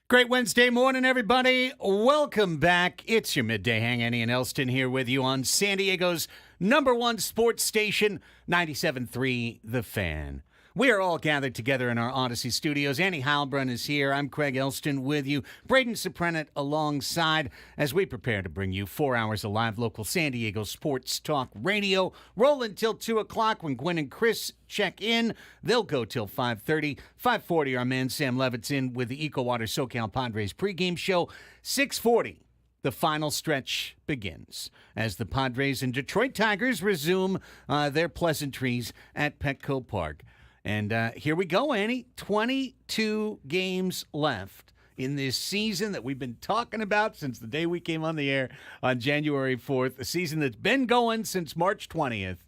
Great Wednesday morning, everybody. Welcome back. It's your Midday Hang. Annie and Elsten here with you on San Diego's #1 sports station, 97.3 The Fan. We are all gathered together in our Odyssey studios. Annie Heilbrunn is here. I'm Craig Elsten with you. Braden Soprenet alongside as we prepare to bring you 4 hours of live local San Diego sports talk radio. Roll until 2 o'clock when Gwen and Chris check in. They'll go till 5:30. 5:40, our man Sam Levitt's in with the EcoWater SoCal Padres pregame show. 6:40. The final stretch begins as the Padres and Detroit Tigers resume their pleasantries at Petco Park. And here we go, Annie. 22 games left in this season that we've been talking about since the day we came on the air on January 4th, a season that's been going since March 20th.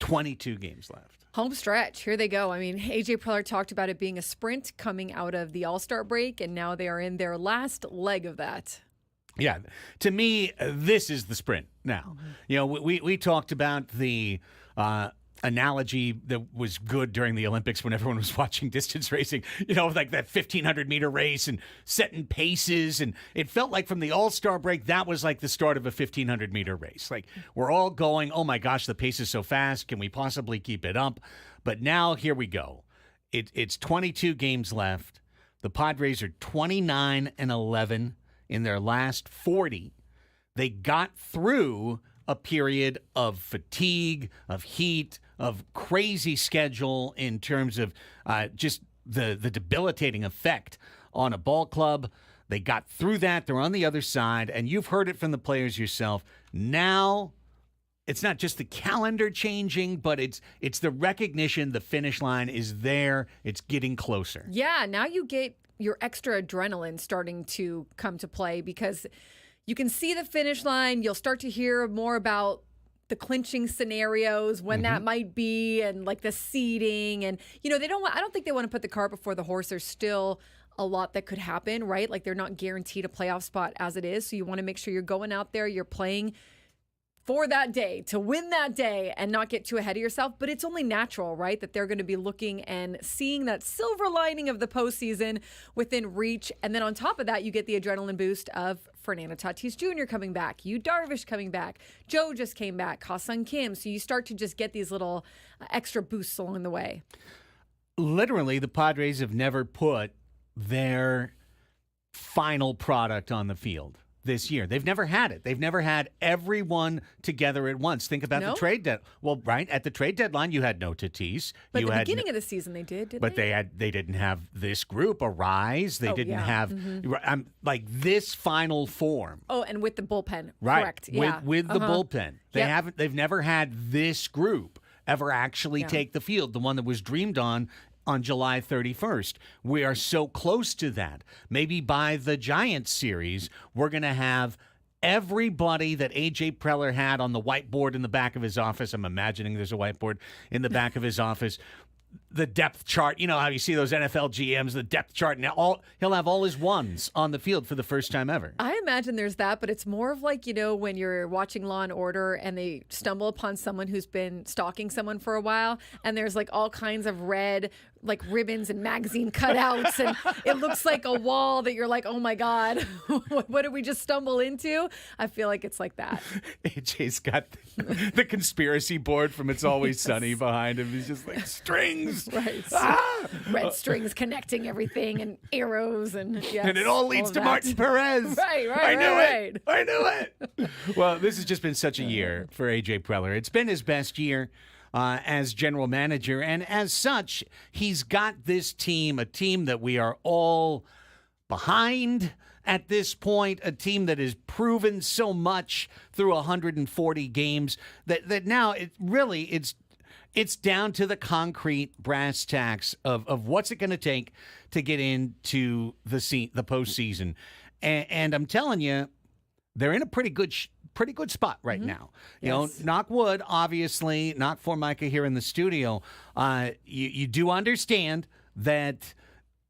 22 games left. Home stretch. Here they go. I mean, AJ Preller talked about it being a sprint coming out of the All-Star break, and now they are in their last leg of that. Yeah, to me, this is the sprint now. Mm-hmm. You know, we talked about the analogy that was good during the Olympics when everyone was watching distance racing, you know, like that 1,500-meter race and setting paces. And it felt like from the All-Star break, that was like the start of a 1,500-meter race. Like, we're all going, oh, my gosh, the pace is so fast. Can we possibly keep it up? But now, here we go. It's 22 games left. The Padres are 29-11 in their last 40. They got through a period of fatigue, of heat, of crazy schedule in terms of just the debilitating effect on a ball club. They got through that. They're on the other side, and you've heard it from the players yourself. Now, it's not just the calendar changing, but it's the recognition the finish line is there. It's getting closer. Yeah, now you get your extra adrenaline starting to come to play because you can see the finish line. You'll start to hear more about the clinching scenarios, when that might be, and like the seeding. And, you know, I don't think they want to put the cart before the horse. There's still a lot that could happen, right? Like, they're not guaranteed a playoff spot as it is. So you want to make sure you're going out there, you're playing for that day, to win that day and not get too ahead of yourself. But it's only natural, right, that they're going to be looking and seeing that silver lining of the postseason within reach. And then on top of that, you get the adrenaline boost of Fernando Tatis Jr. coming back, Yu Darvish coming back, Joe just came back, Ha-Seong Kim. So you start to just get these little extra boosts along the way. Literally, the Padres have never put their final product on the field this year. They've never had it. They've never had everyone together at once. Think about the trade deadline. Well, right, at the trade deadline, you had no Tatis. But at the beginning of the season, they did, didn't they? But they didn't have this group arise. They didn't have like this final form. Oh, and with the bullpen, right? Correct. Yeah, with the bullpen, They've never had this group ever actually take the field. The one that was dreamed on July 31st. We are so close to that. Maybe by the Giants series, we're going to have everybody that A.J. Preller had on the whiteboard in the back of his office. I'm imagining there's a whiteboard in the back of his office. The depth chart, you know how you see those NFL GMs, the depth chart. Now he'll have all his ones on the field for the first time ever. I imagine there's that, but it's more of like, you know, when you're watching Law and Order and they stumble upon someone who's been stalking someone for a while, and there's like all kinds of red like ribbons and magazine cutouts, and it looks like a wall that you're like, oh my God, what did we just stumble into? I feel like it's like that. AJ's got the conspiracy board from It's Always Sunny behind him. He's just like, strings. Right. Red strings connecting everything and arrows and and it all leads to Martin Perez. Right. I knew it. Well, this has just been such a year for AJ Preller. It's been his best year as general manager, and as such, he's got this team, a team that we are all behind at this point, a team that has proven so much through 140 games that now it's down to the concrete brass tacks of what's it going to take to get into the postseason. And I'm telling you, they're in a pretty good spot right now. You know, knock wood, obviously, not for Micah here in the studio. You do understand that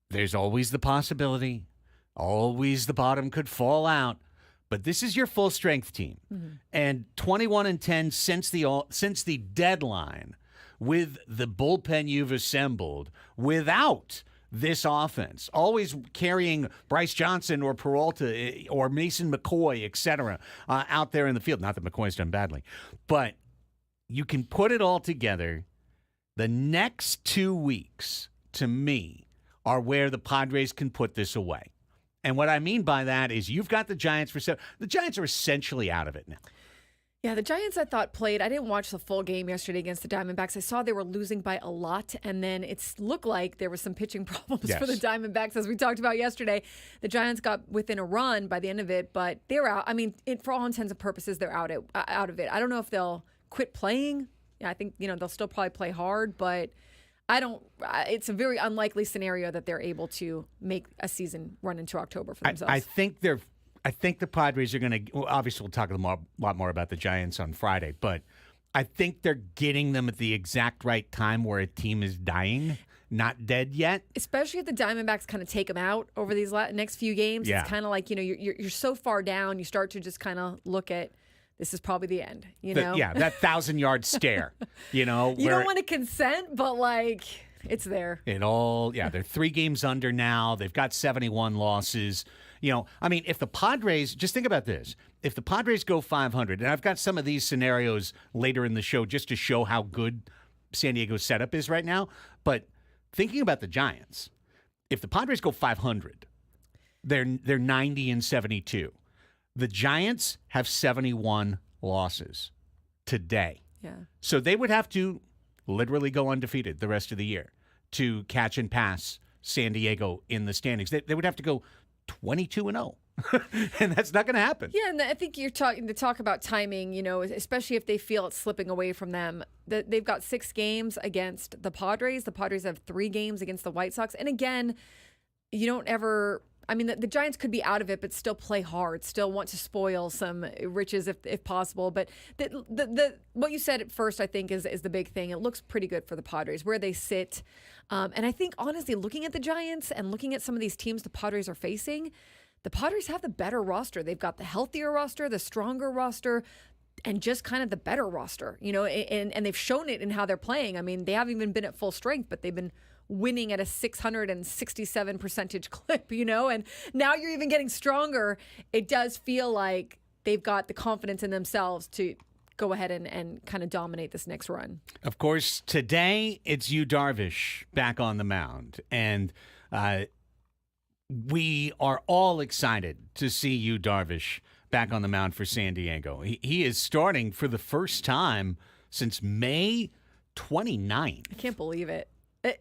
there's always the possibility, always the bottom could fall out. But this is your full strength team. And 21-10 since the deadline, with the bullpen you've assembled, without this offense, always carrying Bryce Johnson or Peralta or Mason McCoy, et cetera, out there in the field. Not that McCoy's done badly, but you can put it all together. The next 2 weeks, to me, are where the Padres can put this away. And what I mean by that is you've got the Giants for 7. The Giants are essentially out of it now. Yeah, the Giants, I thought, played. I didn't watch the full game yesterday against the Diamondbacks. I saw they were losing by a lot, and then it looked like there was some pitching problems for the Diamondbacks, as we talked about yesterday. The Giants got within a run by the end of it, but they're out. I mean, for all intents and purposes, they're out of it. I don't know if they'll quit playing. Yeah, I think they'll still probably play hard, but I don't. It's a very unlikely scenario that they're able to make a season run into October for themselves. I think the Padres are going to. Well, obviously, we'll talk a lot more about the Giants on Friday, but I think they're getting them at the exact right time where a team is dying, not dead yet. Especially if the Diamondbacks kind of take them out over these next few games. Yeah. It's kind of like you're so far down, you start to just kind of look at. This is probably the end, Yeah, that 1,000-yard stare, You don't want to consent, but, it's there. They're 3 games under now. They've got 71 losses. If the Padres, just think about this. If the Padres go 500, and I've got some of these scenarios later in the show just to show how good San Diego's setup is right now, but thinking about the Giants, if the Padres go 500, they're 90 and 72. The Giants have 71 losses today. Yeah. So they would have to literally go undefeated the rest of the year to catch and pass San Diego in the standings. They would have to go 22-0. And that's not going to happen. Yeah, and I think you're talking to talk about timing, especially if they feel it's slipping away from them. They've got 6 games against the Padres. The Padres have 3 games against the White Sox. And again, you don't ever... the Giants could be out of it, but still play hard, still want to spoil some riches if possible. But what you said at first, I think, is the big thing. It looks pretty good for the Padres, where they sit. And I think, honestly, looking at the Giants and looking at some of these teams the Padres are facing, the Padres have the better roster. They've got the healthier roster, the stronger roster, and just kind of the better roster, and they've shown it in how they're playing. They haven't even been at full strength, but they've been winning at a 667% clip, and now you're even getting stronger. It does feel like they've got the confidence in themselves to go ahead and kind of dominate this next run. Of course, today it's Yu Darvish back on the mound, and we are all excited to see Yu Darvish back on the mound for San Diego. He is starting for the first time since May 29th. I can't believe it.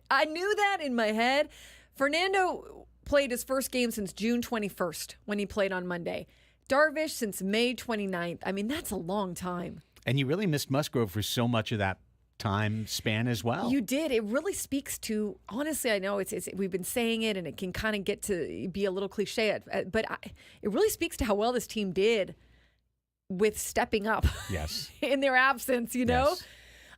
I knew that in my head. Fernando played his first game since June 21st when he played on Monday. Darvish since May 29th. That's a long time. And you really missed Musgrove for so much of that time span as well. You did. It really speaks to, honestly, I know it's we've been saying it and it can kind of get to be a little cliche, but it really speaks to how well this team did with stepping up. Yes. In their absence, Yes.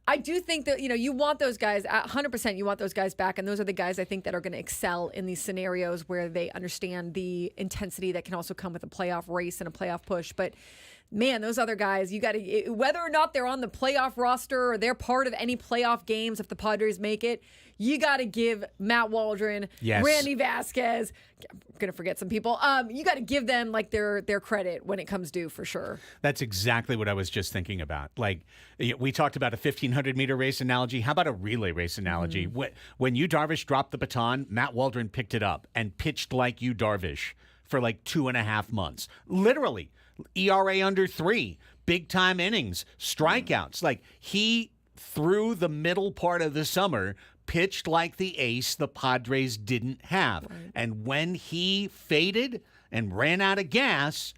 I do think that, you want those guys, 100% you want those guys back. And those are the guys I think that are going to excel in these scenarios where they understand the intensity that can also come with a playoff race and a playoff push. But man, those other guys, you got to, whether or not they're on the playoff roster or they're part of any playoff games, if the Padres make it, you got to give Matt Waldron, yes, Randy Vasquez, I'm going to forget some people, you got to give them their credit when it comes due for sure. That's exactly what I was just thinking about. We talked about a 1,500-meter race analogy. How about a relay race analogy? Mm-hmm. When Yu Darvish dropped the baton, Matt Waldron picked it up and pitched like Yu Darvish for 2.5 months. Literally. ERA under 3, big-time innings, strikeouts. He, through the middle part of the summer, pitched like the ace the Padres didn't have. Right. And when he faded and ran out of gas,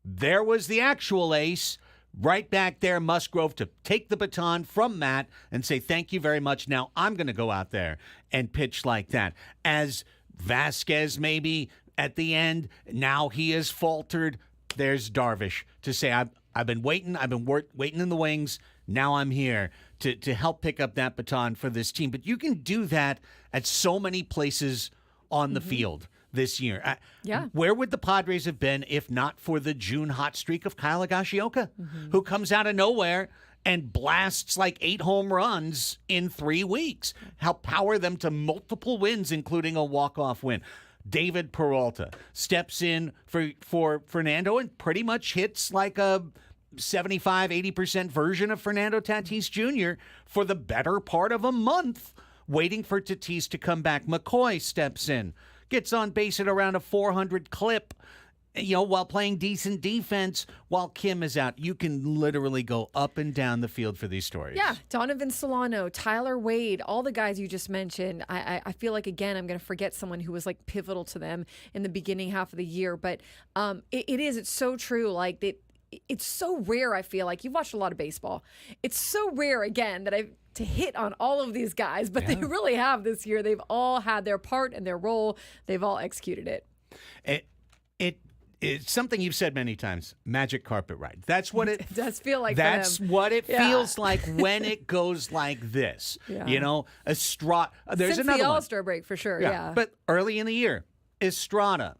there was the actual ace right back there, Musgrove, to take the baton from Matt and say, thank you very much. Now I'm going to go out there and pitch like that. As Vasquez maybe at the end, now he has faltered. There's Darvish to say, I've been waiting. I've been waiting in the wings. Now I'm here to help pick up that baton for this team. But you can do that at so many places on the field this year. Yeah. Where would the Padres have been if not for the June hot streak of Kyle Higashioka, who comes out of nowhere and blasts like 8 home runs in 3 weeks. Help power them to multiple wins, including a walk-off win. David Peralta steps in for Fernando and pretty much hits like a 75-80% version of Fernando Tatis Jr. for the better part of a month, waiting for Tatis to come back. McCoy steps in, gets on base at around a 400 clip, while playing decent defense while Kim is out. You can literally go up and down the field for these stories. Yeah, Donovan Solano, Tyler Wade, all the guys you just mentioned. I feel like, again, I'm going to forget someone who was like pivotal to them in the beginning half of the year. But it's so true. Like, it's so rare, I feel like. You've watched a lot of baseball. It's so rare, again, to hit on all of these guys, but they really have this year. They've all had their part and their role. They've all executed it. It's something you've said many times, magic carpet ride. That's what it does feel like. That's what it feels like when it goes like this. Yeah. Estrada. There's Since another the one. All-Star break, for sure, yeah. But early in the year, Estrada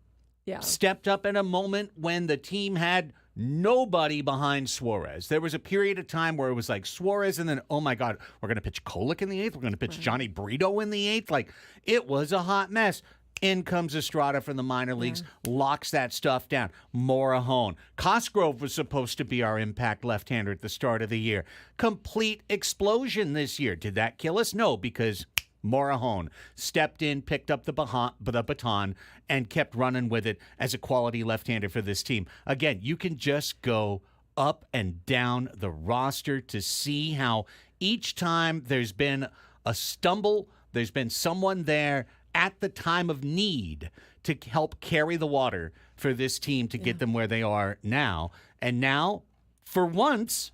stepped up in a moment when the team had nobody behind Suarez. There was a period of time where it was like Suarez and then, oh my God, we're going to pitch Kolek in the 8th. We're going to pitch Johnny Brito in the 8th. Like, it was a hot mess. In comes Estrada from the minor leagues, locks that stuff down. Morahone. Cosgrove was supposed to be our impact left-hander at the start of the year. Complete explosion this year. Did that kill us? No, because Morahone stepped in, picked up the baton, and kept running with it as a quality left-hander for this team. Again, you can just go up and down the roster to see how each time there's been a stumble, there's been someone there at the time of need to help carry the water for this team to get them where they are now. And now, for once,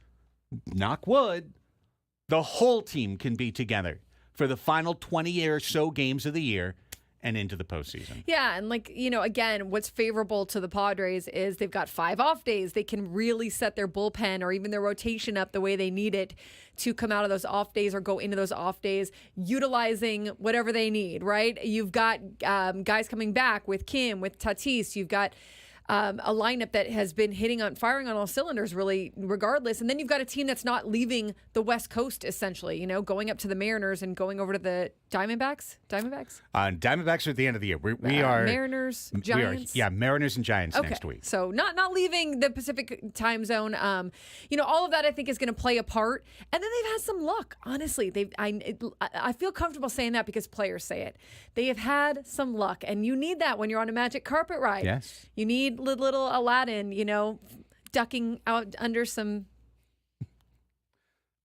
knock wood, the whole team can be together for the final 20 or so games of the year and into the postseason. Yeah, and again, what's favorable to the Padres is they've got 5 off days. They can really set their bullpen or even their rotation up the way they need it to come out of those off days or go into those off days, utilizing whatever they need, right? You've got guys coming back with Kim, with Tatis. You've got a lineup that has been firing on all cylinders, really, regardless. And then you've got a team that's not leaving the West Coast, essentially, going up to the Mariners and going over to the Diamondbacks? Diamondbacks are at the end of the year. We are Mariners, Giants. Mariners and Giants next week. So not leaving the Pacific time zone. All of that I think is going to play a part. And then they've had some luck. Honestly, I feel comfortable saying that because players say it. They have had some luck, and you need that when you're on a magic carpet ride. Yes, you need little Aladdin, ducking out under some.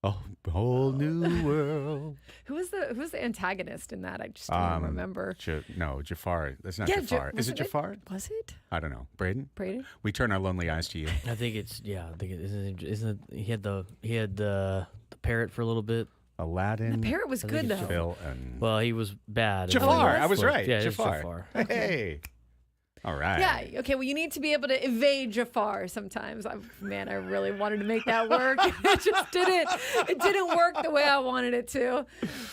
Oh, whole new world. Who was the antagonist in that? I just don't remember. Jafar. That's not Jafar. Is it Jafar? Was it? I don't know. Braden? We turn our lonely eyes to you. I think it's isn't it, he had the parrot for a little bit. Aladdin. The parrot was good though. Phil Well, he was bad. Jafar. I was right. Yeah, Jafar. Hey. All right. Yeah. Okay. Well, you need to be able to evade Jafar sometimes. I really wanted to make that work. It just didn't. It didn't work the way I wanted it to.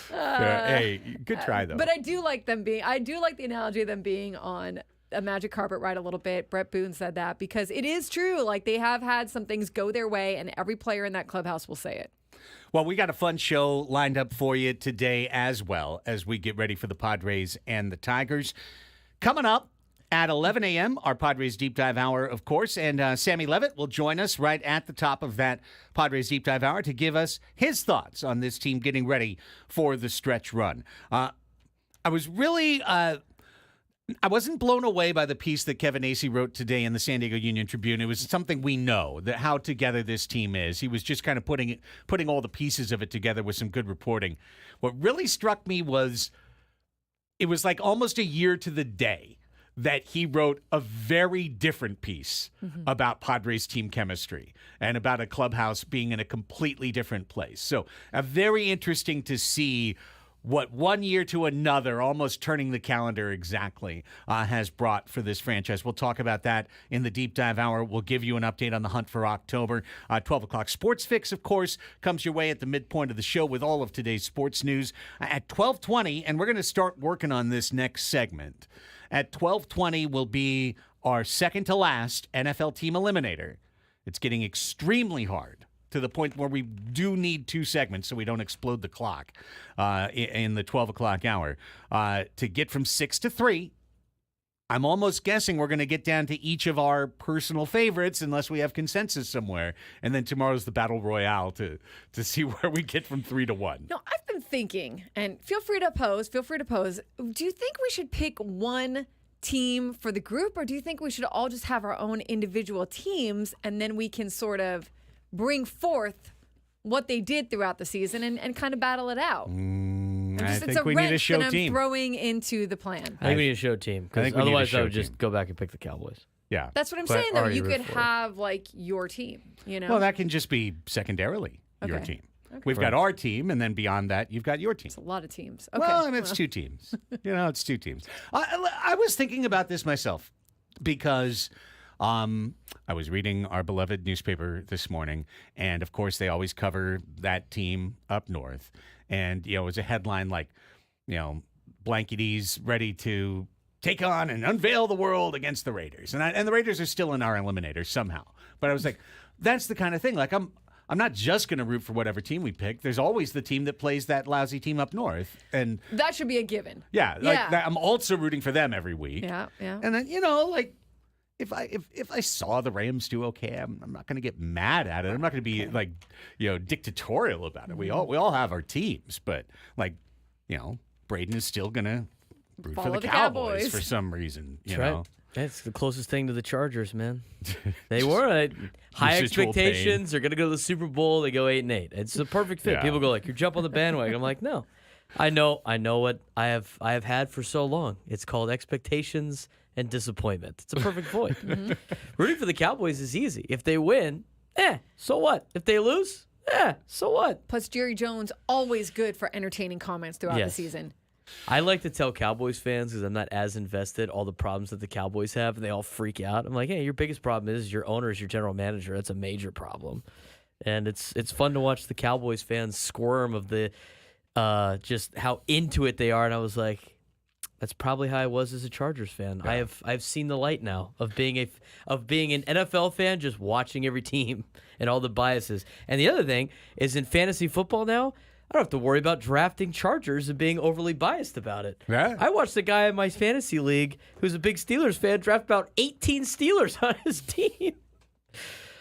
Hey, good try though. But I do like the analogy of them being on a magic carpet ride a little bit. Brett Boone said that because it is true. Like, they have had some things go their way, and every player in that clubhouse will say it. Well, we got a fun show lined up for you today as well as we get ready for the Padres and the Tigers. Coming up at 11 a.m., our Padres Deep Dive Hour, of course, and Sammy Levitt will join us right at the top of that Padres Deep Dive Hour to give us his thoughts on this team getting ready for the stretch run. I was really... I wasn't blown away by the piece that Kevin Acee wrote today in the San Diego Union Tribune. It was something we know, that how together this team is. He was just kind of putting all the pieces of it together with some good reporting. What really struck me was it was like almost a year to the day that he wrote a very different piece about Padres team chemistry and about a clubhouse being in a completely different place. So very interesting to see what 1 year to another, almost turning the calendar exactly, has brought for this franchise. We'll talk about that in the Deep Dive Hour. We'll give you an update on the hunt for October. 12 o'clock Sports Fix, of course, comes your way at the midpoint of the show with all of today's sports news. At 12:20, and we're going to start working on this next segment. At 12:20 will be our second to last NFL team eliminator. It's getting extremely hard to the point where we do need 2 segments so we don't explode the clock in the 12 o'clock hour. To get from 6 to 3, I'm almost guessing we're going to get down to each of our personal favorites unless we have consensus somewhere. And then tomorrow's the Battle Royale to see where we get from 3 to 1. No, I've been thinking, and feel free to pose. Do you think we should pick one team for the group, or do you think we should all just have our own individual teams and then we can sort of bring forth what they did throughout the season and kind of battle it out? I think we need a show that team. I'm throwing into the plan. I think we need a show team, because otherwise I would just go back and pick the Cowboys. Yeah. That's what I'm But saying, though. already You could root for it. have, like, your team, you know? Well, that can just be secondarily your Okay. team. We've got Right. our team, and then beyond that, you've got your team. It's a lot of teams. Okay. Well, and it's 2 teams. It's 2 teams. I was thinking about this myself because I was reading our beloved newspaper this morning, and of course, they always cover that team up north. And, it was a headline like, Blankety's ready to take on and unveil the world against the Raiders. And the Raiders are still in our eliminator somehow. But I was like, that's the kind of thing. Like, I'm not just going to root for whatever team we pick. There's always the team that plays that lousy team up north. And that should be a given. yeah, like that, I'm also rooting for them every week. Yeah. And then, like, if I saw the Rams do okay, I'm not going to get mad at it. I'm not going to be like, dictatorial about it. We all have our teams, but like, Braden is still going to root for Follow the the Cowboys Cowboys. for some reason. That's right. That's the closest thing to the Chargers, man. They were high Residual expectations. They're gonna go to the Super Bowl. They go 8-8. It's the perfect fit. Yeah. People go like, "You jump on the bandwagon." I'm like, no. I know what I have had for so long. It's called expectations and disappointment. It's a perfect void. Rooting for the Cowboys is easy. If they win, so what? If they lose, so what? Plus, Jerry Jones, always good for entertaining comments throughout the Yes. season. I like to tell Cowboys fans, because I'm not as invested, all the problems that the Cowboys have, and they all freak out. I'm like, hey, your biggest problem is your owner is your general manager. That's a major problem. And it's fun to watch the Cowboys fans squirm of the just how into it they are. And I was like, that's probably how I was as a Chargers fan. Yeah. I've seen the light now of being an NFL fan, just watching every team and all the biases. And the other thing is, in fantasy football now, I don't have to worry about drafting Chargers and being overly biased about it. Yeah. I watched a guy in my fantasy league who's a big Steelers fan draft about 18 Steelers on his team.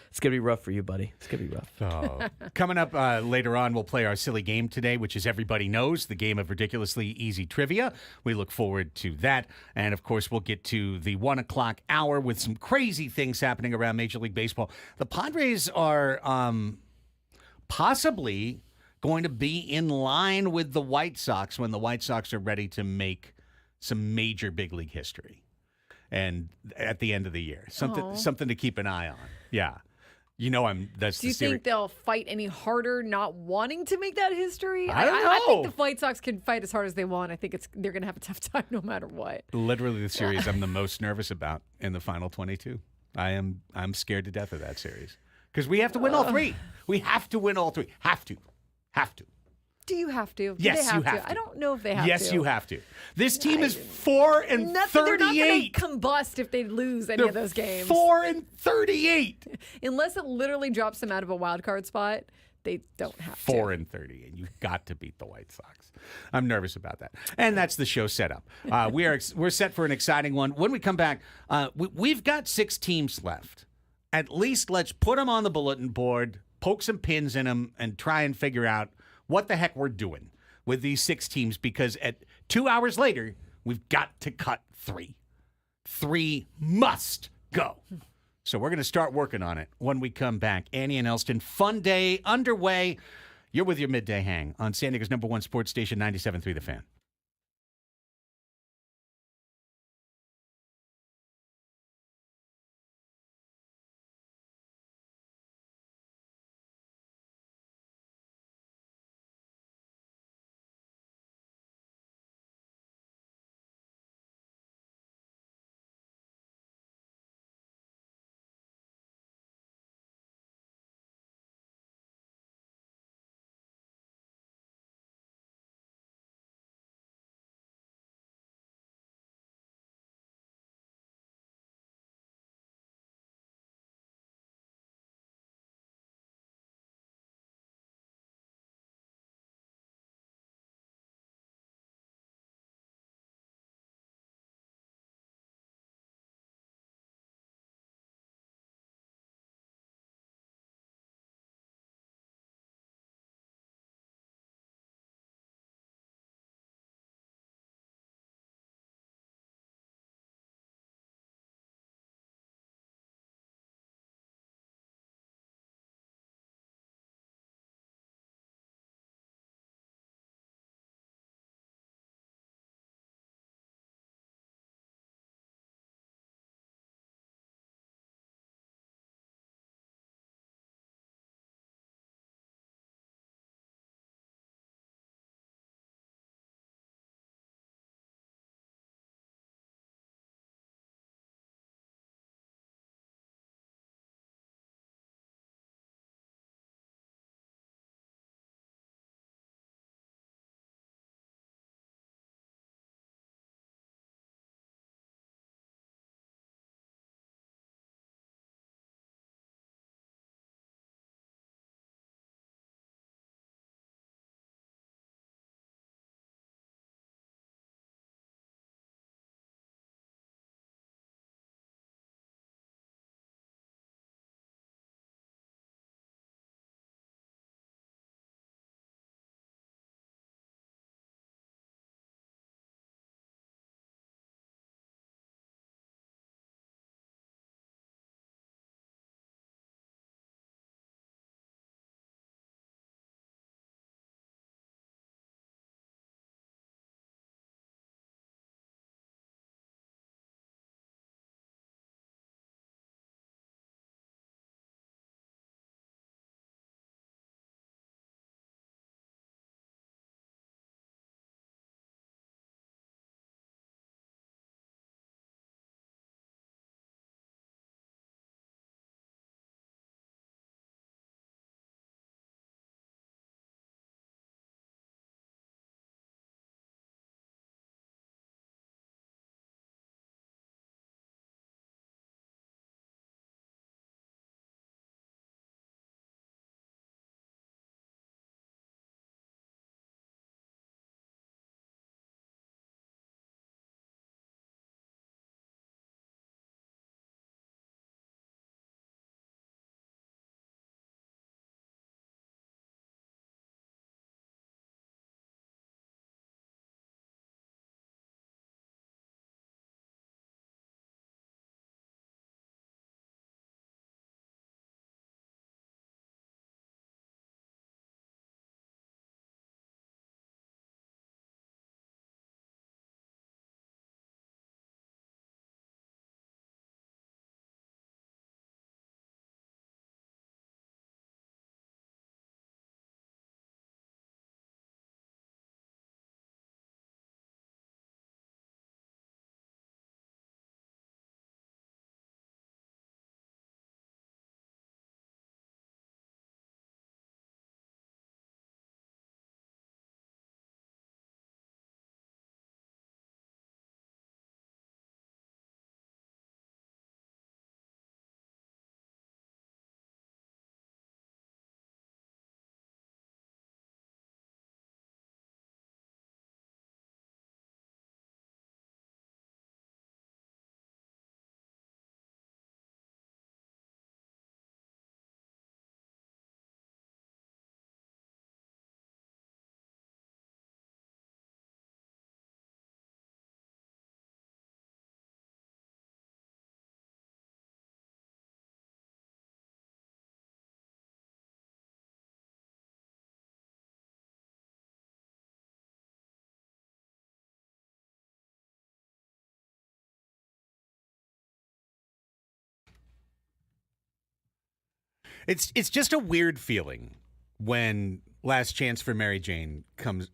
It's going to be rough for you, buddy. It's going to be rough. Oh. Coming up later on, we'll play our silly game today, which is Everybody Knows, the game of ridiculously easy trivia. We look forward to that. And, of course, we'll get to the 1 o'clock hour with some crazy things happening around Major League Baseball. The Padres are possibly going to be in line with the White Sox when the White Sox are ready to make some major big league history. And at the end of the year, something to keep an eye on. Yeah. That's Do you the series. think they'll fight any harder not wanting to make that history? I don't I think know. the White Sox can fight as hard as they want. I think they're going to have a tough time no matter what. Literally the series I'm the most nervous about in the final 22. I'm scared to death of that series because we have to win all 3. We have to win all 3. Have to. Do you have to? Do Yes, they have you have to. I don't know if they have to. Yes, you have to. This team is 4-38. They're not going to combust if they lose any of those games. 4-38. Unless it literally drops them out of a wild card spot, they don't have 4-30, and you've got to beat the White Sox. I'm nervous about that, and that's the show setup. We're set for an exciting one. When we come back, we've got 6 teams left. At least let's put them on the bulletin board, poke some pins in them, and try and figure out what the heck we're doing with these 6 teams, because at 2 hours later, we've got to cut 3. 3 must go. So we're going to start working on it when we come back. Annie and Elsten, fun day underway. You're with your midday hang on San Diego's #1 sports station, 97.3 The Fan. It's just a weird feeling when Last Dance with Mary Jane comes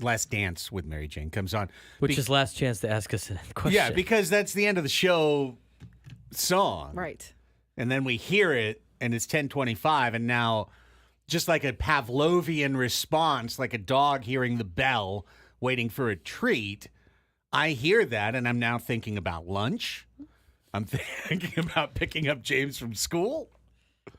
on. Which is last chance to ask us a question. Yeah, because that's the end of the show song. Right. And then we hear it, and it's 10:25, and now just like a Pavlovian response, like a dog hearing the bell, waiting for a treat, I hear that, and I'm now thinking about lunch. I'm thinking about picking up James from school.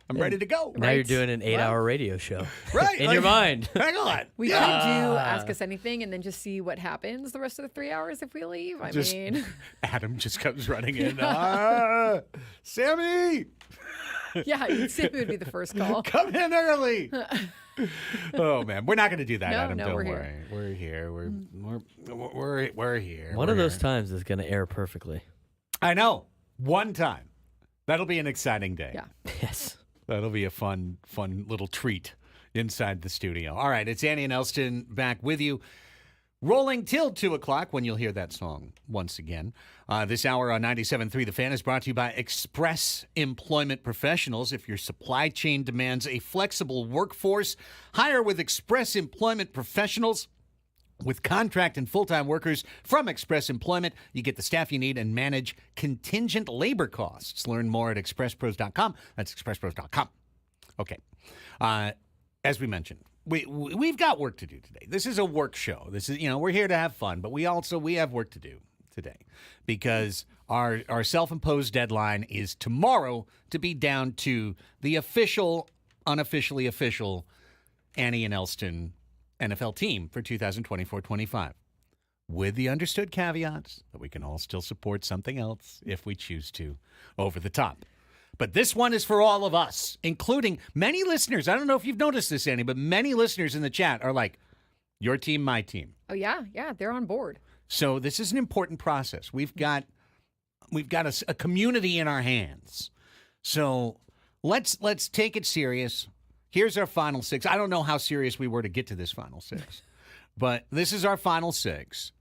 I'm ready to go. Now you're doing an 8-hour radio show. Right. In your mind. Hang on. We could do Ask Us Anything and then just see what happens the rest of the 3 hours if we leave. I mean, Adam just comes running in. Sammy, yeah, Sammy would be the first call. come in early. Oh man, we're not going to do that, No, Adam. no, Don't we're worry. here. We're here. We're here. One We're of those here. times is going to air perfectly. I know. One time. That'll be an exciting day. Yeah. Yes. That'll be a fun little treat inside the studio. All right, it's Annie and Elsten back with you. Rolling till 2 o'clock when you'll hear that song once again. This hour on 97.3 The Fan is brought to you by Express Employment Professionals. If your supply chain demands a flexible workforce, hire with Express Employment Professionals. With contract and full-time workers from Express Employment, you get the staff you need and manage contingent labor costs. Learn more at expresspros.com. That's expresspros.com. Okay. As we mentioned, we've got work to do today. This is a work show. This is, we're here to have fun, but we have work to do today because our self-imposed deadline is tomorrow to be down to the unofficially official Annie and Elsten NFL team for 2024-25, with the understood caveats that we can all still support something else if we choose to over the top. But this one is for all of us, including many listeners. I don't know if you've noticed this, Annie, but many listeners in the chat are like, your team, my team. Oh, yeah. Yeah. They're on board. So this is an important process. We've got a community in our hands. So let's take it serious. Here's our final six. I don't know how serious we were to get to this final six, but this is our final six.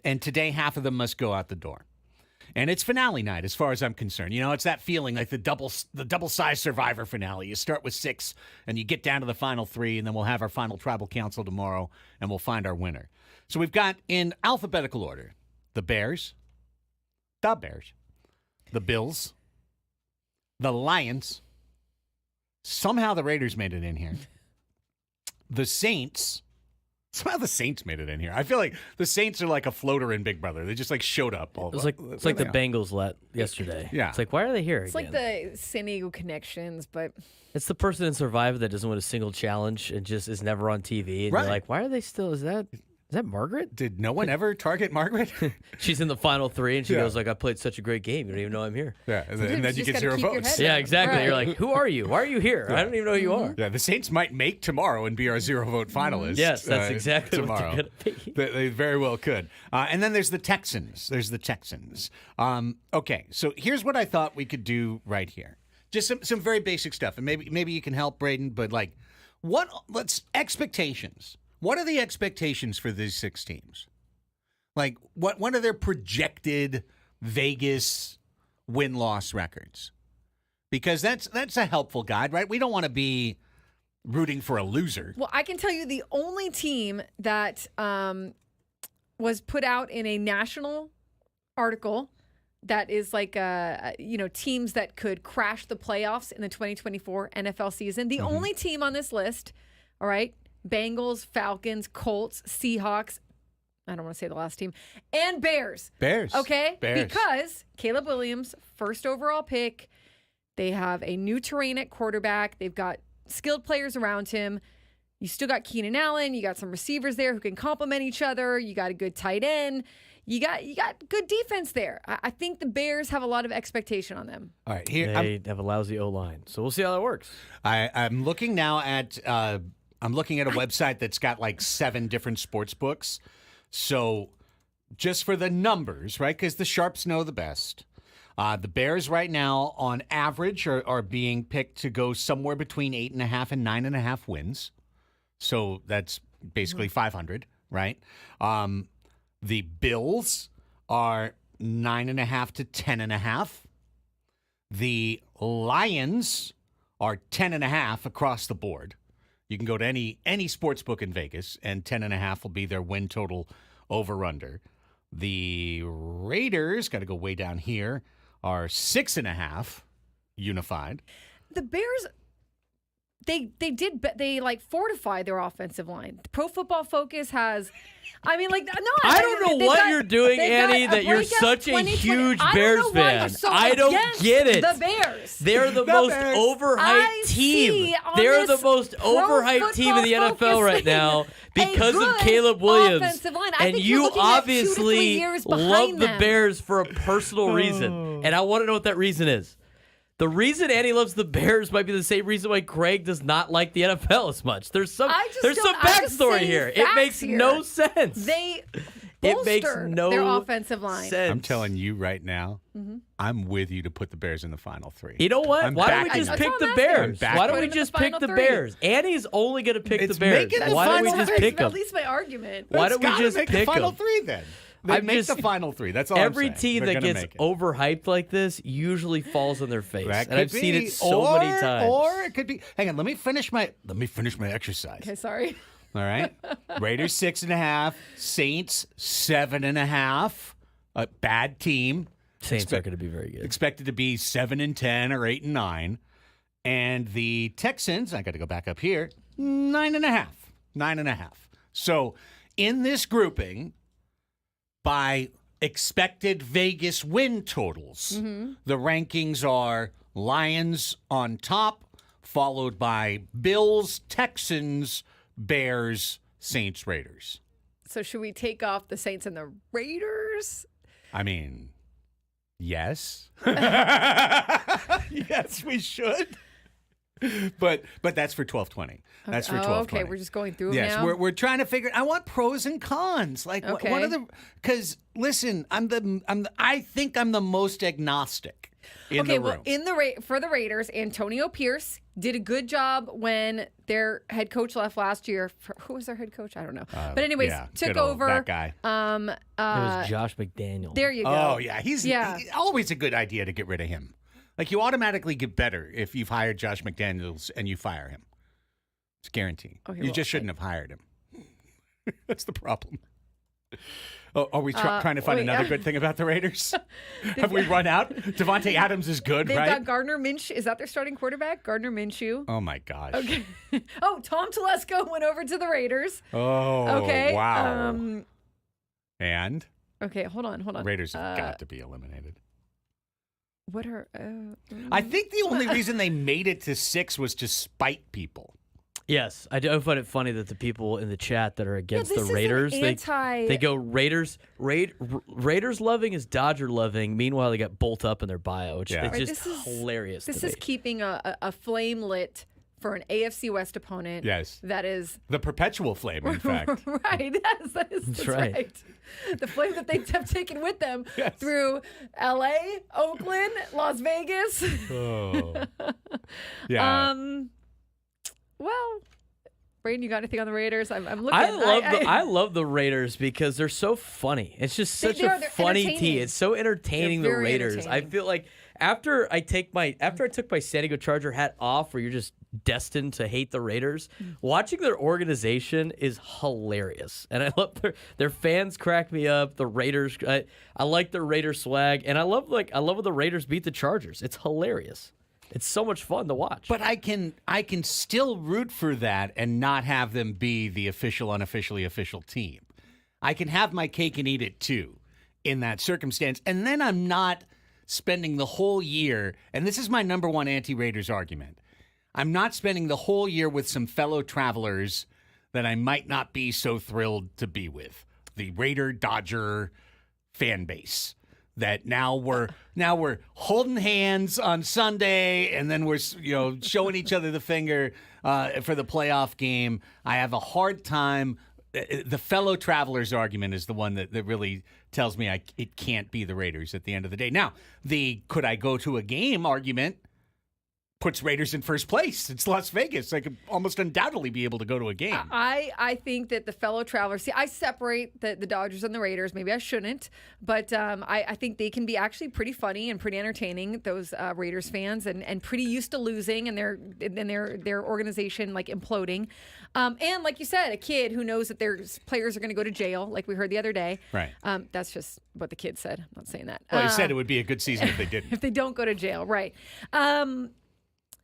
And today, half of them must go out the door. And it's finale night, as far as I'm concerned. It's that feeling like the double-size Survivor finale. You start with 6, and you get down to the final 3, and then we'll have our final tribal council tomorrow, and we'll find our winner. So we've got, in alphabetical order, the Bears, the Bills, the Lions. Somehow the Raiders made it in here. The Saints. Somehow the Saints made it in here. I feel like the Saints are like a floater in Big Brother. They just showed up. It's like the Bengals yesterday. Yeah. It's like, why are they here It's again? like the San Diego Connections, but It's the person in Survivor that doesn't win a single challenge and just is never on TV. And Right. you're like, why are they still? Is that Margaret? Did no one ever target Margaret? She's in the final 3, and she Yeah. goes like, I played such a great game. You don't even know I'm here. Yeah, and then Sometimes you you get just 0 gotta keep your votes. head Yeah, down. exactly. Right. You're like, who are you? Why are you here? I don't even know who you are. Yeah, the Saints might make tomorrow and be our 0-vote finalists. Yes, that's exactly tomorrow. what they're going to be. They very well could. And then there's the Texans. Okay, so here's what I thought we could do right here. Just some very basic stuff, and maybe you can help, Braden. But expectations. What are the expectations for these 6 teams? Like, what are their projected Vegas win-loss records? Because that's a helpful guide, right? We don't want to be rooting for a loser. well, I can tell you the only team that was put out in a national article that is like teams that could crash the playoffs in the 2024 NFL season. The only team on this list, all right, Bengals, Falcons, Colts, Seahawks, I don't want to say the last team, and Bears. Bears. Okay? Bears. Because Caleb Williams, first overall pick, they have a new terrain at quarterback. They've got skilled players around him. You still got Keenan Allen. You got some receivers there who can complement each other. You got a good tight end. You got good defense there. I think the Bears have a lot of expectation on them. All right, here They have a lousy O-line. So we'll see how that works. I'm looking now at a website that's got like 7 different sports books. So just for the numbers, right? Because the sharps know the best. The Bears right now, on average, are being picked to go somewhere between 8.5 and 9.5 wins. So that's basically 500, right? The Bills are 9.5 to 10.5. The Lions are 10.5 across the board. You can go to any sports book in Vegas, and 10.5 will be their win total over/under. The Raiders, got to go way down here, are 6.5 unified. The Bears, they fortified their offensive line. Pro Football Focus has, I don't know what you're doing, Annie, that you're such a huge Bears fan. I don't get it. The Bears. They're the most overhyped team. They're the most overhyped team in the NFL right now because of Caleb Williams. And you obviously love the Bears for a personal reason. And I want to know what that reason is. The reason Annie loves the Bears might be the same reason why Craig does not like the NFL as much. There's some backstory here. It makes no sense. They bolster their offensive line. Sense. I'm telling you right now, I'm with you to put the Bears in the final 3. You know what? Why don't we just pick the Bears? Why don't we just pick the Bears? Annie's only going to pick the Bears. Why don't we just pick them? At least my argument. Why don't we just pick pick the final them? 3 then? They make the final 3. That's all every I'm saying. team that gets overhyped like this usually falls on their face. And I've seen it so many times. Or it could be. Hang on, let me finish my exercise. Okay, sorry. All right. Raiders 6.5, Saints 7.5. A bad team. Saints aren't going to be very good. Expected to be 7-10 or 8-9. And the Texans, I got to go back up here, 9.5. 9.5. So in this grouping, by expected Vegas win totals, the rankings are Lions on top, followed by Bills, Texans, Bears, Saints, Raiders. So should we take off the Saints and the Raiders? I mean, yes. Yes, we should. But that's for 1220. That's for 1220. Okay, we're just going through them yes, now. we're trying to figure. I want pros and cons. Like what are the? Because listen, I think I'm the most agnostic in the room. For the Raiders, Antonio Pierce did a good job when their head coach left last year. Who was their head coach? I don't know. But anyways, took over that guy. It was Josh McDaniel. There you go. Oh yeah, he's always a good idea to get rid of him. Like, you automatically get better if you've hired Josh McDaniels and you fire him. It's guaranteed. Okay, you just shouldn't have hired him. That's the problem. Oh, are we trying to find another good thing about the Raiders? Have we run out? Devontae Adams is good, They've right? got Gardner Minshew. Is that their starting quarterback? Gardner Minshew. Oh, my gosh. Okay. Oh, Tom Telesco went over to the Raiders. Oh, okay. Wow. And? Okay, hold on. Raiders have got to be eliminated. What are? I think the only reason they made it to 6 was to spite people. Yes, I do find it funny that the people in the chat that are against the Raiders, they go Raiders loving is Dodger loving. Meanwhile, they got bolt up in their bio. It's just hilarious. This is keeping a flame lit for an AFC West opponent. Yes, that is the perpetual flame. In fact, right? Yes, that's right. The flame that they have taken with them through L.A., Oakland, Las Vegas. Oh, yeah. Well, Braden, you got anything on the Raiders? I'm looking. I love the Raiders because they're so funny. It's just such a funny team. It's so entertaining. The Raiders. I feel like after I took my San Diego Charger hat off, where you're just destined to hate the Raiders, watching their organization is hilarious, and I love their fans. Crack me up. The Raiders. I like their Raiders swag, and I love when the Raiders beat the Chargers. It's hilarious. It's so much fun to watch. But I can still root for that and not have them be the unofficially official team. I can have my cake and eat it too in that circumstance. And then I'm not spending the whole year, and this is my number one anti-Raiders argument. I'm not spending the whole year with some fellow travelers that I might not be so thrilled to be with. The Raider-Dodger fan base. That now we're holding hands on Sunday, and then we're showing each other the finger for the playoff game. I have a hard time. The fellow travelers argument is the one that really tells me it can't be the Raiders at the end of the day. Now, the could I go to a game argument puts Raiders in first place. It's Las Vegas. They could almost undoubtedly be able to go to a game. I think that the fellow travelers, see, I separate the Dodgers and the Raiders. Maybe I shouldn't, but I think they can be actually pretty funny and pretty entertaining, those Raiders fans, and pretty used to losing and their organization like imploding. And like you said, a kid who knows that their players are going to go to jail, like we heard the other day. Right. That's just what the kid said. I'm not saying that. Well, he said it would be a good season if they didn't. If they don't go to jail, right.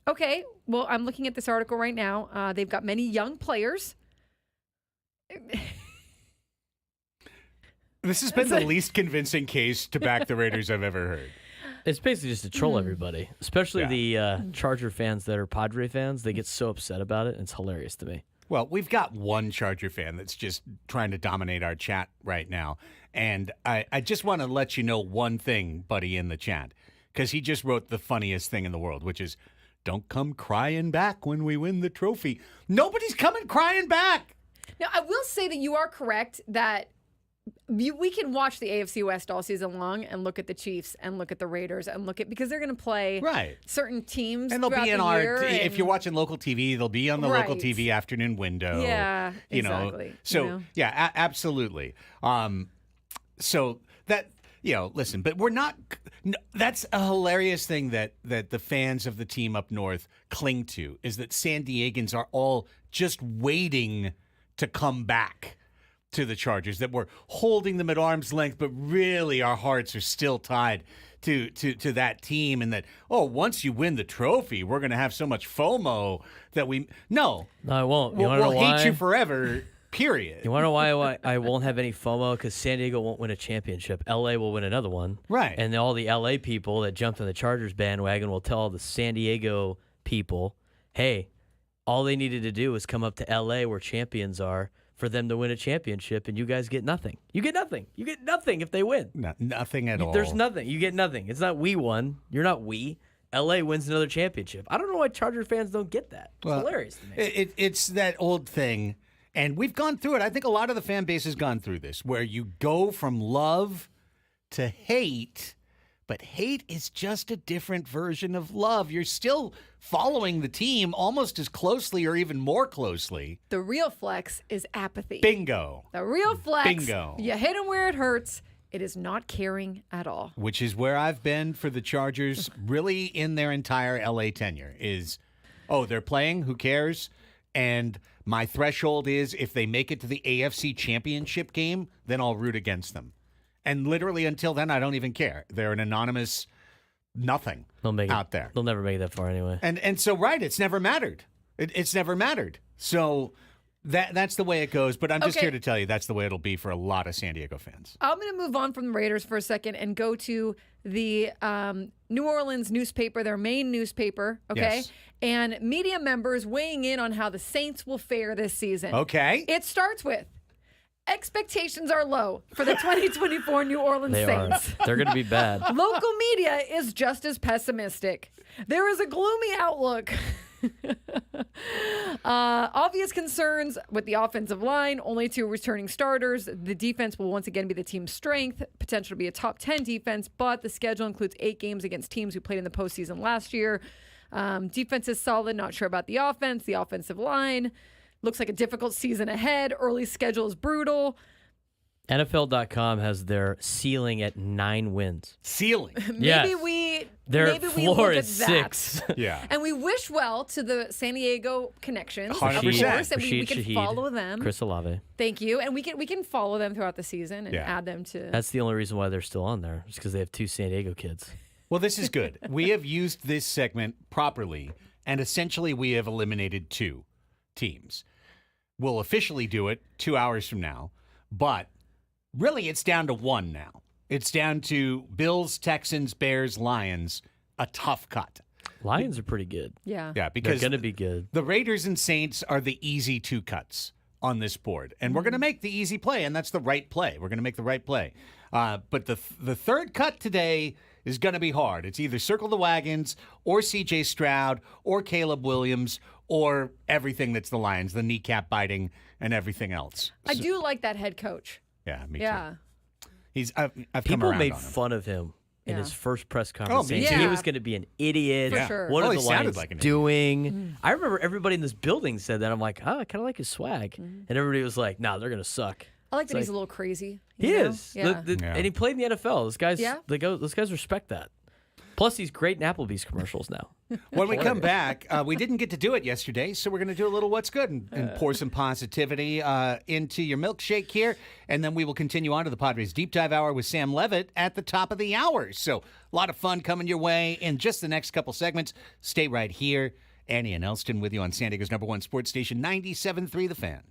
Okay, well, I'm looking at this article right now. They've got many young players. This has been the least convincing case to back the Raiders I've ever heard. It's basically just to troll everybody, especially the Charger fans that are Padre fans. They get so upset about it. It's hilarious to me. Well, we've got one Charger fan that's just trying to dominate our chat right now. And I just want to let you know one thing, buddy, in the chat, because he just wrote the funniest thing in the world, which is, don't come crying back when we win the trophy. Nobody's coming crying back. Now, I will say that you are correct that we can watch the AFC West all season long and look at the Chiefs and look at the Raiders and look at, because they're going to play certain teams. And they'll be in if you're watching local TV, they'll be on the local Right. TV afternoon window. Yeah, you exactly. know. So, You know? yeah, absolutely. So that, listen, but we're not, that's a hilarious thing that the fans of the team up north cling to, is that San Diegans are all just waiting to come back to the Chargers, that we're holding them at arm's length, but really our hearts are still tied to that team, and that, once you win the trophy, we're going to have so much FOMO that No, I won't. We'll hate you forever, period. You want to know why I won't have any FOMO? Because San Diego won't win a championship. LA will win another one. Right. And all the LA people that jumped on the Chargers bandwagon will tell all the San Diego people, hey, all they needed to do was come up to LA where champions are for them to win a championship, and you guys get nothing. You get nothing. You get nothing if they win. Nothing at all. There's nothing. You get nothing. It's not we won. You're not we. LA wins another championship. I don't know why Charger fans don't get that. It's hilarious to me. It's that old thing, and we've gone through it. I think a lot of the fan base has gone through this, where you go from love to hate, but hate is just a different version of love. You're still following the team almost as closely or even more closely. The real flex is apathy. Bingo. The real flex. Bingo. You hit them where it hurts. It is not caring at all. Which is where I've been for the Chargers really in their entire LA tenure is, they're playing, who cares? And my threshold is, if they make it to the AFC Championship game, then I'll root against them. And literally until then, I don't even care. They're an anonymous nothing out there. They'll never make it that far anyway. And so, right, it's never mattered. It's never mattered. So that's the way it goes. But I'm just here to tell you that's the way it'll be for a lot of San Diego fans. I'm going to move on from the Raiders for a second and go to the New Orleans newspaper, their main newspaper, okay? Yes. And media members weighing in on how the Saints will fare this season. Okay. It starts with, expectations are low for the 2024 New Orleans They Saints. are. They're going to be bad. Local media is just as pessimistic. There is a gloomy outlook. Obvious concerns with the offensive line, only 2 returning starters. The defense will once again be the team's strength, potential to be a top 10 defense, but the schedule includes 8 games against teams who played in the postseason last year. Defense is solid, not sure about the offense. The offensive line looks like a difficult season ahead. Early schedule is brutal. NFL.com has their ceiling at 9 wins. Ceiling. Their maybe we floor look is at that. 6. Yeah. And we wish well to the San Diego connections, 100%. of course, and we Rashid can Shaheed, follow them. Chris Olave. Thank you, and we can follow them throughout the season and add them to. That's the only reason why they're still on there, is because they have 2 San Diego kids. Well, this is good. We have used this segment properly, and essentially we have eliminated 2 teams. We'll officially do it 2 hours from now, but really it's down to 1 now. It's down to Bills, Texans, Bears, Lions, a tough cut. Lions are pretty good. Yeah. Yeah, They're because going to be good. the Raiders and Saints are the easy 2 cuts on this board. And we're going to make the easy play, and that's the right play. We're going to make the right play. But the third cut today is going to be hard. It's either circle the wagons or C.J. Stroud or Caleb Williams or everything that's the Lions, the kneecap biting and everything else. I do like that head coach. Yeah, me Yeah. too. I've come People around made on him. fun of him in Yeah. his first press conference me saying too. he was going to be an idiot. For sure. What Well, are he the sounded Lions like an idiot. doing? I remember everybody in this building said that. I'm like, oh, I kind of like his swag. And everybody was like, no, they're going to suck. I like that It's he's a little crazy. He you know? is. Yeah. Yeah. And he played in the NFL. Those guys, Yeah. those guys respect that. Plus, he's great in Applebee's commercials now. When we come back, we didn't get to do it yesterday, so we're going to do a little What's Good and pour some positivity into your milkshake here. And then we will continue on to the Padres Deep Dive Hour with Sam Levitt at the top of the hour. So a lot of fun coming your way in just the next couple segments. Stay right here. Annie and Elsten with you on San Diego's #1 sports station, 97.3 The Fan.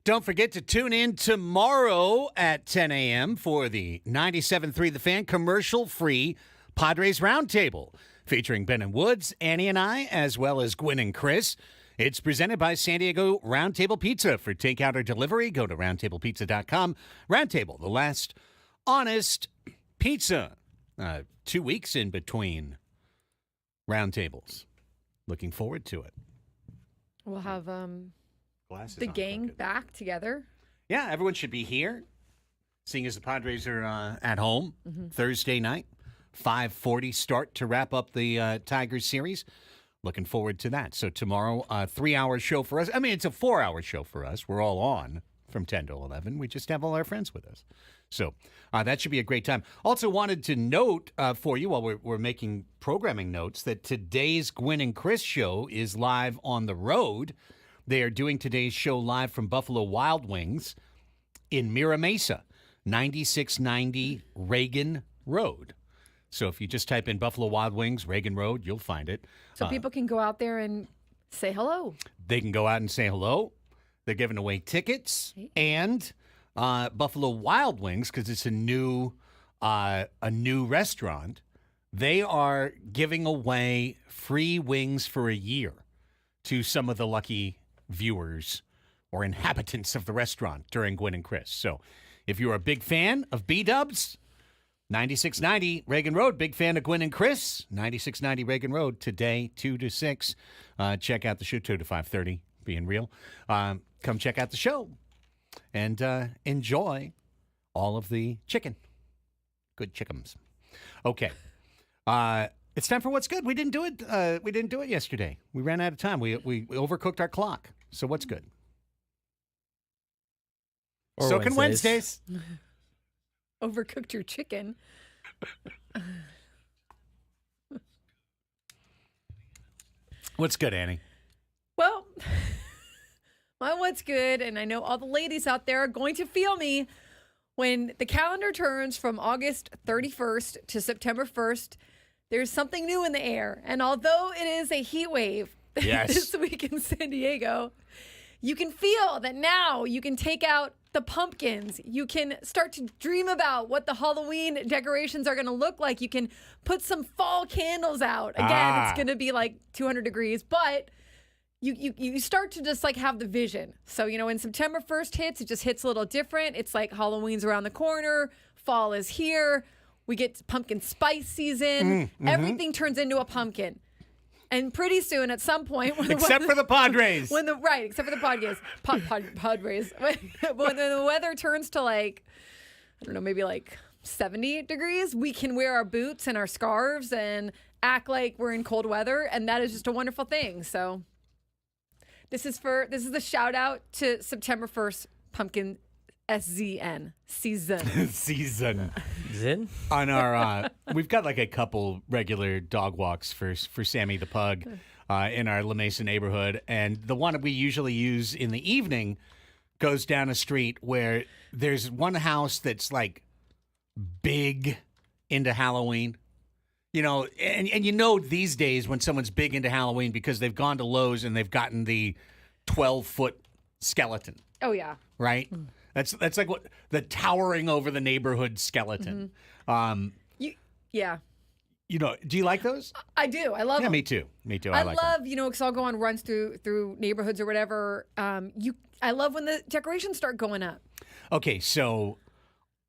Don't forget to tune in tomorrow at 10 a.m. for the 97.3 The Fan commercial-free Padres Roundtable, featuring Ben and Woods, Annie and I, as well as Gwen and Chris. It's presented by San Diego Roundtable Pizza. For takeout or delivery, go to roundtablepizza.com. Roundtable, the last honest pizza. 2 weeks in between roundtables. Looking forward to it. We'll have Glasses the on, gang crooked. back together. Yeah, everyone should be here, seeing as the Padres are at home Thursday night. 5:40 start to wrap up the Tigers series. Looking forward to that. So tomorrow, 3-hour show for us. I mean, it's a 4-hour show for us. We're all on from 10 to 11. We just have all our friends with us. So that should be a great time. Also wanted to note for you while we're making programming notes that today's Gwen and Chris show is live on the road. They are doing today's show live from Buffalo Wild Wings in Mira Mesa, 9690 Reagan Road. So if you just type in Buffalo Wild Wings, Reagan Road, you'll find it. So people can go out there and say hello. They can go out and say hello. They're giving away tickets and Buffalo Wild Wings, because it's a new restaurant. They are giving away free wings for a year to some of the lucky viewers or inhabitants of the restaurant during Gwen and Chris. So if you're a big fan of B-Dubs, 9690 Reagan Road, big fan of Gwen and Chris, 9690 Reagan Road, today, 2 to 6. Check out the show, 2 to 5:30, being real. Come check out the show and enjoy all of the chicken. Good chickens. Okay. It's time for What's Good. We didn't do it. We didn't do it yesterday. We ran out of time. We overcooked our clock. So what's good? Or So can Wednesdays. Overcooked your chicken. What's good, Annie? Well, my what's good, and I know all the ladies out there are going to feel me when the calendar turns from August 31st to September 1st. There's something new in the air, and although it is a heat wave Yes. this week in San Diego, you can feel that now you can take out the pumpkins. You can start to dream about what the Halloween decorations are going to look like. You can put some fall candles out. Again, it's going to be like 200 degrees, but you start to just like have the vision. So, when September 1st hits, it just hits a little different. It's like Halloween's around the corner. Fall is here. We get pumpkin spice season. Everything turns into a pumpkin. And pretty soon, at some point, Except for the Padres. Except for the Padres, Padres. When the weather turns to maybe like 70 degrees, we can wear our boots and our scarves and act like we're in cold weather, and that is just a wonderful thing. So, this is the shout out to September 1st pumpkin SZN season. Zin? On our, we've got like a couple regular dog walks for Sammy the pug in our La Mesa neighborhood, and the one that we usually use in the evening goes down a street where there's one house that's like big into Halloween. And these days when someone's big into Halloween because they've gone to Lowe's and they've gotten the 12-foot skeleton. Oh yeah. Right? That's like what the towering over the neighborhood skeleton. Yeah. Do you like those? I do. I love them. Me too. I like love, because I'll go on runs through neighborhoods or whatever. I love when the decorations start going up. Okay, so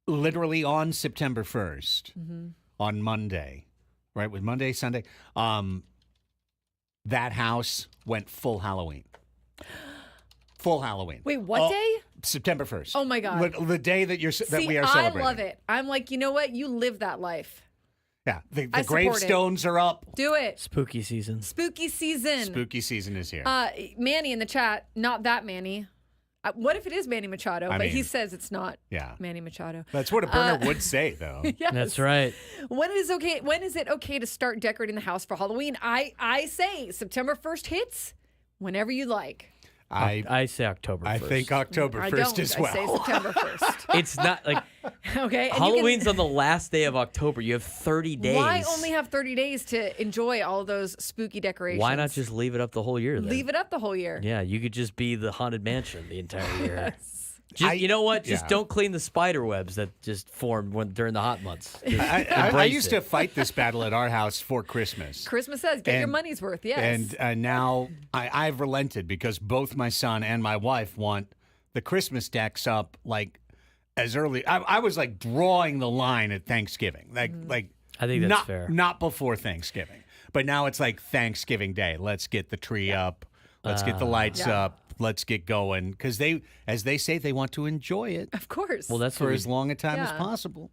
literally on September 1st, on Monday, right? With Monday, Sunday, that house went full Halloween. Full Halloween. Wait, what day? September 1st. Oh my God. The day that we are celebrating. I love it. I'm like, you know what? You live that life. Yeah, the I support gravestones are up. Do it. Spooky season. Spooky season. Spooky season is here. Manny in the chat, not that Manny. What if it is Manny Machado? But he says it's not Manny Machado. That's what a burner would say, though. Yes. That's right. When is it okay to start decorating the house for Halloween? I say September 1st hits whenever you like. I say October 1st. I think October 1st as well. I say September 1st. It's not like Okay. And Halloween's on the last day of October. You have 30 days. Why only have 30 days to enjoy all those spooky decorations? Why not just leave it up the whole year then? leave it up the whole year? Yeah, you could just be the Haunted Mansion the entire year. Yes. Just, you know what? Just yeah. don't clean the spider webs that just formed during the hot months. Just I embrace used it. to fight this battle at our house for Christmas. Christmas says, get your And- money's worth. Yes. And now I've relented because both my son and my wife want the Christmas decks up like as early. I was like drawing the line at Thanksgiving, like I think that's not, fair. Not before Thanksgiving, but now it's like Thanksgiving Day. Let's get the tree up. Let's get the lights Yeah. up. Let's get going because as they say, they want to enjoy it of course. Well, that's for what as long a time as Yeah. possible.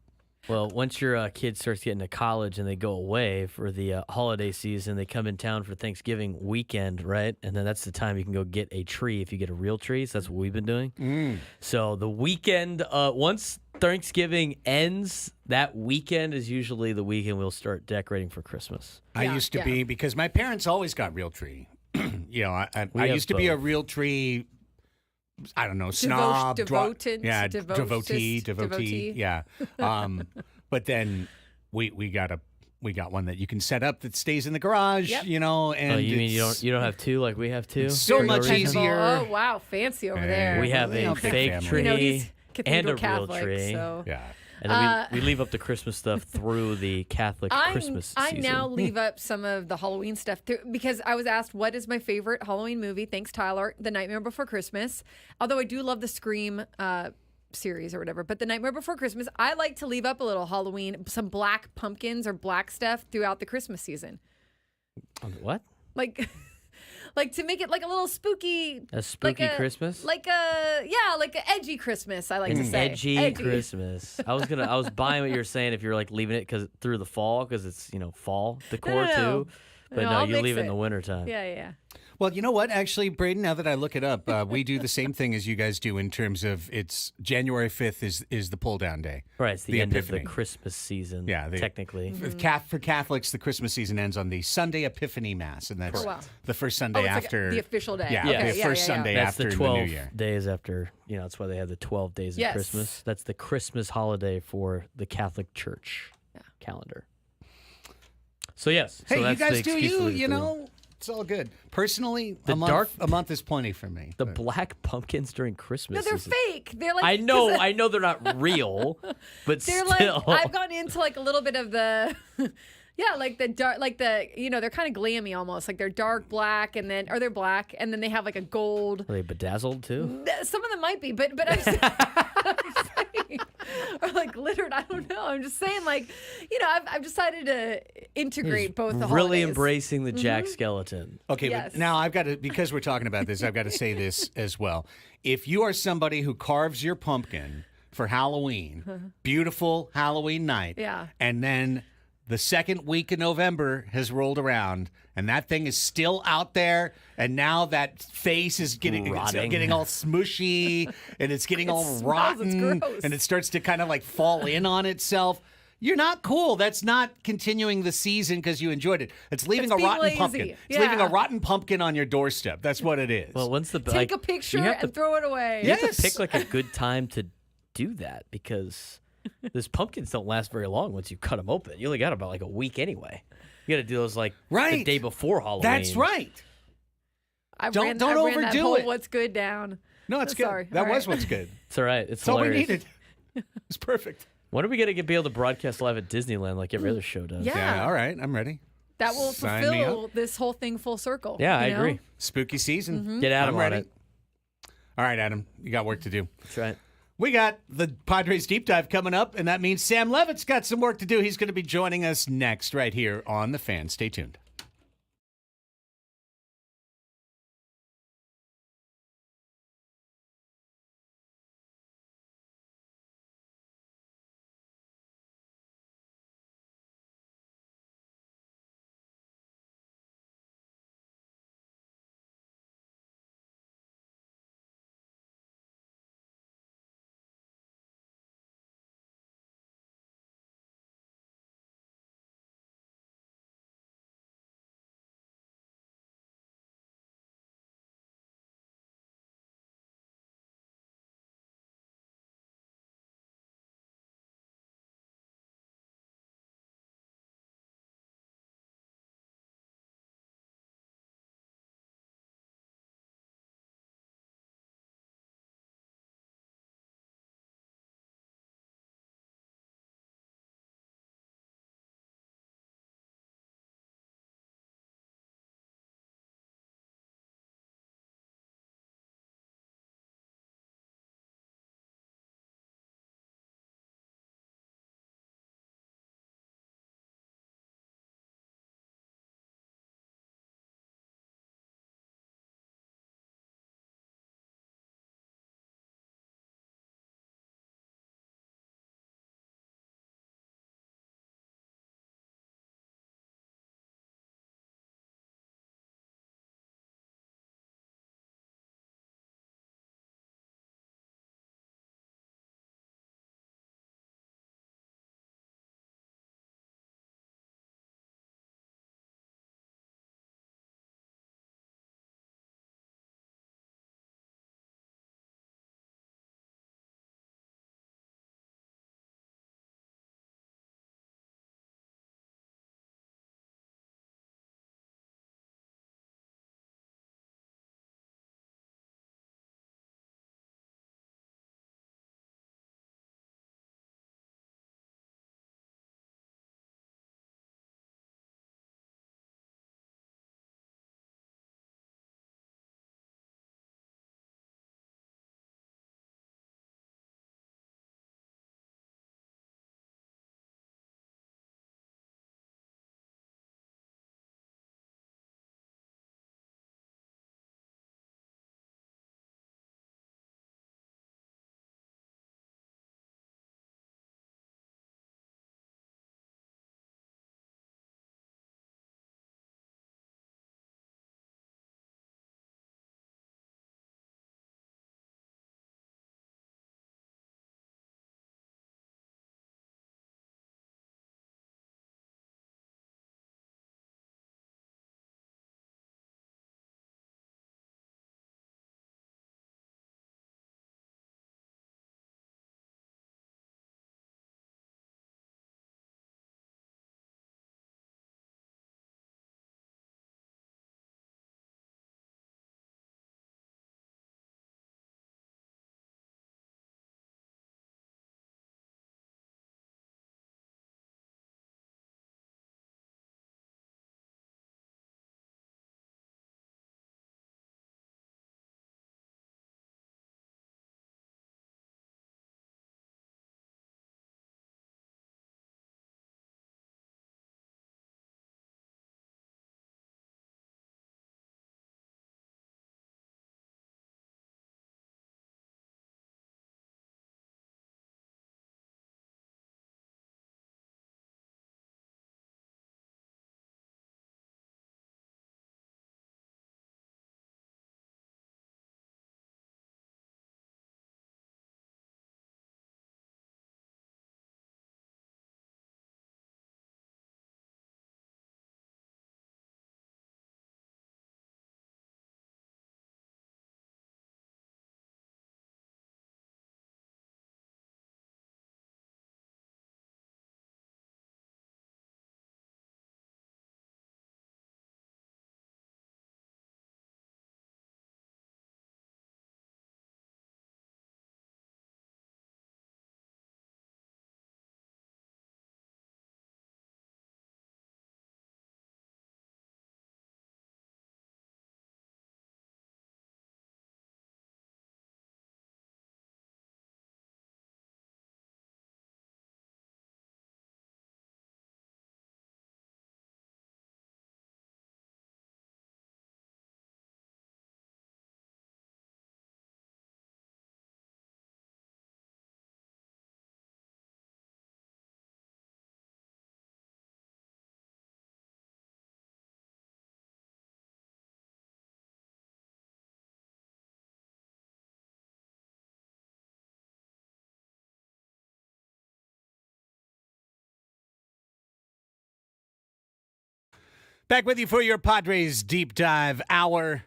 Well, once your kid starts getting to college and they go away for the holiday season, they come in town for Thanksgiving weekend, right? And then that's the time you can go get a tree if you get a real tree. So that's what we've been doing. So the weekend, once Thanksgiving ends, that weekend is usually the weekend we'll start decorating for Christmas. I Yeah, used to yeah. be because my parents always got real tree. You know, I We have used to be a both. real tree. I don't know, snob, devoted, yeah, devotist, devotee, yeah. But then we got one that you can set up that stays in the garage, Yep. you know. And Oh, you mean it's you don't have two like we have two? so Very much dependable. easier. Oh, wow. Fancy over there. We have You know, a big fake family. tree You know, he's and a Cathedral real Catholic, tree. so. Yeah. And then we leave up the Christmas stuff through the Catholic Christmas I season. now leave up some of the Halloween stuff because I was asked what is my favorite Halloween movie. Thanks, Tyler. The Nightmare Before Christmas. Although I do love the Scream series or whatever, but The Nightmare Before Christmas, I like to leave up a little Halloween, some black pumpkins or black stuff throughout the Christmas season. What? Like, like to make it like a little spooky. A spooky Christmas? Like an edgy Christmas. I like to say Edgy Christmas. I was buying what you were saying if you're like leaving it through the fall because it's fall decor no. too. But No, no, I'll you mix leave it in it. the wintertime. Yeah. Well, you know what? Actually, Braden, now that I look it up, we do the same thing as you guys do in terms of it's January 5th is the pull down day. Right, it's the, The end Epiphany. of the Christmas season. Yeah, technically. For Catholics, the Christmas season ends on the Sunday Epiphany Mass, and that's Oh, wow. the first Oh, Sunday it's like after the official day. Yeah, Okay, the first Sunday That's after the the 12 New Year. days after. That's why they have the 12 days Yes. of Christmas. That's the Christmas holiday for the Catholic Church calendar. So yes, Hey, so you that's the guys do excuse to leave it you through. know. It's all good. Personally, The a month is plenty for me. The but- black pumpkins during Christmas. No, they're is- fake. They're like I know they're not real, but They're still. like I've gone into like a little bit of the yeah, like the dark they're kind of glammy almost. Like they're dark black and then they're black and then they have like a gold. Are they bedazzled too? Some of them might be, but I'm saying, or like glittered. I don't know. I'm just saying, like, I've decided to integrate both the Really holidays. embracing the Jack Mm-hmm. skeleton. Okay, Yes. but now I've got to, because we're talking about this, I've got to say this as well. If you are somebody who carves your pumpkin for Halloween, beautiful Halloween night, Yeah. and then the second week of November has rolled around, and that thing is still out there, and now that face is getting Rotting. getting all smushy, and it's getting all smells, it's rotten, gross. and it starts to kind of like fall in on itself. You're not cool. That's not continuing the season because you enjoyed it. It's leaving It's a being rotten lazy. pumpkin. It's Yeah. leaving a rotten pumpkin on your doorstep. That's what it is. Well, once the Take a picture you have to, and throw it away. you have Yes. to pick like a good time to do that because those pumpkins don't last very long once you cut them open. You only got about like a week anyway. You got to do those like the Right. day before Halloween. That's right. I Don't ran that overdo whole it. What's good down. No, it's good. Sorry. That All was right. what's good. It's all right. It's That's all we hilarious. needed. It's perfect. When are we gonna be able to broadcast live at Disneyland like every other show does? Yeah. Yeah, all right. I'm ready. That will Sign me fulfill this whole thing full circle. Yeah, I you know? agree. Spooky season. Mm-hmm. Get Adam I'm on ready. it. All right, Adam. You got work to do. That's right. We got the Padres Deep Dive coming up, and that means Sam Levitt's got some work to do. He's going to be joining us next right here on The Fan. Stay tuned. Back with you for your Padres Deep Dive Hour.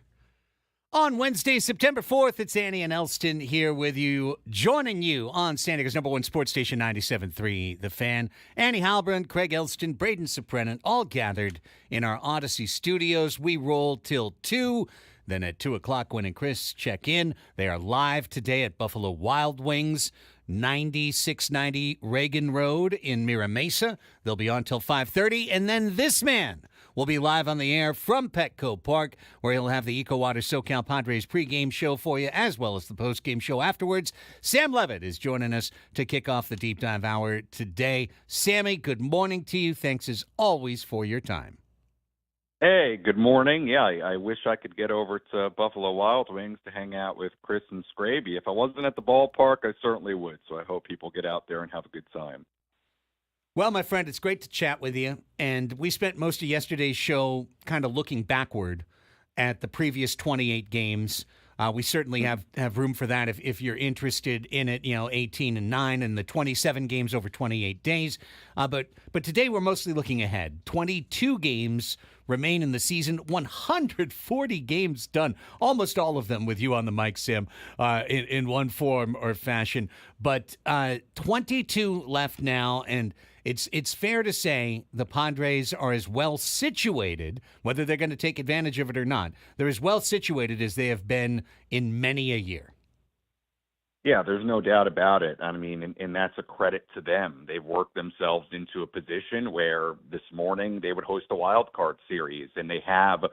On Wednesday, September 4th, it's Annie and Elsten here with you, joining you on San Diego's #1 sports station, 97.3 The Fan. Annie Halbrand, Craig Elsten, Braden Soprenin, all gathered in our Odyssey studios. We roll till 2. Then at 2 o'clock, Gwen and Chris check in. They are live today at Buffalo Wild Wings, 9690 Reagan Road in Mira Mesa. They'll be on till 5:30. And then this man will be live on the air from Petco Park, where he'll have the Eco Water SoCal Padres pregame show for you, as well as the postgame show afterwards. Sam Levitt is joining us to kick off the Deep Dive Hour today. Sammy, good morning to you. Thanks as always for your time. Hey, good morning. Yeah, I wish I could get over to Buffalo Wild Wings to hang out with Chris and Scraby. If I wasn't at the ballpark, I certainly would. So I hope people get out there and have a good time. Well, my friend, it's great to chat with you. And we spent most of yesterday's show kind of looking backward at the previous 28 games. We certainly have room for that if you're interested in it, 18-9 and the 27 games over 28 days. But today we're mostly looking ahead. 22 games remain in the season, 140 games done, almost all of them with you on the mic, Sam, in one form or fashion. But 22 left now, and it's fair to say the Padres are as well situated, whether they're going to take advantage of it or not, they're as well situated as they have been in many a year. Yeah, there's no doubt about it. I mean, and that's a credit to them. They've worked themselves into a position where this morning they would host a wild card series, and they have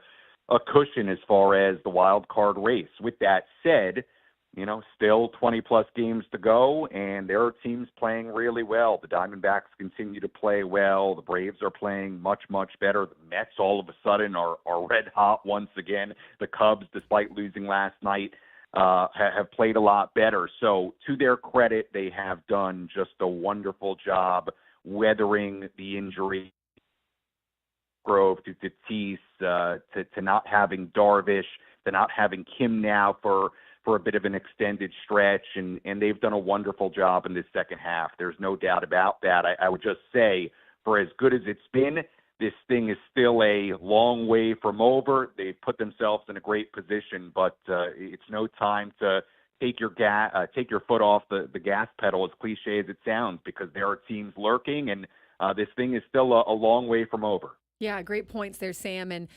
a cushion as far as the wild card race. With that said, still 20-plus games to go, and there are teams playing really well. The Diamondbacks continue to play well. The Braves are playing much, much better. The Mets all of a sudden are red hot once again. The Cubs, despite losing last night, have played a lot better. So to their credit, they have done just a wonderful job weathering the injury. Grove to Tatis, to not having Darvish, to not having Kim now for a bit of an extended stretch, and they've done a wonderful job in this second half. There's no doubt about that. I would just say, for as good as it's been, this thing is still a long way from over. They've put themselves in a great position, but it's no time to take your foot off the gas pedal, as cliche as it sounds, because there are teams lurking, and this thing is still a long way from over. Yeah, great points there, Sam. And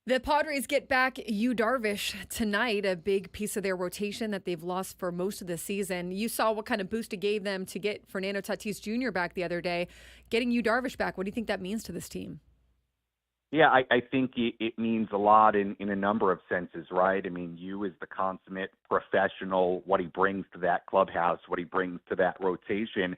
the Padres get back Yu Darvish tonight, a big piece of their rotation that they've lost for most of the season. You saw what kind of boost it gave them to get Fernando Tatis Jr. back the other day. Getting Yu Darvish back, what do you think that means to this team? Yeah, I think it means a lot in a number of senses, right? I mean, Yu is the consummate professional, what he brings to that clubhouse, what he brings to that rotation.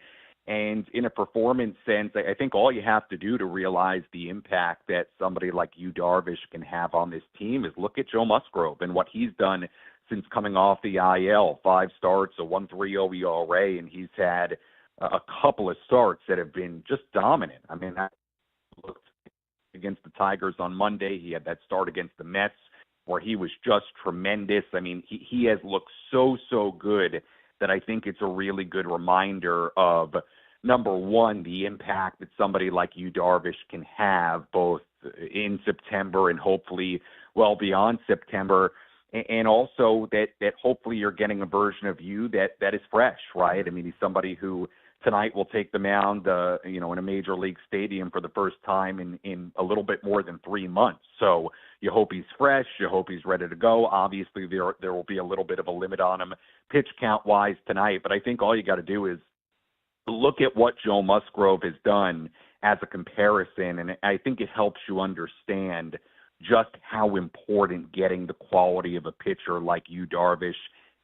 And in a performance sense, I think all you have to do to realize the impact that somebody like Yu Darvish can have on this team is look at Joe Musgrove and what he's done since coming off the IL. 5 starts, a 1.30 ERA, and he's had a couple of starts that have been just dominant. I mean, I looked against the Tigers on Monday. He had that start against the Mets where he was just tremendous. I mean, he has looked so good that I think it's a really good reminder of, number one, the impact that somebody like Yu Darvish can have both in September and hopefully well beyond September, and also that hopefully you're getting a version of Yu that is fresh, right? I mean, he's somebody who tonight will take the mound, in a major league stadium for the first time in a little bit more than 3 months. So you hope he's fresh. You hope he's ready to go. Obviously, there will be a little bit of a limit on him pitch count-wise tonight, but I think all you got to do is look at what Joe Musgrove has done as a comparison, and I think it helps you understand just how important getting the quality of a pitcher like Yu Darvish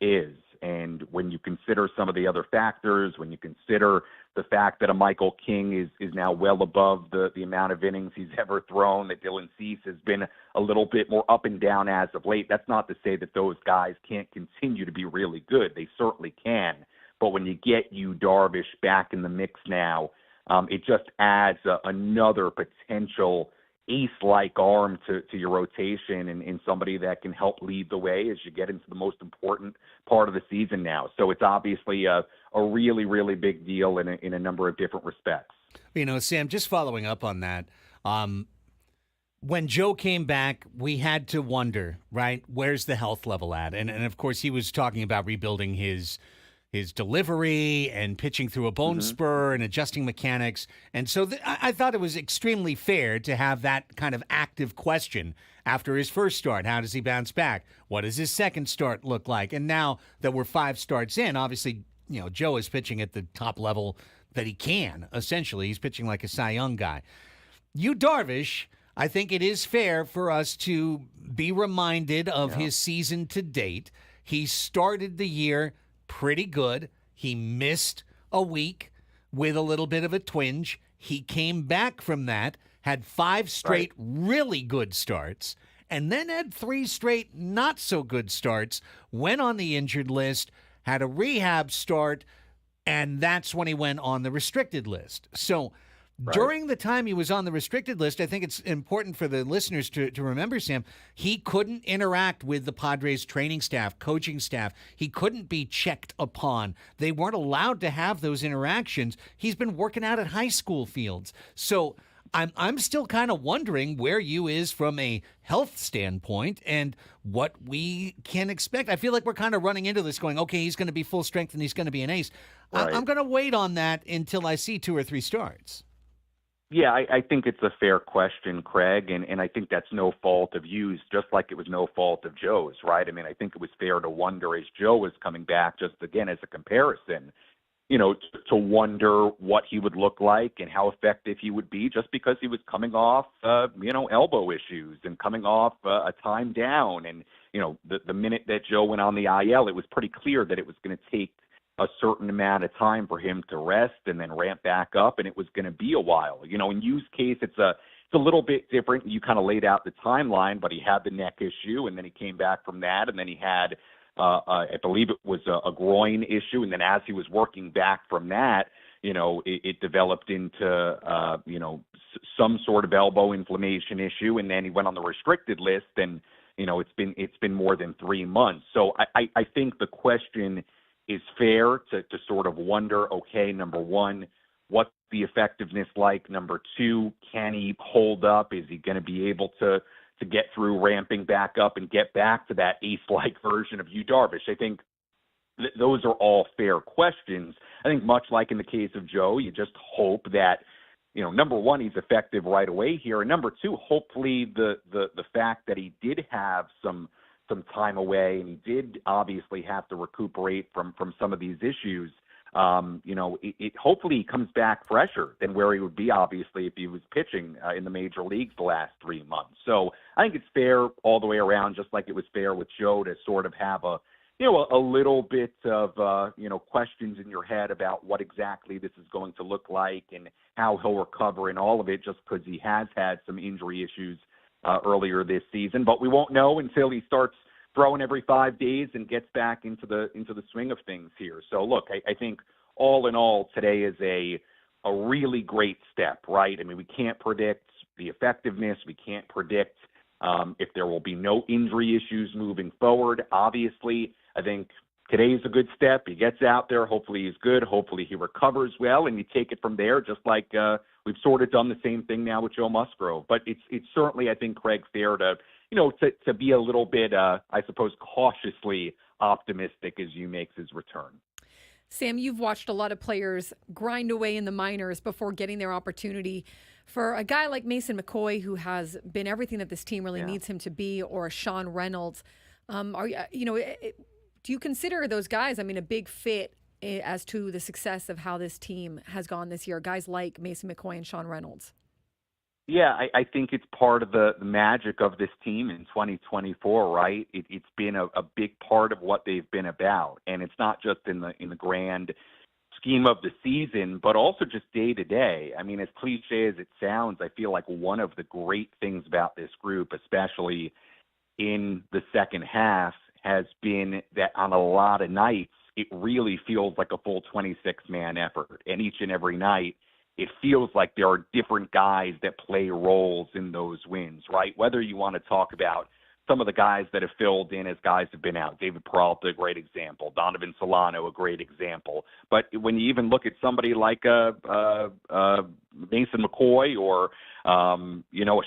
is. And when you consider some of the other factors, when you consider the fact that a Michael King is now well above the amount of innings he's ever thrown, that Dylan Cease has been a little bit more up and down as of late, that's not to say that those guys can't continue to be really good. They certainly can. But when you get Yu Darvish back in the mix now, it just adds another potential ace-like arm to your rotation and somebody that can help lead the way as you get into the most important part of the season now. So it's obviously a really, really big deal in a number of different respects. Sam, just following up on that, when Joe came back, we had to wonder, right? Where's the health level at? And of course, he was talking about rebuilding his delivery and pitching through a bone spur and adjusting mechanics. And so I thought it was extremely fair to have that kind of active question after his first start. How does he bounce back? What does his second start look like? And now that we're 5 starts in, obviously, Joe is pitching at the top level that he can, essentially. He's pitching like a Cy Young guy. You, Darvish, I think it is fair for us to be reminded of his season to date. He started the year pretty good. He missed a week with a little bit of a twinge. He came back from that, had 5 straight really good starts, and then had 3 straight not so good starts, went on the injured list, had a rehab start, and that's when he went on the restricted list. So during the time he was on the restricted list, I think it's important for the listeners to remember, Sam, he couldn't interact with the Padres training staff, coaching staff. He couldn't be checked upon. They weren't allowed to have those interactions. He's been working out at high school fields. So I'm still kind of wondering where you is from a health standpoint and what we can expect. I feel like we're kind of running into this going, okay, he's going to be full strength and he's going to be an ace. I'm going to wait on that until I see 2 or 3 starts. Yeah, I think it's a fair question, Craig, and I think that's no fault of Hughes, just like it was no fault of Joe's, right? I mean, I think it was fair to wonder as Joe was coming back, just again as a comparison, to wonder what he would look like and how effective he would be, just because he was coming off, elbow issues and coming off a time down. And, the minute that Joe went on the IL, it was pretty clear that it was going to take a certain amount of time for him to rest and then ramp back up, and it was going to be a while. In Yu's case, it's a little bit different. You kind of laid out the timeline, but he had the neck issue, and then he came back from that, and then he had, I believe it was a groin issue, and then as he was working back from that, it developed into, some sort of elbow inflammation issue, and then he went on the restricted list, and it's been more than 3 months. So I think the question is fair to sort of wonder, okay, number one, what's the effectiveness like? Number two, can he hold up? Is he going to be able to get through ramping back up and get back to that ace-like version of Yu Darvish? I think those are all fair questions. I think much like in the case of Joe, you just hope that, number one, he's effective right away here. And number two, hopefully the fact that he did have some time away, and he did obviously have to recuperate from some of these issues. It hopefully he comes back fresher than where he would be, obviously, if he was pitching in the major leagues the last 3 months. So I think it's fair all the way around, just like it was fair with Joe to sort of have a little bit of, questions in your head about what exactly this is going to look like and how he'll recover and all of it, just because he has had some injury issues earlier this season. But we won't know until he starts throwing every 5 days and gets back into the swing of things here. So look, I think all in all, today is a really great step, right? I mean, we can't predict the effectiveness. We can't predict if there will be no injury issues moving forward. Obviously, I think today's a good step. He gets out there. Hopefully he's good. Hopefully he recovers well, and you take it from there, just like we've sort of done the same thing now with Joe Musgrove. But it's certainly, I think, Craig, fair to be a little bit, I suppose, cautiously optimistic as Yu makes his return. Sam, you've watched a lot of players grind away in the minors before getting their opportunity. For a guy like Mason McCoy, who has been everything that this team really needs him to be, or a Sean Reynolds, do you consider those guys, a big fit as to the success of how this team has gone this year? Guys like Mason McCoy and Sean Reynolds. Yeah, I think it's part of the magic of this team in 2024, right? It's been a big part of what they've been about, and it's not just in the grand scheme of the season, but also just day to day. I mean, as cliche as it sounds, I feel like one of the great things about this group, especially in the second half, has been that on a lot of nights, it really feels like a full 26-man effort, and each and every night, it feels like there are different guys that play roles in those wins, right? Whether you want to talk about some of the guys that have filled in as guys have been out. David Peralta, a great example. Donovan Solano, a great example. But when you even look at somebody like Mason McCoy or A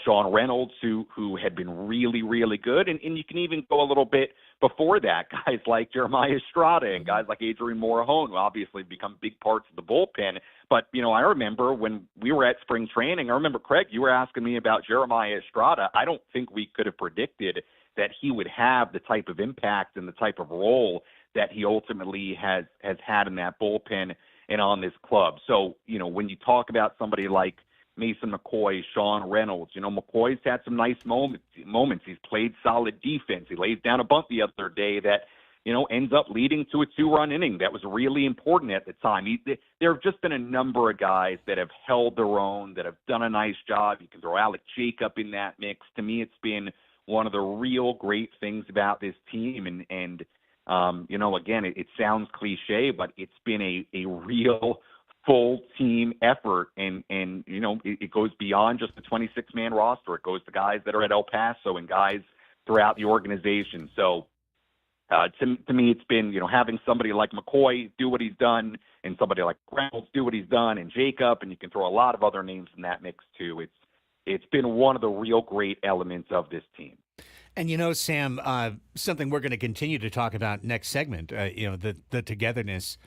Sean Reynolds who had been really, really good. And you can even go a little bit before that, guys like Jeremiah Estrada and guys like Adrian Morahone, who obviously become big parts of the bullpen. But, I remember when we were at spring training, I remember, Craig, you were asking me about Jeremiah Estrada. I don't think we could have predicted that he would have the type of impact and the type of role that he ultimately has had in that bullpen and on this club. So, when you talk about somebody like Mason McCoy, Sean Reynolds, McCoy's had some nice moments. He's played solid defense. He lays down a bunt the other day that, ends up leading to a 2-run inning. That was really important at the time. There have just been a number of guys that have held their own, that have done a nice job. You can throw Alec Jacob in that mix. To me, it's been one of the real great things about this team. And again, it sounds cliche, but it's been a real full team effort. And it goes beyond just the 26-man roster. It goes to guys that are at El Paso and guys throughout the organization. So to me, it's been, having somebody like McCoy do what he's done and somebody like Reynolds do what he's done and Jacob, and you can throw a lot of other names in that mix too. It's been one of the real great elements of this team. And Sam, something we're going to continue to talk about next segment, the togetherness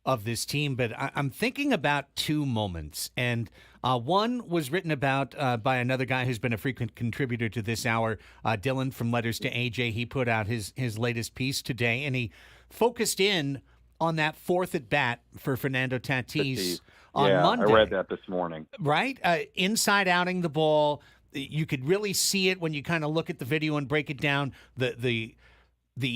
of this team. But I'm thinking about two moments. And one was written about by another guy who's been a frequent contributor to this hour, Dylan from Letters to AJ. He put out his latest piece today, and he focused in on that fourth at bat for Fernando Tatis on Monday. I read that this morning. Right? Inside outing the ball. You could really see it when you kind of look at the video and break it down. The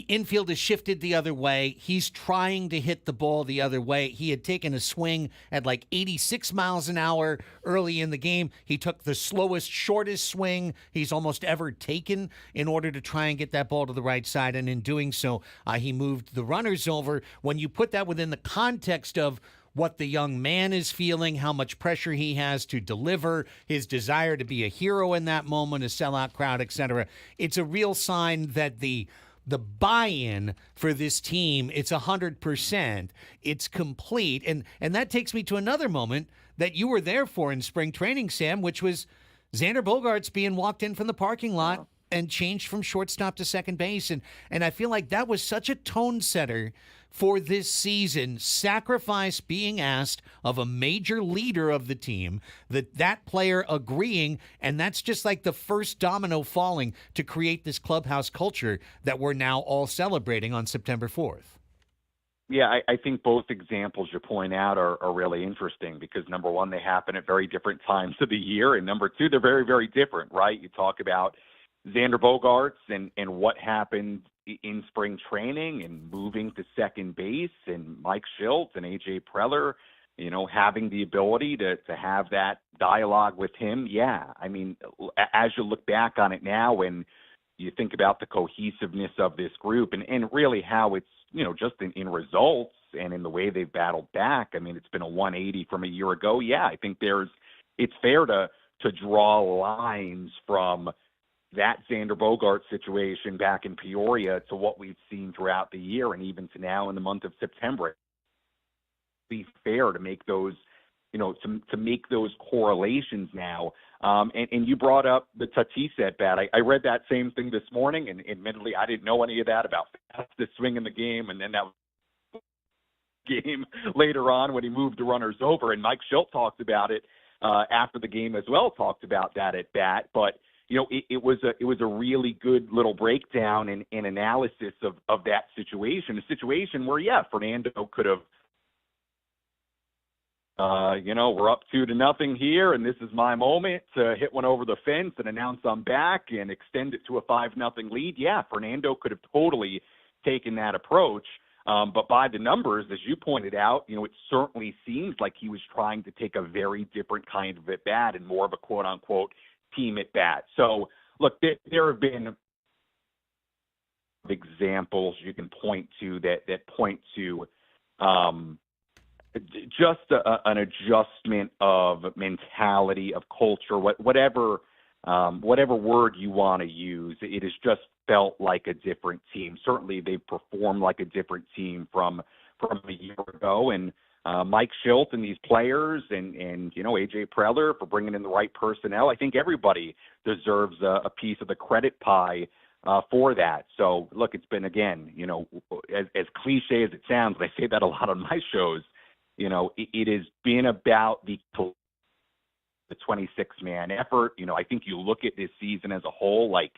infield is shifted the other way. He's trying to hit the ball the other way. He had taken a swing at like 86 miles an hour early in the game. He took the slowest, shortest swing he's almost ever taken in order to try and get that ball to the right side. And in doing so, he moved the runners over. When you put that within the context of what the young man is feeling, how much pressure he has to deliver, his desire to be a hero in that moment, a sellout crowd, etc., it's a real sign that the buy-in for this team, it's 100%. It's complete. And that takes me to another moment that you were there for in spring training, Sam, which was Xander Bogaerts being walked in from the parking lot and changed from shortstop to second base. And I feel like that was such a tone setter for this season, sacrifice being asked of a major leader of the team, that player agreeing, and that's just like the first domino falling to create this clubhouse culture that we're now all celebrating on September 4th. Yeah, I think both examples you point out are really interesting because, number one, they happen at very different times of the year, and number two, they're very, very different, right? You talk about Xander Bogaerts and what happened in spring training and moving to second base, and Mike Schultz and AJ Preller, having the ability to have that dialogue with him. Yeah, I mean, as you look back on it now and you think about the cohesiveness of this group and really how it's, just in results and in the way they've battled back. I mean, it's been a 180 from a year ago. Yeah, I think it's fair to draw lines from that Xander Bogaerts situation back in Peoria to what we've seen throughout the year and even to now in the month of September. Be fair to make those, to make those correlations now. And you brought up the Tatis at bat. I read that same thing this morning, and admittedly, I didn't know any of that about fastest swing in the game, and then that game later on when he moved the runners over. And Mike Schultz talked about it after the game as well, talked about that at bat. But it was a really good little breakdown and analysis of that situation, a situation where, Fernando could have, we're up 2-0 here, and this is my moment to hit one over the fence and announce I'm back and extend it to a 5-0 lead. Yeah, Fernando could have totally taken that approach. But by the numbers, as you pointed out, it certainly seems like he was trying to take a very different kind of at bat and more of a quote unquote team at bat. So look, there have been examples you can point to that point to just an adjustment of mentality, of culture, whatever word you want to use. It has just felt like a different team. Certainly, they performed like a different team from a year ago. And Mike Schilt and these players and AJ Preller for bringing in the right personnel. I think everybody deserves a piece of the credit pie for that. So look, it's been, again, as cliche as it sounds, and I say that a lot on my shows, it has been about the 26-man effort. I think you look at this season as a whole, like,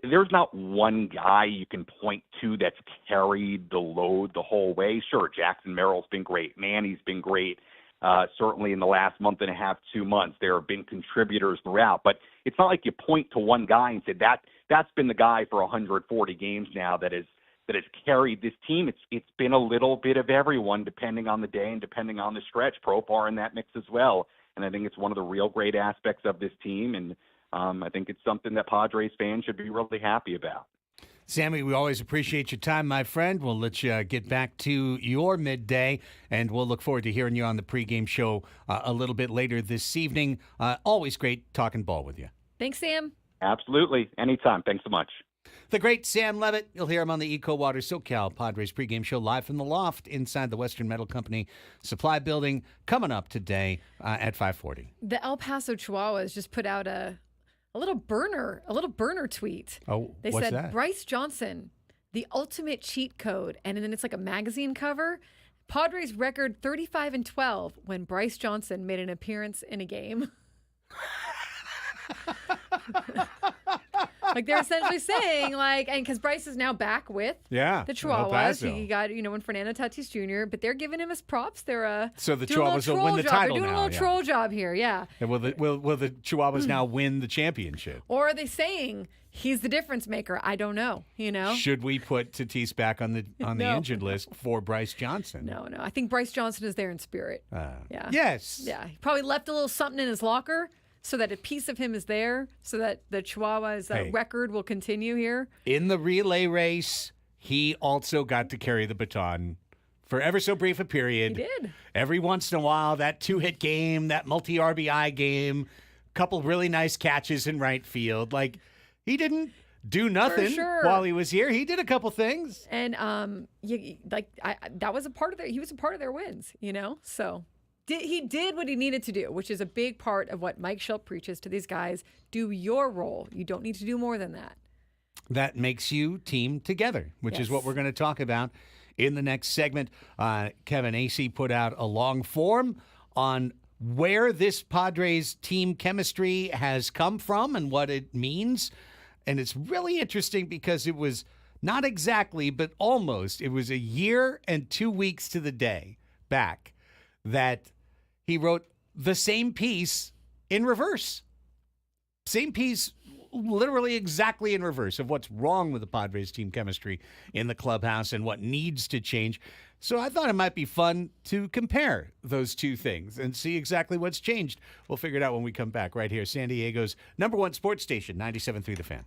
there's not one guy you can point to that's carried the load the whole way. Sure, Jackson Merrill's been great. Manny's been great. Certainly in the last month and a half, 2 months, there have been contributors throughout. But it's not like you point to one guy and say that's been the guy for 140 games now that has carried this team. It's been a little bit of everyone, depending on the day and depending on the stretch. Profar in that mix as well. And I think it's one of the real great aspects of this team. And I think it's something that Padres fans should be really happy about. Sammy, we always appreciate your time, my friend. We'll let you get back to your midday, and we'll look forward to hearing you on the pregame show a little bit later this evening. Always great talking ball with you. Thanks, Sam. Absolutely. Anytime. Thanks so much. The great Sam Levitt. You'll hear him on the Eco Water SoCal Padres pregame show live from the loft inside the Western Metal Company Supply Building, coming up today at 5:40. The El Paso Chihuahuas just put out a little burner tweet. Oh, they what's said that? Bryce Johnson, the ultimate cheat code, and then it's like a magazine cover. Padres record 35-12 when Bryce Johnson made an appearance in a game. Like, they're essentially saying, like, and because Bryce is now back with the El Chihuahuas. Paso. He got, when Fernando Tatis Jr., but they're giving him his props. They're So the doing a Chihuahuas little will win the troll job. title They're doing now, a little troll job here, yeah. And will the Chihuahuas now win the championship? Or are they saying he's the difference maker? I don't know, Should we put Tatis back on the No. injured list for Bryce Johnson? No. I think Bryce Johnson is there in spirit. Yeah. Yes. Yeah. He probably left a little something in his locker so that a piece of him is there, so that the Chihuahuas record will continue here. In the relay race, he also got to carry the baton for ever so brief a period. He did. Every once in a while, that 2-hit game, that multi-RBI game, couple really nice catches in right field. Like, he didn't do nothing while he was here. He did a couple things. And that was a part of he was a part of their wins, So he did what he needed to do, which is a big part of what Mike Schilt preaches to these guys. Do your role. You don't need to do more than that. That makes you team together, which is what we're going to talk about in the next segment. Kevin Acee put out a long form on where this Padres team chemistry has come from and what it means. And it's really interesting because it was not exactly, but almost, it was a year and 2 weeks to the day back that he wrote the same piece in reverse. Same piece, literally exactly in reverse of what's wrong with the Padres team chemistry in the clubhouse and what needs to change. So I thought it might be fun to compare those two things and see exactly what's changed. We'll figure it out when we come back right here. San Diego's #1 sports station, 97.3 The Fan.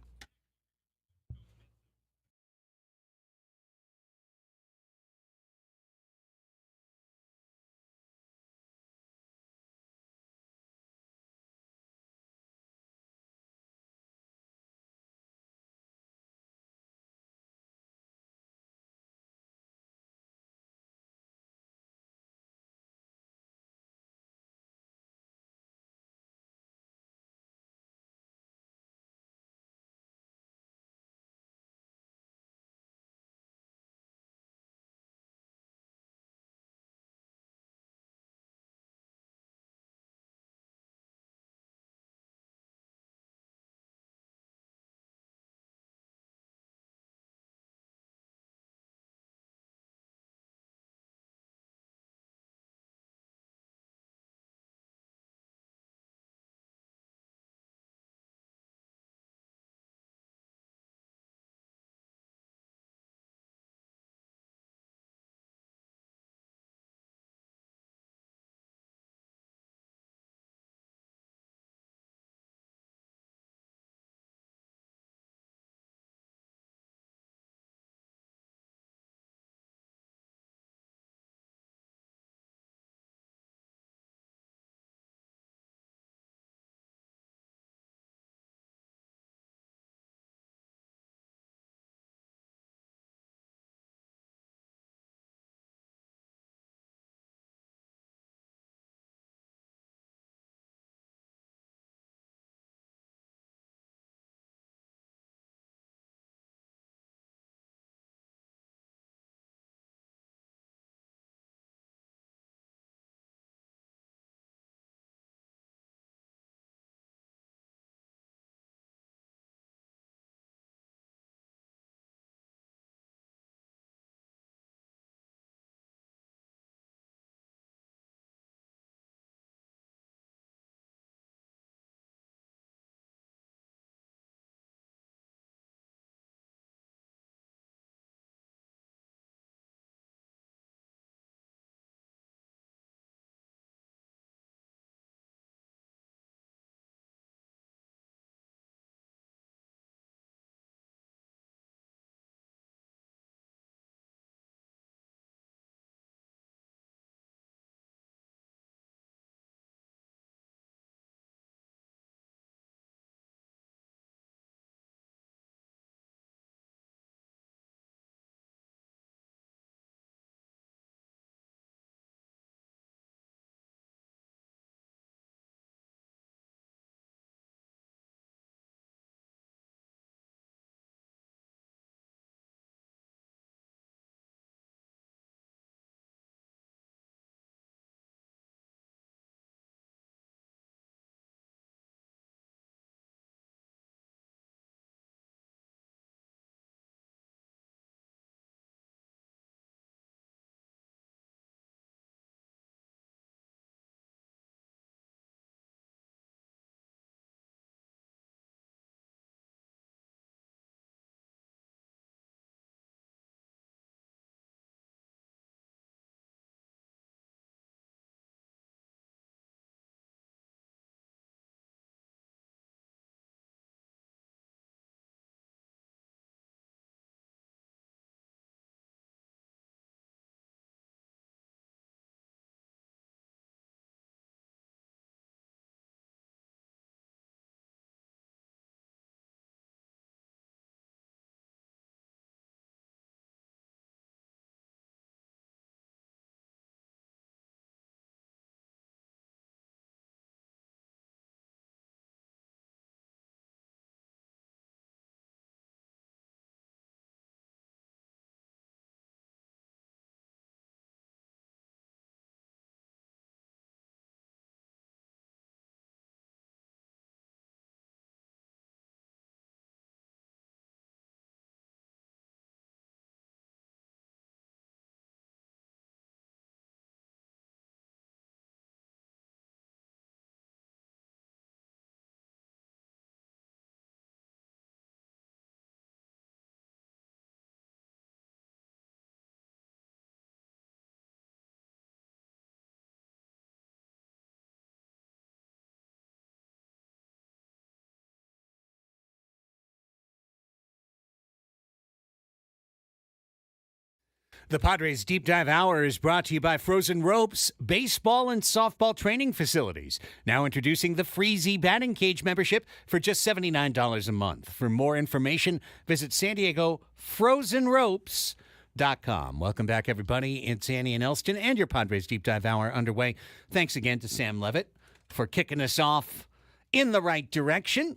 The Padres Deep Dive Hour is brought to you by Frozen Ropes, baseball and softball training facilities. Now introducing the Freezy batting cage membership for just $79 a month. For more information, visit San Diego FrozenRopes.com. Welcome back, everybody. It's Annie and Elsten and your Padres Deep Dive Hour underway. Thanks again to Sam Levitt for kicking us off in the right direction.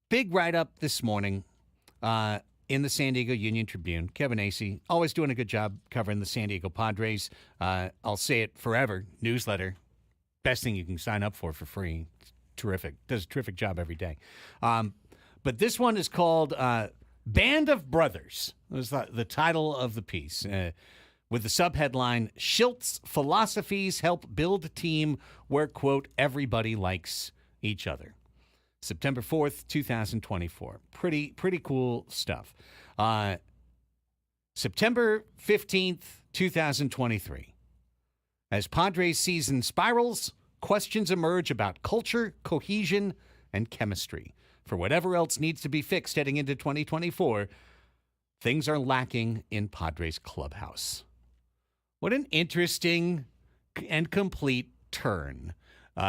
Big write-up this morning in the San Diego Union Tribune. Kevin Acee, always doing a good job covering the San Diego Padres. I'll say it forever, newsletter. Best thing you can sign up for free. It's terrific. Does a terrific job every day. But this one is called Band of Brothers. It was the title of the piece. With the subheadline, Schilt's philosophies help build a team where, quote, everybody likes each other. September 4th, 2024. Pretty cool stuff. September 15th, 2023. As Padres season spirals, questions emerge about culture, cohesion, and chemistry. For whatever else needs to be fixed heading into 2024, things are lacking in Padres clubhouse. What an interesting and complete turn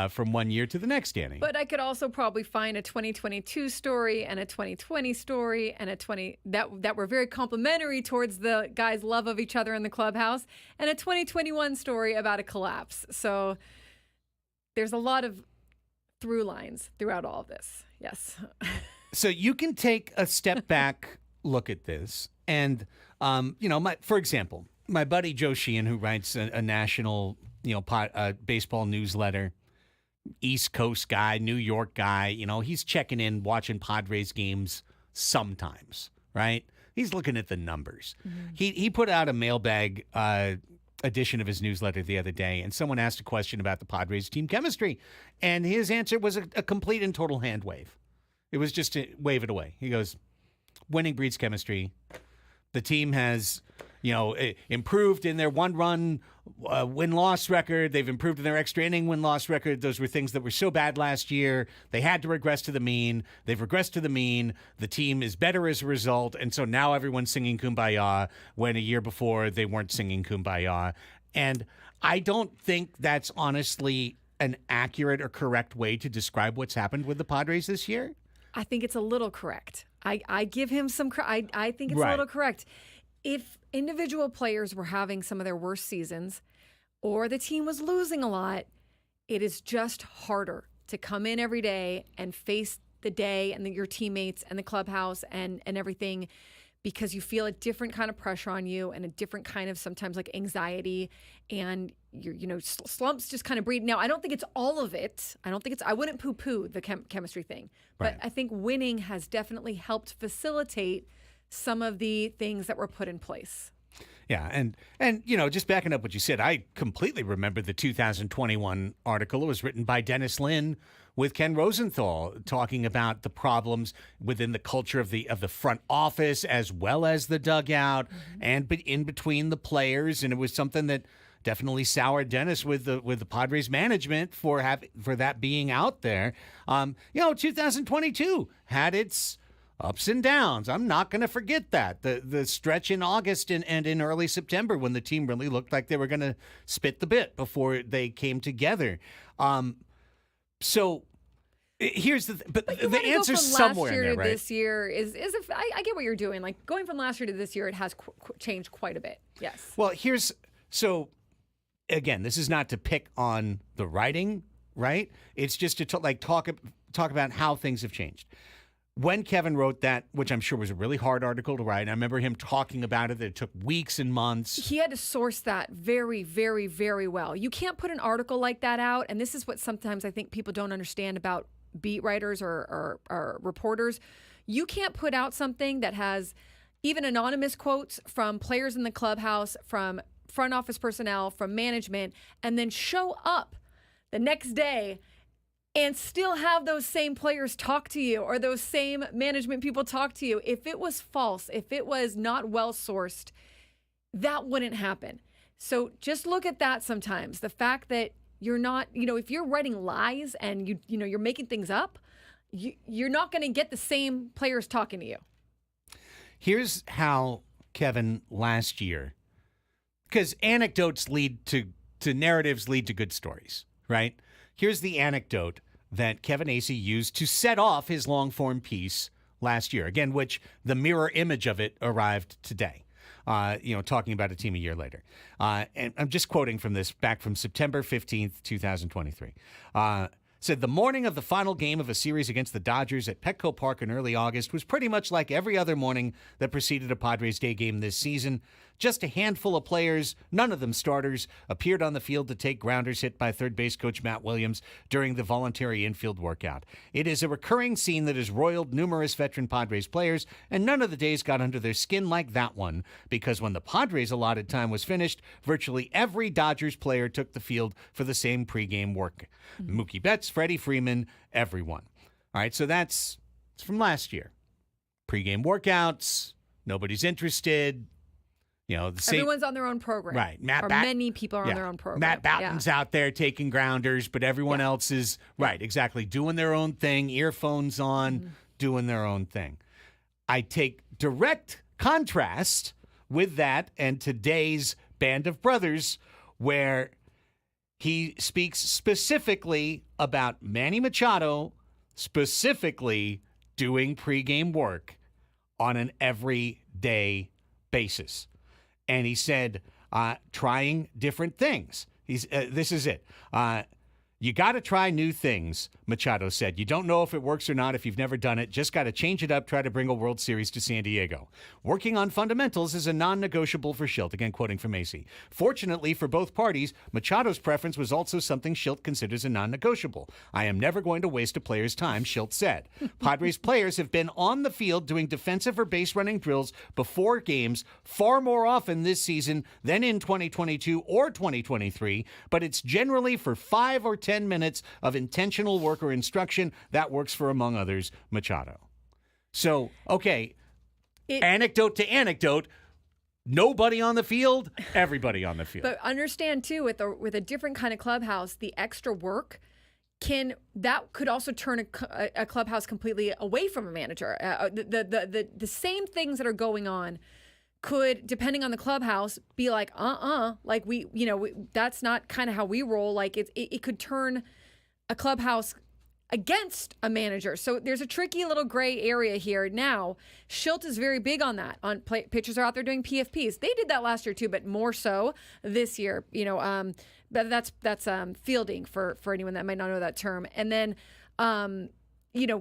from one year to the next, Danny. But I could also probably find a 2022 story and a 2020 story and a 20 that were very complimentary towards the guys' love of each other in the clubhouse, and a 2021 story about a collapse. So there's a lot of through lines throughout all of this. Yes. So you can take a step back look at this, and for example, my buddy Joe Sheehan, who writes a national baseball newsletter. East Coast guy, New York guy, he's checking in, watching Padres games sometimes, right? He's looking at the numbers. Mm-hmm. He put out a mailbag edition of his newsletter the other day, and someone asked a question about the Padres team chemistry, and his answer was a complete and total hand wave. It was just to wave it away. He goes, winning breeds chemistry. The team has improved in their one-run win-loss record. They've improved in their extra inning win-loss record. Those were things that were so bad last year. They had to regress to the mean. They've regressed to the mean. The team is better as a result, and so now everyone's singing Kumbaya when a year before they weren't singing Kumbaya. And I don't think that's honestly an accurate or correct way to describe what's happened with the Padres this year. I think it's a little correct. I give him some I think it's a little correct. If individual players were having some of their worst seasons or the team was losing a lot, it is just harder to come in every day and face the day and your teammates and the clubhouse and everything, because you feel a different kind of pressure on you and a different kind of sometimes like anxiety, and slumps just kind of breed. Now, I don't think it's all of it. I wouldn't poo-poo the chemistry thing, but I think winning has definitely helped facilitate some of the things that were put in place. Yeah, and just backing up what you said, I completely remember the 2021 article. It was written by Dennis Lin with Ken Rosenthal, talking about the problems within the culture of the front office as well as the dugout, and in between the players. And it was something that definitely soured Dennis with the Padres management for that being out there. 2022 had its ups and downs. I'm not going to forget that. The stretch in August and in early September when the team really looked like they were going to spit the bit before they came together. So here's the answer's somewhere in there, right? This year is if I get what you're doing. Like going from last year to this year, it has changed quite a bit. Yes. Well, again, this is not to pick on the writing, right? It's just to talk about how things have changed. When Kevin wrote that, which I'm sure was a really hard article to write, I remember him talking about it, that it took weeks and months. He had to source that very, very, very well. You can't put an article like that out, and this is what sometimes I think people don't understand about beat writers or reporters. You can't put out something that has even anonymous quotes from players in the clubhouse, from front office personnel, from management, and then show up the next day and still have those same players talk to you or those same management people talk to you. If it was false, if it was not well sourced, that wouldn't happen. So just look at that sometimes. The fact that you're not, if you're writing lies and you're making things up, you're not going to get the same players talking to you. Here's how Kevin, last year, because anecdotes lead to narratives, lead to good stories, right? Here's the anecdote that Kevin Acee used to set off his long-form piece last year, again, which the mirror image of it arrived today, talking about a team a year later. And I'm just quoting from this back from September 15th, 2023. Said the morning of the final game of a series against the Dodgers at Petco Park in early August was pretty much like every other morning that preceded a Padres Day game this season. Just a handful of players, none of them starters, appeared on the field to take grounders hit by third base coach Matt Williams during the voluntary infield workout. It is a recurring scene that has roiled numerous veteran Padres players, and none of the days got under their skin like that one, because when the Padres' allotted time was finished, virtually every Dodgers player took the field for the same pregame work. Mookie Betts, Freddie Freeman, everyone. All right, so it's from last year. Pregame workouts, nobody's interested. The same, everyone's on their own program. Right. Many people are on their own program. Matt Bouton's out there taking grounders, but everyone else is, right, exactly, doing their own thing, earphones on, doing their own thing. I take direct contrast with that and today's Band of Brothers, where he speaks specifically about Manny Machado specifically doing pregame work on an everyday basis. And he said, trying different things. This is it. You got to try new things, Machado said. You don't know if it works or not if you've never done it. Just got to change it up, try to bring a World Series to San Diego. Working on fundamentals is a non-negotiable for Schilt. Again, quoting from Acee. Fortunately for both parties, Machado's preference was also something Schilt considers a non-negotiable. I am never going to waste a player's time, Schilt said. Padres players have been on the field doing defensive or base running drills before games far more often this season than in 2022 or 2023, but it's generally for 5 or 10 minutes of intentional work or instruction. That works for, among others, Machado. So, okay, anecdote to anecdote, nobody on the field, everybody on the field. But understand, too, with a different kind of clubhouse, the extra work could also turn a clubhouse completely away from a manager. The same things that are going on could, depending on the clubhouse, be like, like that's not kind of how we roll. Like it could turn a clubhouse against a manager. So there's a tricky little gray area here. Now, Schilt is very big on that. Pitchers are out there doing PFPs. They did that last year too, but more so this year. But that's fielding for anyone that might not know that term. And then,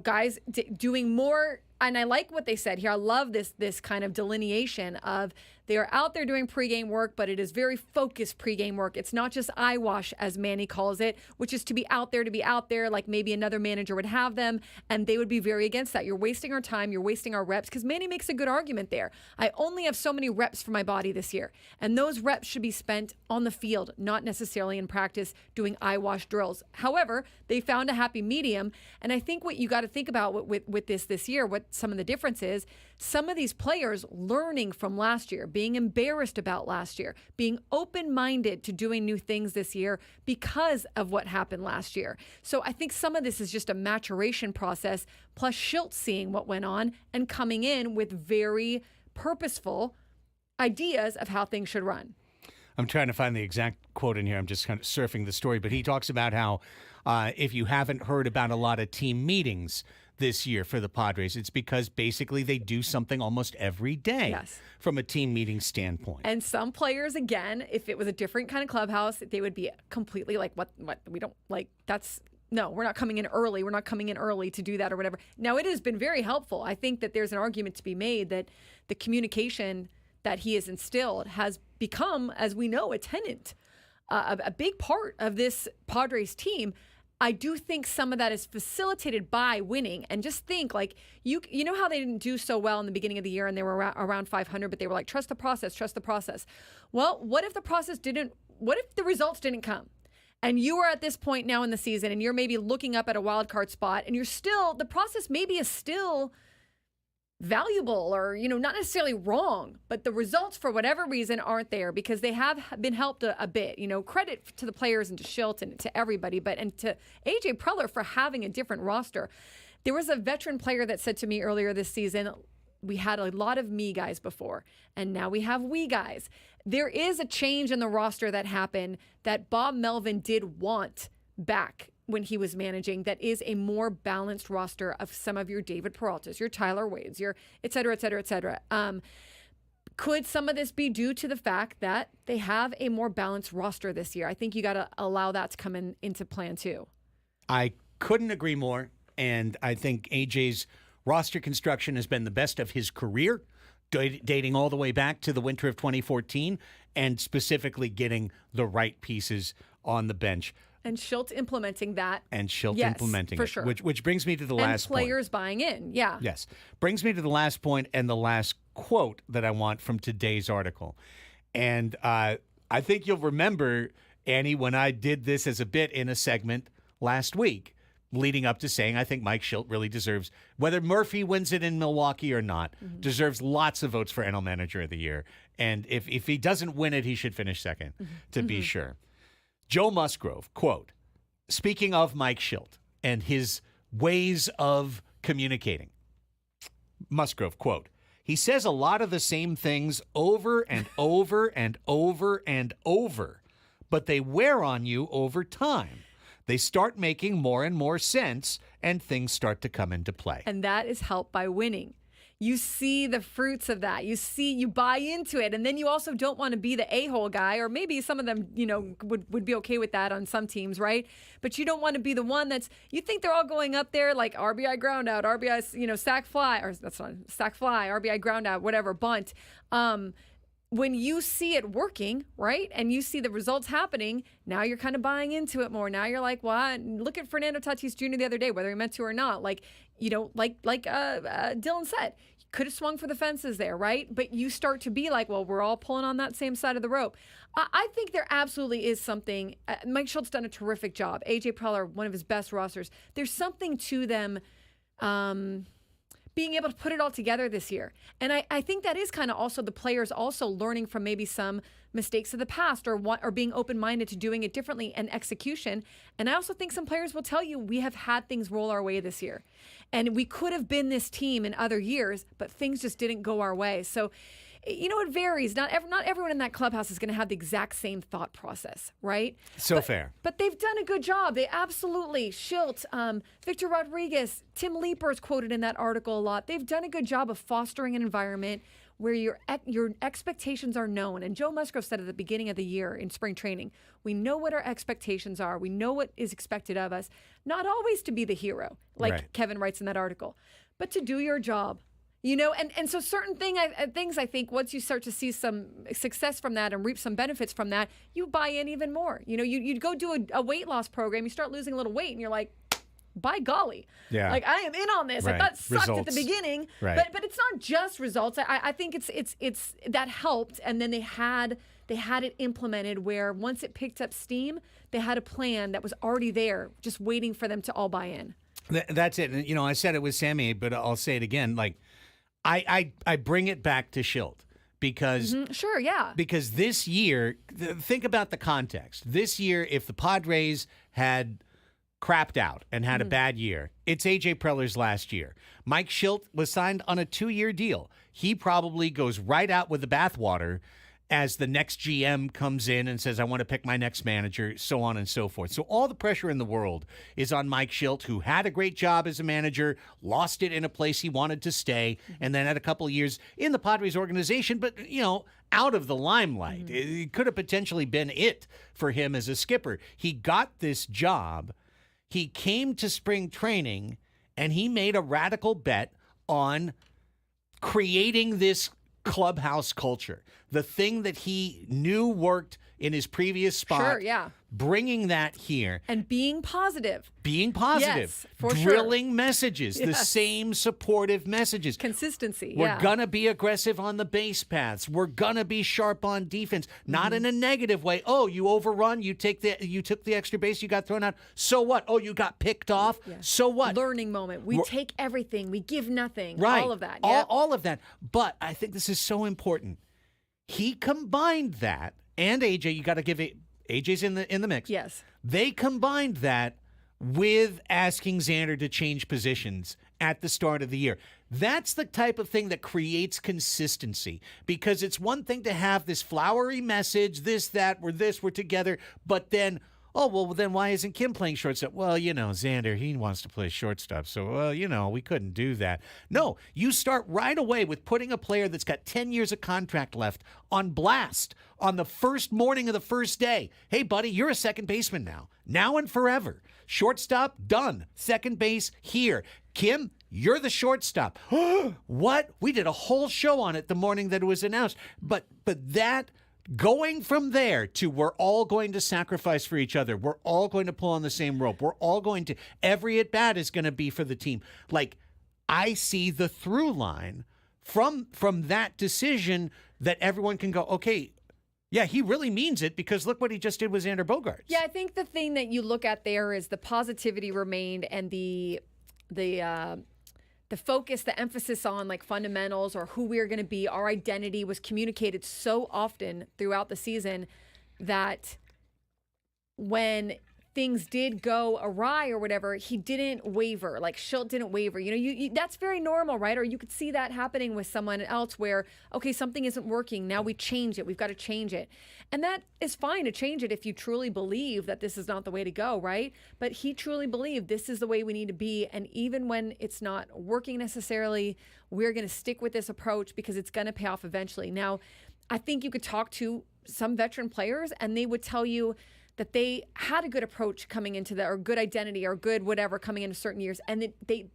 guys doing more. And I like what they said here. I love this kind of delineation of they are out there doing pregame work, but it is very focused pregame work. It's not just eye wash, as Manny calls it, which is to be out there like maybe another manager would have them, and they would be very against that. You're wasting our time. You're wasting our reps, because Manny makes a good argument there. I only have so many reps for my body this year, and those reps should be spent on the field, not necessarily in practice doing eye wash drills. However, they found a happy medium, and I think what you got to think about with this year, what some of the difference is, some of these players learning from last year, being embarrassed about last year, being open-minded to doing new things this year because of what happened last year. So I think some of this is just a maturation process, plus Schilt seeing what went on and coming in with very purposeful ideas of how things should run. I'm trying to find the exact quote in here. I'm just kind of surfing the story, but he talks about how if you haven't heard about a lot of team meetings this year for the Padres, it's because basically they do something almost every day from a team meeting standpoint. And some players, again, if it was a different kind of clubhouse, they would be completely like, what we don't like, no, we're not coming in early. We're not coming in early to do that or whatever. Now, it has been very helpful. I think that there's an argument to be made that the communication that he has instilled has become, as we know, a tenet, a big part of this Padres team. I do think some of that is facilitated by winning. And just think, like, you know how they didn't do so well in the beginning of the year and they were around 500, but they were like, trust the process, trust the process. Well, what if the results didn't come? And you are at this point now in the season and you're maybe looking up at a wild card spot and the process maybe is still valuable or, not necessarily wrong, but the results for whatever reason aren't there because they have been helped a bit. Credit to the players and to Schilt and to everybody, and to AJ Preller for having a different roster. There was a veteran player that said to me earlier this season, we had a lot of me guys before, and now we have we guys. There is a change in the roster that happened that Bob Melvin did want back when he was managing, that is a more balanced roster of some of your David Peraltas, your Tyler Wades, your et cetera, et cetera, et cetera. Could some of this be due to the fact that they have a more balanced roster this year? I think you got to allow that to come into plan too. I couldn't agree more. And I think AJ's roster construction has been the best of his career, dating all the way back to the winter of 2014, and specifically getting the right pieces on the bench. And Schilt implementing that. And Schilt yes, implementing for it. sure. Which brings me to the last point. And players buying in, yeah. Yes. Brings me to the last point and the last quote that I want from today's article. And I think you'll remember, Annie, when I did this as a bit in a segment last week, leading up to saying I think Mike Schilt really deserves, whether Murphy wins it in Milwaukee or not, deserves lots of votes for NL Manager of the Year. And if he doesn't win it, he should finish second, to be sure. Joe Musgrove, quote, speaking of Mike Schilt and his ways of communicating. Musgrove, quote, he says a lot of the same things over and over and over and over, but they wear on you over time. They start making more and more sense, and things start to come into play. And that is helped by winning. You see the fruits of that. You buy into it. And then you also don't want to be the a-hole guy, or maybe some of them, would be okay with that on some teams, right? But you don't want to be the one you think they're all going up there like RBI ground out, RBI, sack fly, or that's not sack fly, RBI ground out, whatever, bunt. When you see it working, right, and you see the results happening, now you're kind of buying into it more. Now you're like, well, look at Fernando Tatis Jr. the other day, whether he meant to or not. Like Dylan said, could have swung for the fences there, right? But you start to be like, well, we're all pulling on that same side of the rope. I think there absolutely is something. Mike Schultz done a terrific job. AJ Preller, one of his best rosters. There's something to them being able to put it all together this year. And I think that is kind of also the players also learning from maybe some mistakes of the past, or being open-minded to doing it differently and execution. And I also think some players will tell you we have had things roll our way this year. And we could have been this team in other years, but things just didn't go our way. So, it varies. Not everyone in that clubhouse is going to have the exact same thought process, right? Fair. But they've done a good job. They absolutely, Schilt, Victor Rodriguez, Tim Leeper is quoted in that article a lot. They've done a good job of fostering an environment where your expectations are known. And Joe Musgrove said at the beginning of the year in spring training, we know what our expectations are. We know what is expected of us. Not always to be the hero, like right. Kevin writes in that article, but to do your job. And so certain things, I think, once you start to see some success from that and reap some benefits from that, you buy in even more. You go do a weight loss program, you start losing a little weight, and you're like, by golly, like I am in on this. Right. Like that sucked results. at the beginning, right. but it's not just results. I think it's that helped, and then they had it implemented where once it picked up steam, they had a plan that was already there, just waiting for them to all buy in. That's it. And, I said it with Sammy, but I'll say it again. Like, I bring it back to Schilt because sure, yeah. Because this year, think about the context. This year, if the Padres had crapped out and had a bad year, it's AJ Preller's last year. Mike Schilt was signed on a 2-year deal. He probably goes right out with the bathwater as the next GM comes in and says, I want to pick my next manager, so on and so forth. So all the pressure in the world is on Mike Schilt, who had a great job as a manager, lost it in a place he wanted to stay, and then had a couple of years in the Padres organization, but, out of the limelight. It could have potentially been it for him as a skipper. He got this job. He came to spring training, and he made a radical bet on creating this clubhouse culture, the thing that he knew worked in his previous spot. Sure, yeah. Bringing that here. And being positive. Yes, for drilling sure. messages, the same supportive messages. Consistency, We're going to be aggressive on the base paths. We're going to be sharp on defense, not in a negative way. Oh, you overrun, you took the extra base, you got thrown out. So what? Oh, you got picked off. Yeah. So what? Learning moment. We take everything. We give nothing. Right. All of that. Yep. All of that. But I think this is so important. He combined that, and AJ, you got to give it. AJ's in the mix. Yes. They combined that with asking Xander to change positions at the start of the year. That's the type of thing that creates consistency, because it's one thing to have this flowery message, this, that, we're together, but then, oh, well, then why isn't Kim playing shortstop? Well, Xander, he wants to play shortstop, so, we couldn't do that. No, you start right away with putting a player that's got 10 years of contract left on blast on the first morning of the first day. Hey, buddy, you're a second baseman now and forever. Shortstop, done. Second base, here. Kim, you're the shortstop. What? We did a whole show on it the morning that it was announced. But that, going from there to we're all going to sacrifice for each other, we're all going to pull on the same rope, we're all going to, every at bat is going to be for the team. Like, I see the through line from that decision that everyone can go, okay, yeah, he really means it, because look what he just did with Xander Bogaerts. Yeah, I think the thing that you look at there is the positivity remained, and the focus, the emphasis on like fundamentals or who we are going to be, our identity was communicated so often throughout the season that when things did go awry or whatever, he didn't waver. Like Schilt didn't waver. You that's very normal, right? Or you could see that happening with someone else where, okay, something isn't working. Now we change it. We've got to change it. And that is fine to change it if you truly believe that this is not the way to go, right? But he truly believed this is the way we need to be. And even when it's not working necessarily, we're going to stick with this approach because it's going to pay off eventually. Now, I think you could talk to some veteran players and they would tell you that they had a good approach coming into or good identity or good whatever coming into certain years. And they,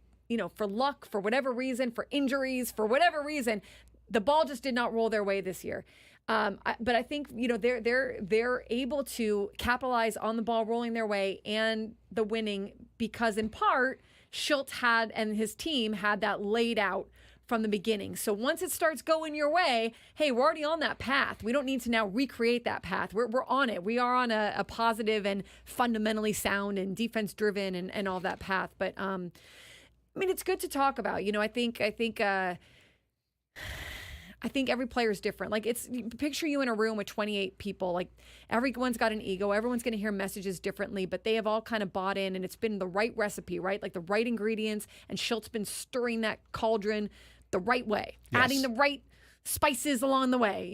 for luck, for whatever reason, for injuries, for whatever reason, the ball just did not roll their way this year. But I think, they're able to capitalize on the ball rolling their way and the winning because in part, Schilt had and his team had that laid out from the beginning. So once it starts going your way, hey, we're already on that path. We don't need to now recreate that path. We're on it. We are on a positive and fundamentally sound and defense driven and all that path. But it's good to talk about. I think every player is different. Like picture you in a room with 28 people. Like everyone's got an ego. Everyone's going to hear messages differently, but they have all kind of bought in, and it's been the right recipe, right? Like the right ingredients. And Schilt's been stirring that cauldron the right way, adding the right spices along the way,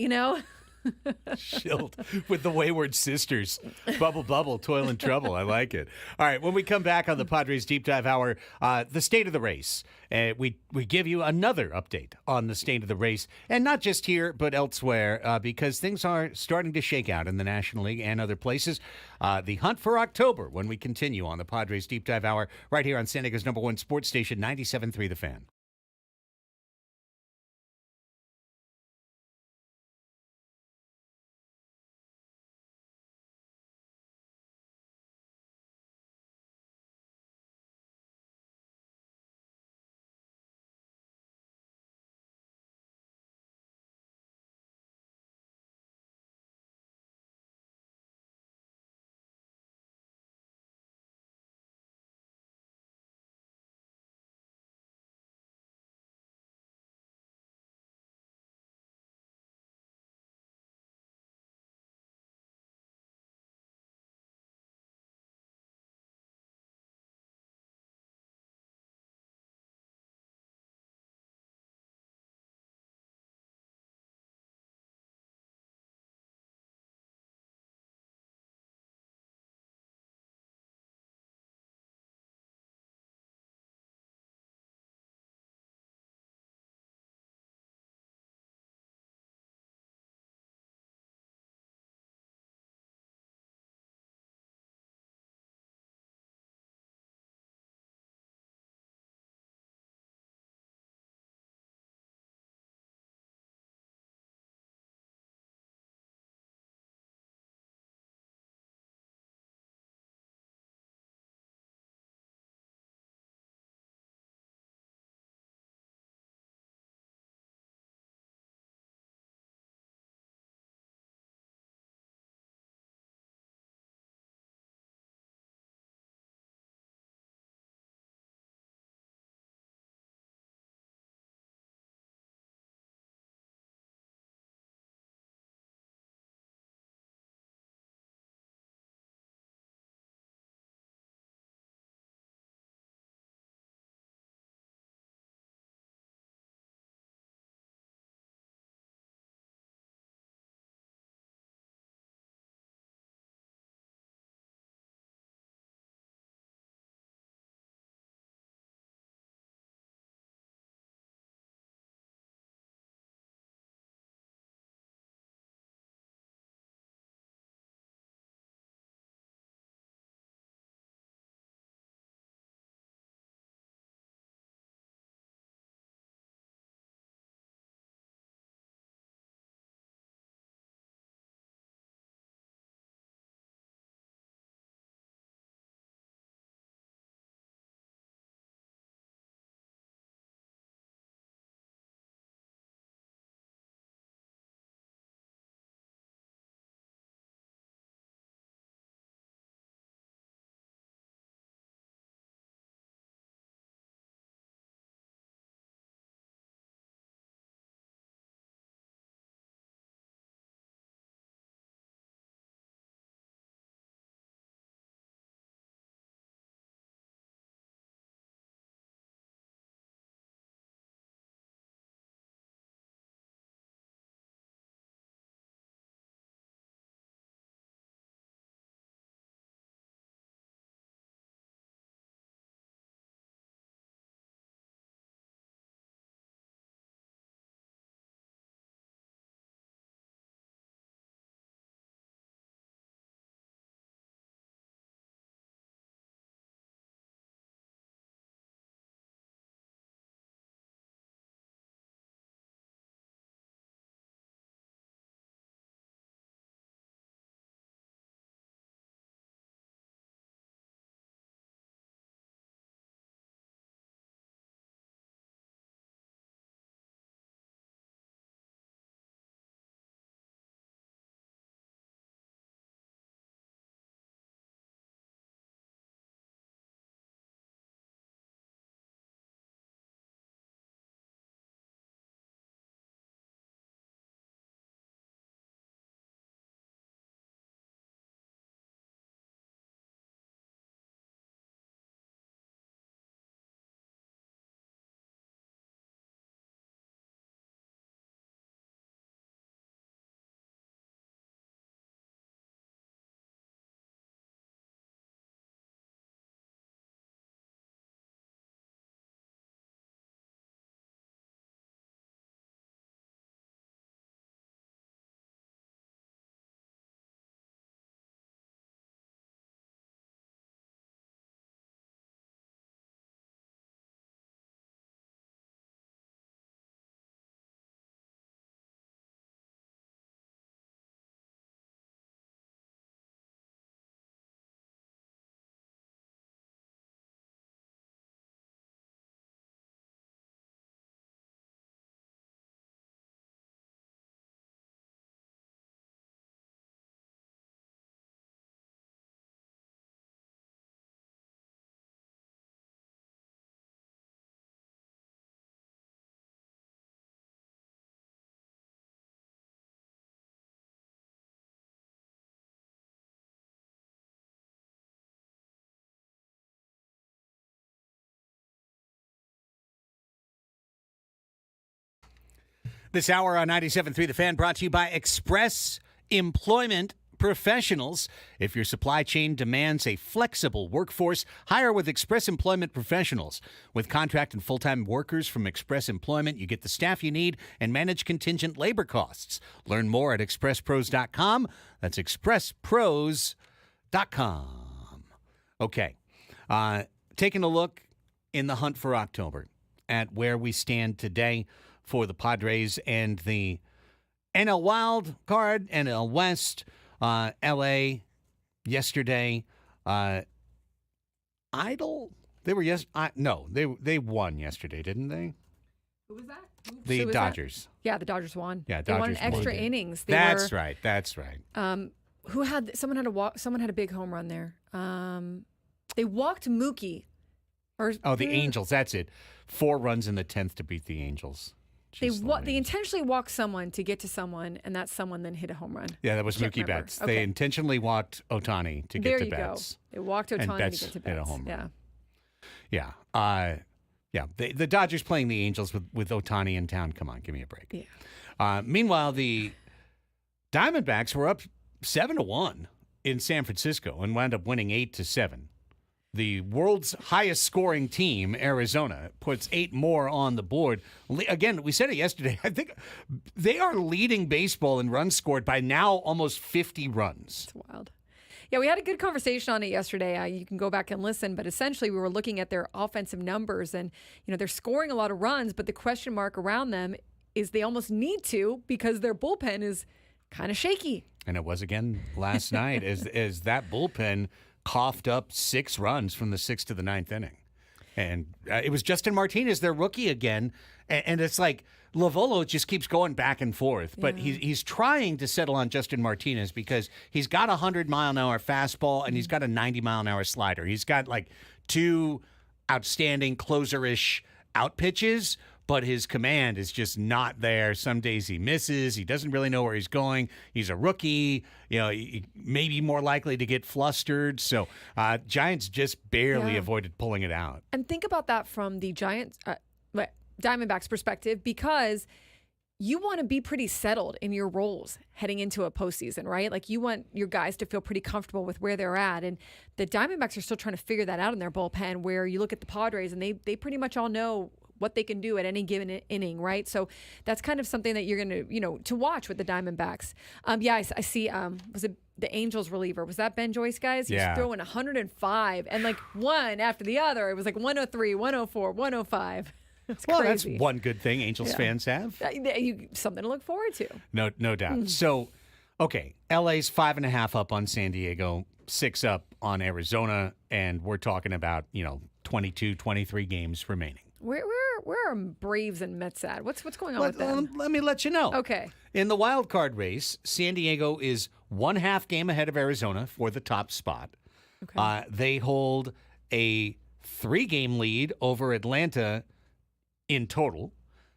Schilt with the wayward sisters. Bubble, bubble, toil and trouble. I like it. All right, when we come back on the Padres Deep Dive Hour, the state of the race. We give you another update on the state of the race, and not just here, but elsewhere, because things are starting to shake out in the National League and other places. The hunt for October when we continue on the Padres Deep Dive Hour right here on San Diego's #1 sports station, 97.3 The Fan. This hour on 97.3 The Fan brought to you by Express Employment Professionals. If your supply chain demands a flexible workforce, hire with Express Employment Professionals. With contract and full-time workers from Express Employment, you get the staff you need and manage contingent labor costs. Learn more at expresspros.com. That's expresspros.com. Okay. Taking a look in the hunt for October at where we stand today for the Padres and the NL Wild Card, NL West, LA yesterday. Idle? They were no, they won yesterday, didn't they? Who was that? The Dodgers. Yeah, the Dodgers won. Yeah, they won Dodgers in extra won. innings. That's right. Someone had a big home run there. They walked Mookie. The Angels. That's it. 4 runs in the 10th to beat the Angels. They intentionally walked someone to get to someone, and that someone then hit a home run. Yeah, that was Mookie Betts. Okay. They intentionally walked Ohtani to get to Betts. There you go. They walked Ohtani to get to Betts. Hit a home run. Yeah. Yeah. The Dodgers playing the Angels with Ohtani in town. Come on, give me a break. Yeah. Meanwhile, the Diamondbacks were up 7-1 in San Francisco and wound up winning 8-7. The world's highest scoring team, Arizona, puts 8 more on the board. Again, we said it yesterday. I think they are leading baseball in runs scored by now almost 50 runs. It's wild. Yeah, we had a good conversation on it yesterday. You can go back and listen, but essentially we were looking at their offensive numbers, and they're scoring a lot of runs, but the question mark around them is they almost need to because their bullpen is kind of shaky. And it was again last night as that bullpen coughed up 6 runs from the 6th to the 9th inning. And it was Justin Martinez, their rookie again. And it's like Lovolo just keeps going back and forth. But he's trying to settle on Justin Martinez because he's got a 100-mile-an-hour fastball and he's got a 90-mile-an-hour slider. He's got like 2 outstanding closer-ish out pitches, but his command is just not there. Some days he misses. He doesn't really know where he's going. He's a rookie. He may be more likely to get flustered. So Giants just barely avoided pulling it out. And think about that from the Diamondbacks perspective, because you want to be pretty settled in your roles heading into a postseason, right? Like you want your guys to feel pretty comfortable with where they're at. And the Diamondbacks are still trying to figure that out in their bullpen, where you look at the Padres and they pretty much all know what they can do at any given inning, right? So that's kind of something that you're going to, to watch with the Diamondbacks. I see, was it the Angels reliever? Was that Ben Joyce, guys? He was throwing 105 and like one after the other. It was like 103, 104, 105. It's crazy. That's one good thing Angels fans have. Something to look forward to. No doubt. So, okay, LA's 5.5 up on San Diego, 6 up on Arizona, and we're talking about, 22, 23 games remaining. Where are Braves and Mets at? What's going on with them? Let me let you know. Okay. In the wild card race, San Diego is 1/2 game ahead of Arizona for the top spot. Okay. They hold a 3-game lead over Atlanta in total.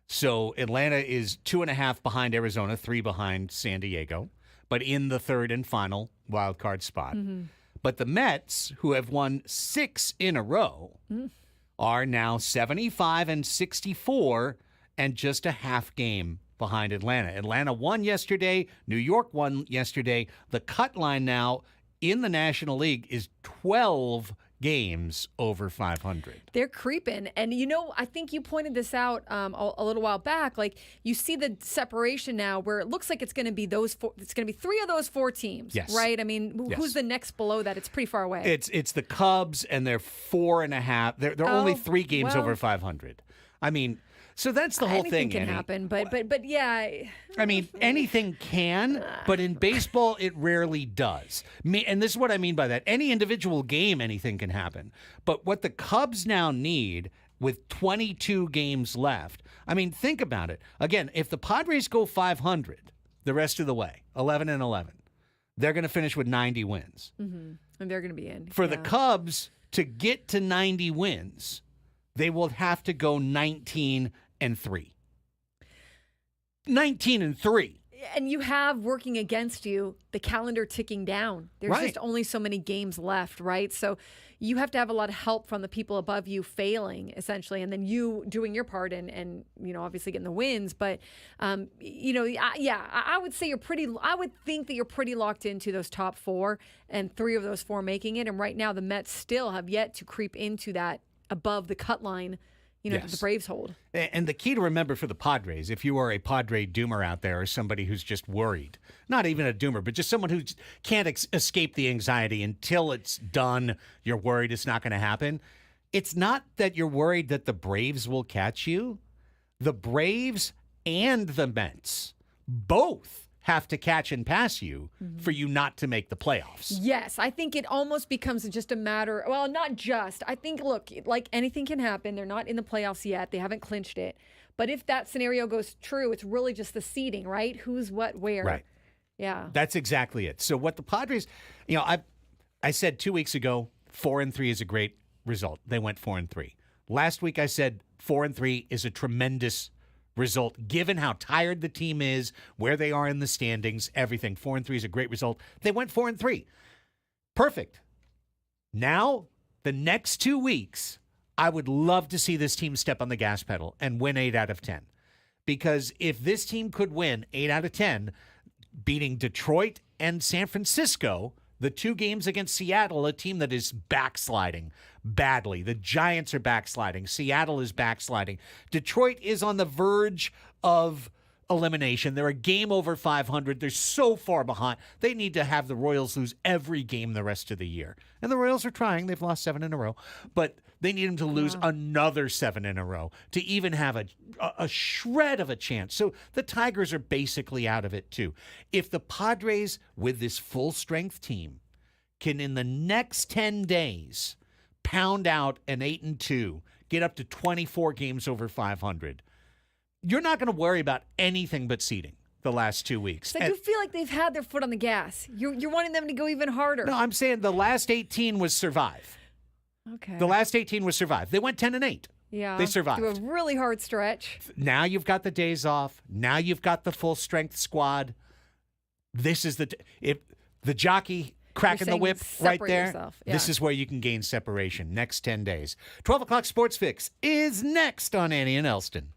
So Atlanta is 2.5 behind Arizona, 3 behind San Diego, but in the 3rd and final wild card spot. Mm-hmm. But the Mets, who have won 6 in a row, are now 75-64 and just a half game behind Atlanta. Atlanta won yesterday. New York won yesterday. The cut line now in the National League is 12 games over 500. They're creeping. And, I think you pointed this out a little while back. Like, you see the separation now where it looks like it's going to be it's going to be 3 of those 4 teams, yes. right? I mean, who's the next below that? It's pretty far away. It's the Cubs, and they're 4.5. They're only 3 games over 500. I mean, so that's the whole thing. Anything can happen, but yeah. I mean, anything can, but in baseball, it rarely does. And this is what I mean by that. Any individual game, anything can happen. But what the Cubs now need with 22 games left, I mean, think about it. Again, if the Padres go 500 the rest of the way, 11-11, they're going to finish with 90 wins. Mm-hmm. And they're going to be in. For the Cubs to get to 90 wins, they will have to go 19-3. 19-3. And you have working against you the calendar ticking down. There's Right. just only so many games left, right? So you have to have a lot of help from the people above you failing, essentially, and then you doing your part and obviously getting the wins. But, I would say I would think that you're pretty locked into those top four and 3 of those 4 making it. And right now the Mets still have yet to creep into that above the cut line that the Yes. Braves hold. And the key to remember for the Padres, if you are a Padre doomer out there or somebody who's just worried, not even a doomer, but just someone who can't escape the anxiety until it's done, you're worried it's not going to happen. It's not that you're worried that the Braves will catch you. The Braves and the Mets both have to catch and pass you for you not to make the playoffs. Yes, I think it almost becomes just a matter. Well, not just. I think, look, like anything can happen. They're not in the playoffs yet. They haven't clinched it. But if that scenario goes true, it's really just the seeding, right? Who's what, where. Right. Yeah. That's exactly it. So what the Padres, I said 2 weeks ago, 4-3 is a great result. They went 4-3. Last week I said 4-3 is a tremendous result, given how tired the team is, where they are in the standings, everything. 4-3 is a great result. They went 4-3. Perfect. Now, the next 2 weeks, I would love to see this team step on the gas pedal and win 8 out of 10. Because if this team could win 8 out of 10, beating Detroit and San Francisco, the 2 games against Seattle, a team that is backsliding badly. The Giants are backsliding. Seattle is backsliding. Detroit is on the verge of elimination. They're a game over 500. They're so far behind. They need to have the Royals lose every game the rest of the year. And the Royals are trying. They've lost 7 in a row. But they need them to lose another 7 in a row to even have a shred of a chance. So the Tigers are basically out of it too. If the Padres, with this full-strength team, can in the next 10 days pound out an 8-2, get up to 24 games over 500, you're not going to worry about anything but seeding the last 2 weeks. So I do feel like they've had their foot on the gas. You're wanting them to go even harder. No, I'm saying the last 18 was survive. Okay. The last 18 was survive. They went 10-8. Yeah. They survived. Through a really hard stretch. Now you've got the days off. Now you've got the full strength squad. This is if the jockey cracking the saying whip right separate there. yourself. This Yeah. is where you can gain separation next 10 days. 12 o'clock Sports Fix is next on Annie and Elsten.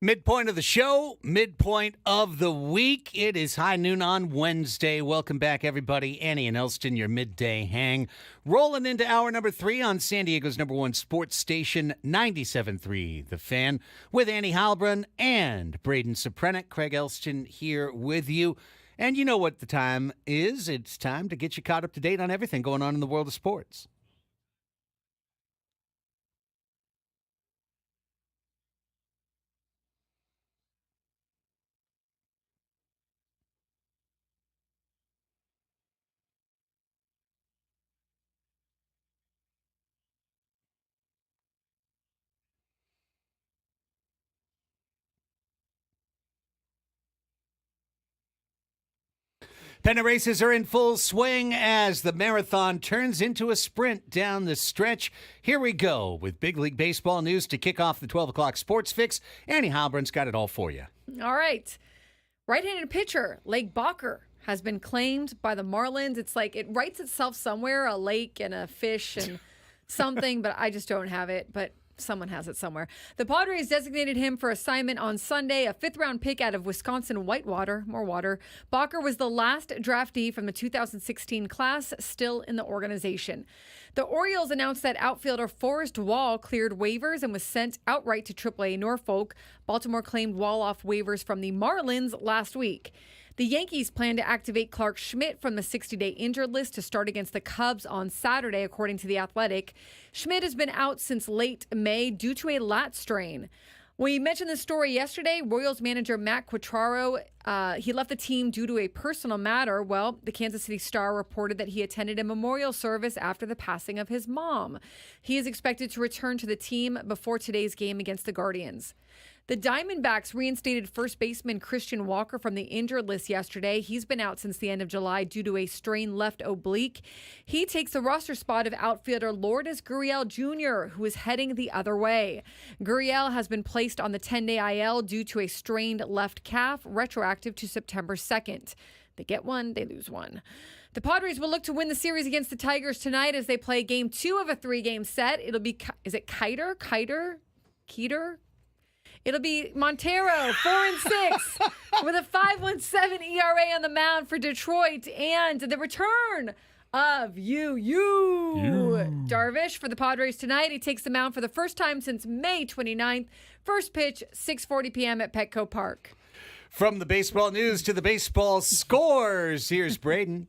Midpoint of the show, midpoint of the week. It is high noon on Wednesday. Welcome back, everybody. Annie and Elsten, your midday hang. Rolling into hour number 3 on San Diego's #1 sports station, 97.3 The Fan, with Annie Halbrun and Braden Soprenik. Craig Elsten here with you. And you know what the time is. It's time to get you caught up to date on everything going on in the world of sports. Pennant races are in full swing as the marathon turns into a sprint down the stretch. Here we go with Big League Baseball news to kick off the 12 o'clock Sports Fix. Annie Halbrun's got it all for you. All right. Right-handed pitcher Lake Bacher has been claimed by the Marlins. It's like it writes itself somewhere, a lake and a fish and something, but I just don't have it. But someone has it somewhere. The Padres designated him for assignment on Sunday, a 5th-round pick out of Wisconsin Whitewater. More water. Bacher was the last draftee from the 2016 class still in the organization. The Orioles announced that outfielder Forrest Wall cleared waivers and was sent outright to AAA Norfolk. Baltimore claimed Wall off waivers from the Marlins last week. The Yankees plan to activate Clark Schmidt from the 60-day injured list to start against the Cubs on Saturday, according to The Athletic. Schmidt has been out since late May due to a lat strain. We mentioned this story yesterday. Royals manager Matt Quatraro, he left the team due to a personal matter. Well, the Kansas City Star reported that he attended a memorial service after the passing of his mom. He is expected to return to the team before today's game against the Guardians. The Diamondbacks reinstated first baseman Christian Walker from the injured list yesterday. He's been out since the end of July due to a strained left oblique. He takes the roster spot of outfielder Lourdes Gurriel Jr., who is heading the other way. Gurriel has been placed on the 10-day IL due to a strained left calf, retroactive to September 2nd. They get one, they lose one. The Padres will look to win the series against the Tigers tonight as they play game 2 of a 3-game set. It'll be, is it Keeter? It'll be Montero, 4-6, with a 5.17 ERA on the mound for Detroit, and the return of Darvish for the Padres tonight. He takes the mound for the first time since May 29th. First pitch, 6:40 p.m. at Petco Park. From the baseball news to the baseball scores, here's Braden.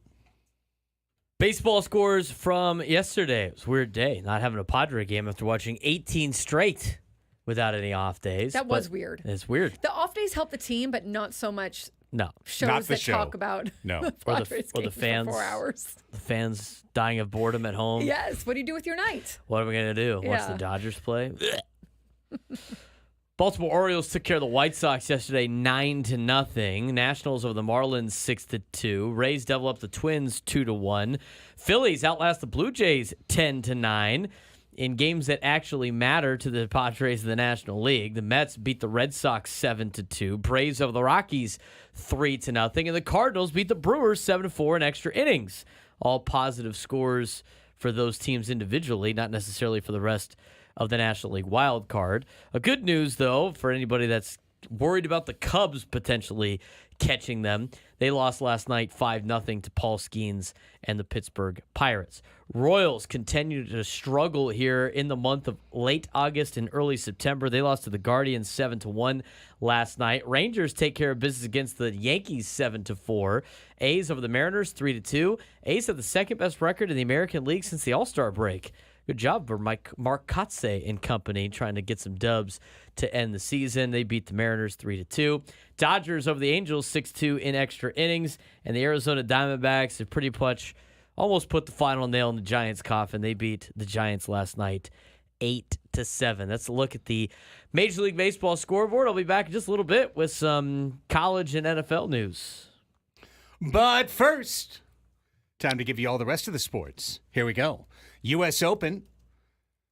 Baseball scores from yesterday. It was a weird day, not having a Padre game after watching 18 straight without any off days. That was weird. It's weird. The off days help the team, but not so much shows not the that show. Talk about no. or the fans for 4 hours. The fans dying of boredom at home. Yes. What do you do with your night? What are we going to do? Watch Yeah. the Dodgers play? Baltimore Orioles took care of the White Sox yesterday 9-0. Nationals over the Marlins 6-2. Rays double up the Twins 2-1. Phillies outlast the Blue Jays 10-9. In games that actually matter to the Padres of the National League, the Mets beat the Red Sox 7-2. Braves over the Rockies 3-0. And the Cardinals beat the Brewers 7-4 in extra innings. All positive scores for those teams individually, not necessarily for the rest of the National League wild card. A good news, though, for anybody that's worried about the Cubs potentially catching them. They lost last night 5-0 to Paul Skeens and the Pittsburgh Pirates. Royals continue to struggle here in the month of late August and early September. They lost to the Guardians 7-1 last night. Rangers take care of business against the Yankees 7-4. A's over the Mariners 3-2. A's have the second best record in the American League since the All-Star break. Good job for Mark Kotze and company trying to get some dubs to end the season. They beat the Mariners 3-2. Dodgers over the Angels 6-2 in extra innings. And the Arizona Diamondbacks have pretty much almost put the final nail in the Giants' coffin. They beat the Giants last night 8-7. That's a look at the Major League Baseball scoreboard. I'll be back in just a little bit with some college and NFL news. But first, time to give you all the rest of the sports. Here we go. U.S. Open.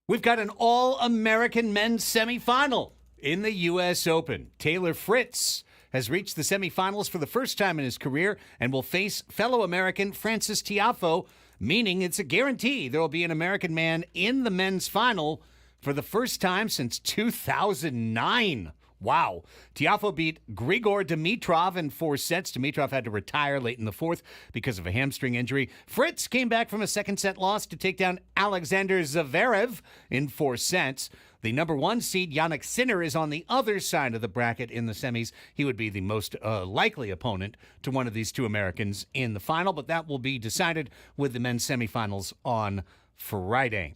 We've got an All-American men's semifinal in the U.S. Open. Taylor Fritz has reached the semifinals for the first time in his career and will face fellow American Francis Tiafoe, meaning it's a guarantee there will be an American man in the men's final for the first time since 2009. Wow. Tiafoe beat Grigor Dimitrov in 4 sets. Dimitrov had to retire late in the fourth because of a hamstring injury. Fritz came back from a second-set loss to take down Alexander Zverev in 4 sets. The number 1 seed, Jannik Sinner, is on the other side of the bracket in the semis. He would be the most likely opponent to one of these two Americans in the final, but that will be decided with the men's semifinals on Friday.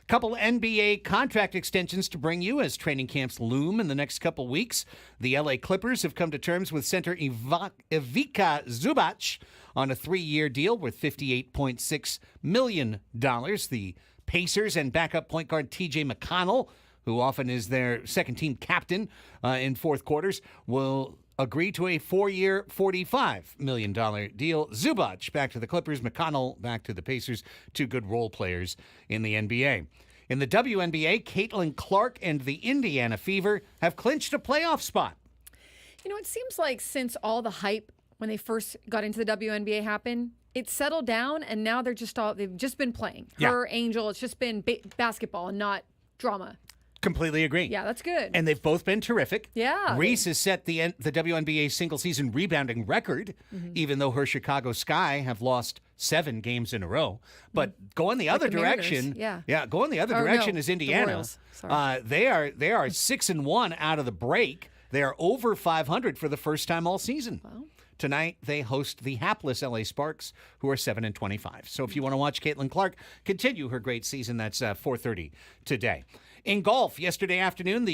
Couple NBA contract extensions to bring you as training camps loom in the next couple weeks. The LA Clippers have come to terms with center Ivica Zubac on a 3-year deal worth $58.6 million. The Pacers and backup point guard TJ McConnell, who often is their second-team captain in fourth quarters, will agree to a 4-year, $45 million deal. Zubac back to the Clippers, McConnell back to the Pacers, 2 good role players in the NBA. In the WNBA, Caitlin Clark and the Indiana Fever have clinched a playoff spot. You know, it seems like since all the hype when they first got into the WNBA happened, it settled down, and now they've just been playing. Her, Angel, it's just been basketball and not drama. Completely agree. Yeah, that's good. And they've both been terrific. Yeah. Reese has set the WNBA single-season rebounding record, even though her Chicago Sky have lost 7 games in a row. But going the other direction, going the other direction is Indiana. The Royals. Sorry. They are 6-1 out of the break. They are over 500 for the first time all season. Wow. Tonight, they host the hapless LA Sparks, who are 7-25. So if you want to watch Caitlin Clark continue her great season, that's 4:30 today. In golf, yesterday afternoon,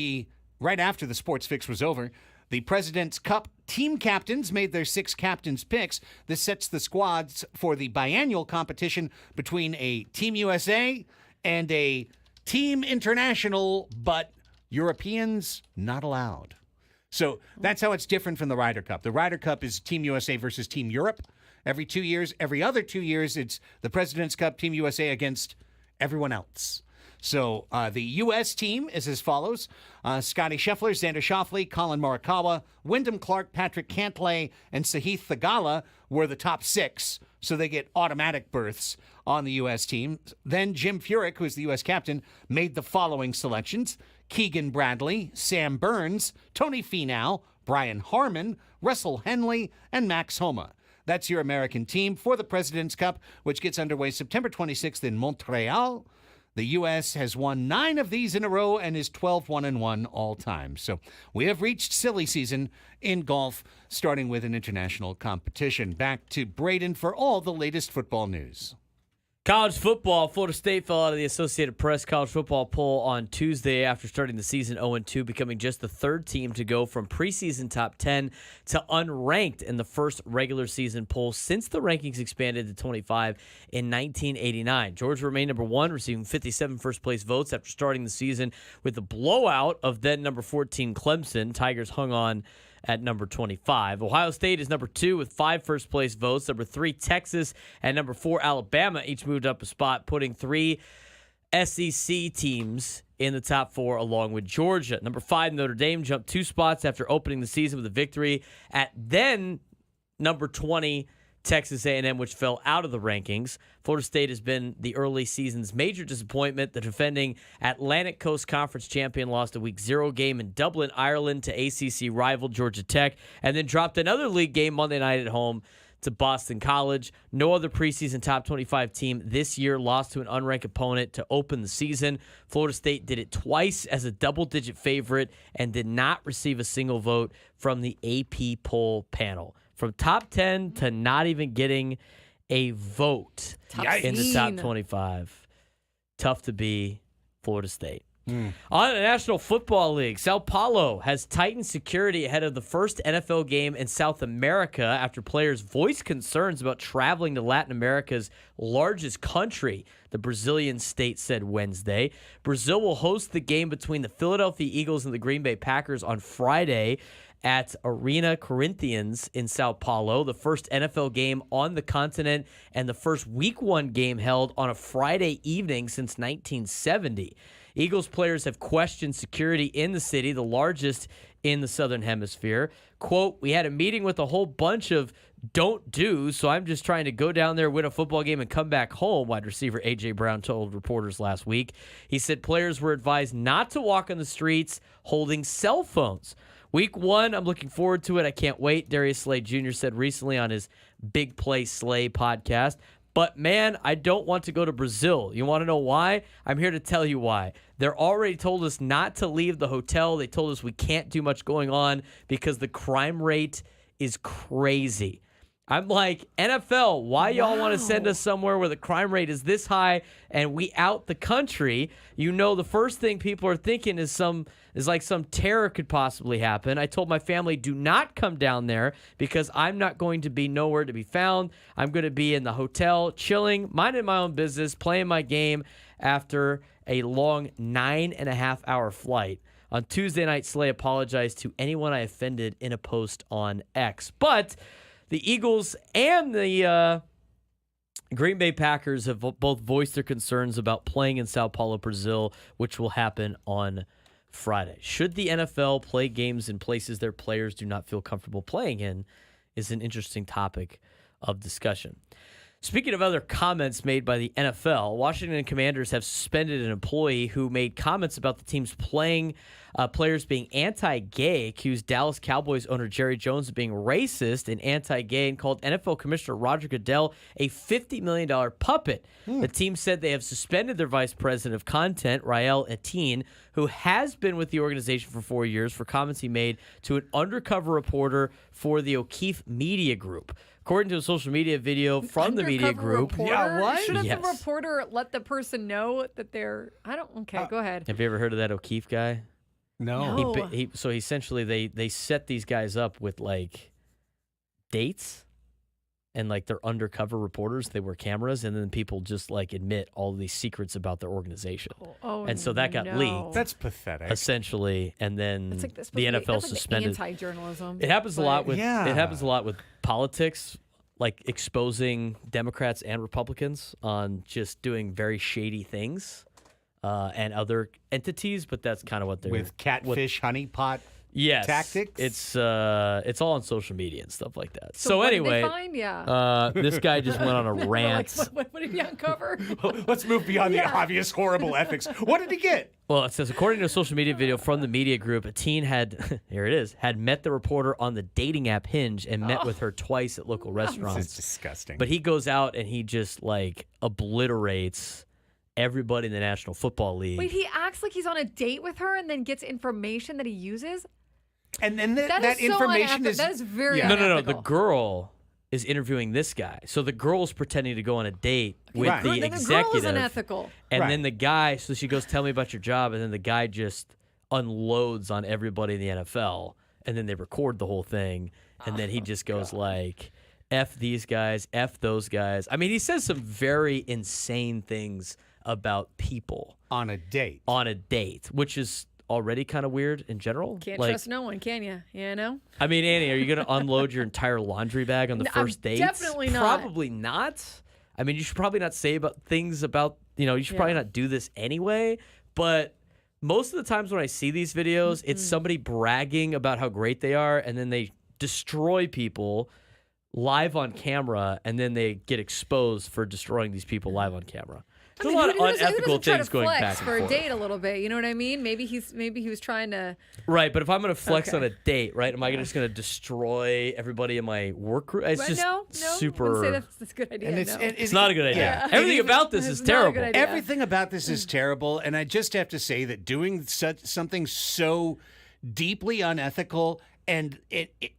right after the sports fix was over, the President's Cup team captains made their 6 captains' picks. This sets the squads for the biannual competition between a Team USA and a Team International, but Europeans not allowed. So that's how it's different from the Ryder Cup. The Ryder Cup is Team USA versus Team Europe. Every 2 years, every other 2 years, it's the President's Cup, Team USA against everyone else. So the U.S. team is as follows. Scotty Scheffler, Xander Schauffele, Colin Morikawa, Wyndham Clark, Patrick Cantlay, and Sahith Theegala were the top 6. So they get automatic berths on the U.S. team. Then Jim Furyk, who's the U.S. captain, made the following selections. Keegan Bradley, Sam Burns, Tony Finau, Brian Harmon, Russell Henley, and Max Homa. That's your American team for the President's Cup, which gets underway September 26th in Montreal. The U.S. has won 9 of these in a row and is 12-1-1 all time. So we have reached silly season in golf, starting with an international competition. Back to Braden for all the latest football news. College football, Florida State fell out of the Associated Press college football poll on Tuesday after starting the season 0-2, becoming just the 3rd team to go from preseason top 10 to unranked in the first regular season poll since the rankings expanded to 25 in 1989. Georgia remained number 1, receiving 57 first-place votes after starting the season with a blowout of then number 14 Clemson. Tigers hung on at number 25. Ohio State is number 2 with 5 first-place votes. Number 3, Texas, and number 4, Alabama each moved up a spot, putting 3 SEC teams in the top 4 along with Georgia. Number 5, Notre Dame jumped 2 spots after opening the season with a victory at then number 20, Texas A&M, which fell out of the rankings. Florida State has been the early season's major disappointment. The defending Atlantic Coast Conference champion lost a Week 0 game in Dublin, Ireland to ACC rival Georgia Tech, and then dropped another league game Monday night at home to Boston College. No other preseason top 25 team this year lost to an unranked opponent to open the season. Florida State did it twice as a double-digit favorite and did not receive a single vote from the AP poll panel. From top 10 to not even getting a vote in the top 25. Tough to be Florida State. On the National Football League, Sao Paulo has tightened security ahead of the first NFL game in South America after players voiced concerns about traveling to Latin America's largest country, the Brazilian state said Wednesday. Brazil will host the game between the Philadelphia Eagles and the Green Bay Packers on Friday at Arena Corinthians in Sao Paulo, the first NFL game on the continent and the first Week 1 game held on a Friday evening since 1970. Eagles players have questioned security in the city, the largest in the Southern Hemisphere. Quote, "We had a meeting with a whole bunch of don't do, so I'm just trying to go down there, win a football game, and come back home," wide receiver A.J. Brown told reporters last week. He said players were advised not to walk on the streets holding cell phones. Week 1, I'm looking forward to it. I can't wait. Darius Slay Jr. said recently on his Big Play Slay podcast. But, man, I don't want to go to Brazil. You want to know why? I'm here to tell you why. They're already told us not to leave the hotel. They told us we can't do much going on because the crime rate is crazy. I'm like, NFL, why y'all want to send us somewhere where the crime rate is this high and we out the country? You know, the first thing people are thinking is like some terror could possibly happen. I told my family, do not come down there because I'm not going to be nowhere to be found. I'm going to be in the hotel, chilling, minding my own business, playing my game after a long 9.5-hour flight. On Tuesday night, Slay apologized to anyone I offended in a post on X. But the Eagles and the Green Bay Packers have both voiced their concerns about playing in Sao Paulo, Brazil, which will happen on Friday. Should the NFL play games in places their players do not feel comfortable playing in is an interesting topic of discussion. Speaking of other comments made by the NFL, Washington Commanders have suspended an employee who made comments about the team's players being anti-gay, accused Dallas Cowboys owner Jerry Jones of being racist and anti-gay, and called NFL Commissioner Roger Goodell a $50 million puppet. The team said they have suspended their vice president of content, Rael Etienne, who has been with the organization for 4 years, for comments he made to an undercover reporter for the O'Keefe Media Group. According to a social media video from the media group. Reporter? Yeah, what? Shouldn't Yes. the reporter let the person know that they're... Okay, go ahead. Have you ever heard of that O'Keefe guy? No. No. So essentially they set these guys up with like dates, and like they're undercover reporters. They wear cameras, and then people just like admit all these secrets about their organization. And so that got leaked. That's pathetic. Essentially, and then It's like that's the supposed to be- NFL that's like the suspended. anti-journalism. It happens a lot with Yeah. it happens a lot with politics, like exposing Democrats and Republicans on just doing very shady things, and other entities. But that's kind of what they're With catfish, honeypot. yes, tactics? It's all on social media and stuff like that. So what did anyway, they find? Yeah. this guy just went on a Like, rant. what did he uncover? Let's move beyond the obvious horrible ethics. What did he get? Well, it says, according to a social media video from the media group, a teen had, here it is, had met the reporter on the dating app Hinge and met with her twice at local This restaurants. is disgusting. But he goes out and he just like obliterates everybody in the National Football League. Wait, he acts like he's on a date with her and then gets information that he uses? and then that That is so information unethical. is That is very yeah. No. The unethical. girl is interviewing this guy. So the girl's pretending to go on a date with Right. the Then the executive. girl is unethical. And Right. then the guy, so she goes, tell me about your job. And then the guy just unloads on everybody in the NFL. And then they record the whole thing. And then he just goes like, F these guys, F those guys. I mean, he says some very insane things about people on a date. on a date, which is already kind of weird in general. Can't like, trust no one, can you? You know? I mean, Annie, are you going to unload your entire laundry bag on the No, first I'm date? definitely not. Probably not. I mean, you should probably not say about things about, you should probably not do this anyway. But most of the times when I see these videos, it's somebody bragging about how great they are, and then they destroy people live on camera, and then they get exposed for destroying these people live on camera. There's a lot of who doesn't unethical try things to going flex back for and a forth. date a little bit. You know what I mean? Maybe he was trying to. Right, but if I'm going to flex Okay. on a date, right, am I just going to destroy everybody in my work group? It's But just no, super. I wouldn't say that's a good idea. And it's, no. it's It's not a good idea. Yeah. Everything It- about this it's is not a good terrible. idea. Everything about this is terrible, and I just have to say that doing something so deeply unethical, and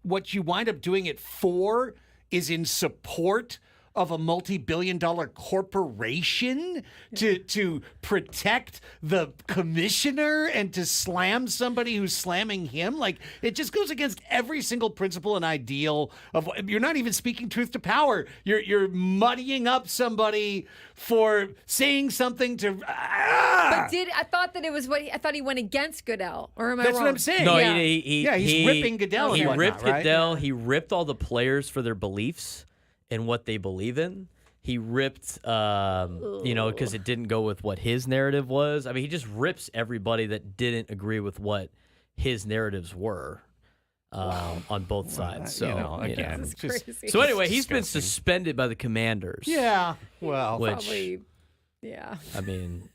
what you wind up doing it for is in support of a multi-billion-dollar corporation to protect the commissioner and to slam somebody who's slamming him. Like, it just goes against every single principle and ideal of. You're not even speaking truth to power. You're muddying up somebody for saying something to. But I thought that it was I thought he went against Goodell, or am I That's wrong? what I'm saying. No, Yeah. he's ripping Goodell He and whatnot, ripped right? Goodell. He ripped all the players for their beliefs and what they believe in. He ripped, because it didn't go with what his narrative was. I mean, he just rips everybody that didn't agree with what his narratives were on both sides. So, again, This is just- crazy. So anyway, he's been disgusting. suspended by the Commanders. Yeah, well, Which- Probably, yeah. I mean,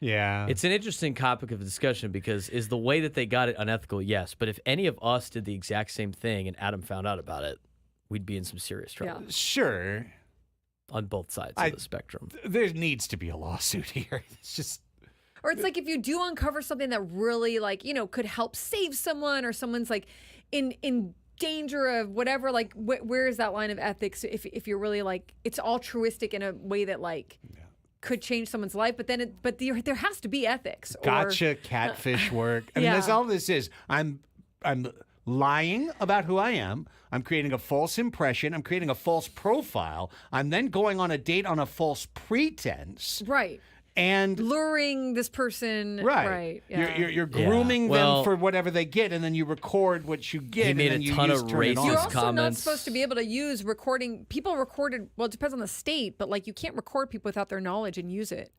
Yeah. It's an interesting topic of discussion because is the way that they got it unethical? Yes. But if any of us did the exact same thing and Adam found out about it, we'd be in some serious trouble Sure. on both sides of the spectrum. There needs to be a lawsuit here. It's just. Or it's like if you do uncover something that really could help save someone, or someone's like in danger of whatever, like where is that line of ethics if you're really like it's altruistic in a way that could change someone's life, but then there has to be ethics. Gotcha, catfish work. I mean, that's all this is. I'm lying about who I am. I'm creating a false impression. I'm creating a false profile. I'm then going on a date on a false pretense. Right. And luring this person. Right. Yeah. You're grooming them for whatever they get, and then you record what you get. He made and then a ton of You're racist also comments. not supposed to be able to use recording. People recorded. Well, it depends on the state, but you can't record people without their knowledge and use it.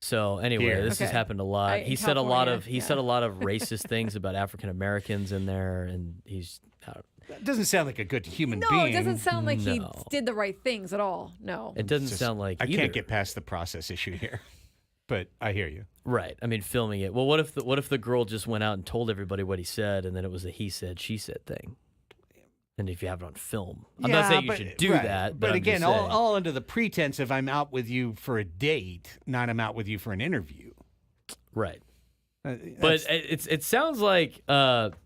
So anyway, this has happened a lot. He said a lot of racist things about African Americans in there, and he's. That doesn't sound like a good human being. No, it doesn't sound like he did the right things at all. No, it doesn't sound like. I can't get past the process issue here. But I hear you. Right. I mean, filming it. Well, what if the girl just went out and told everybody what he said, and then it was a he said, she said thing? And if you have it on film, I'm not saying you should do that. But again, all under the pretense of I'm out with you for a date, not I'm out with you for an interview. Right. But it sounds like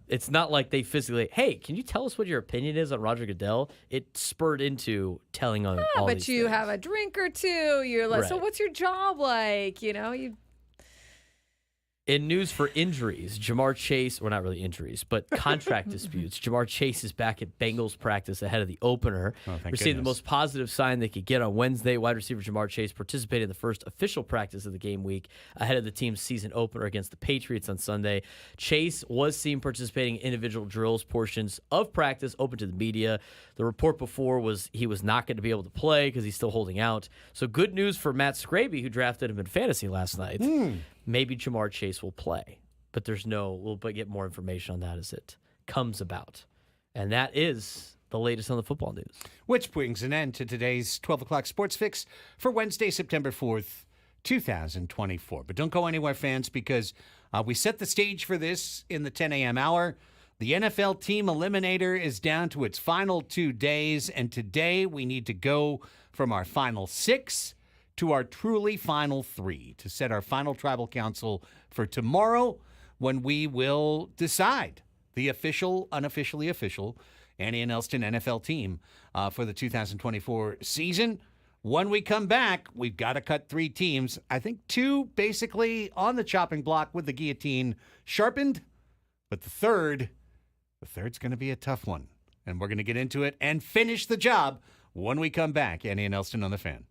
it's not like they physically. Hey, can you tell us what your opinion is on Roger Goodell? It spurred into telling on. all but these you things. have a drink or two. You're like, so what's your job like? You. In news for injuries, Jamar Chase, or not really injuries, but contract disputes. Jamar Chase is back at Bengals practice ahead of the opener. Received the most positive sign they could get on Wednesday. Wide receiver Jamar Chase participated in the first official practice of the game week ahead of the team's season opener against the Patriots on Sunday. Chase was seen participating in individual drills portions of practice open to the media. The report before was he was not going to be able to play because he's still holding out. So good news for Matt Scraby, who drafted him in fantasy last night. Maybe Jamar Chase will play, but we'll get more information on that as it comes about. And that is the latest on the football news. Which brings an end to today's 12 o'clock Sports Fix for Wednesday, September 4th, 2024. But don't go anywhere, fans, because we set the stage for this in the 10 a.m. hour. The NFL Team Eliminator is down to its final 2 days, and today we need to go from our final 6 to our truly final 3 to set our final tribal council for tomorrow, when we will decide the official, unofficially official Annie and Elsten NFL team for the 2024 season. When we come back, we've got to cut 3 teams. I think 2 basically on the chopping block with the guillotine sharpened, but the third's going to be a tough one. And we're going to get into it and finish the job when we come back. Annie and Elsten on the Fan.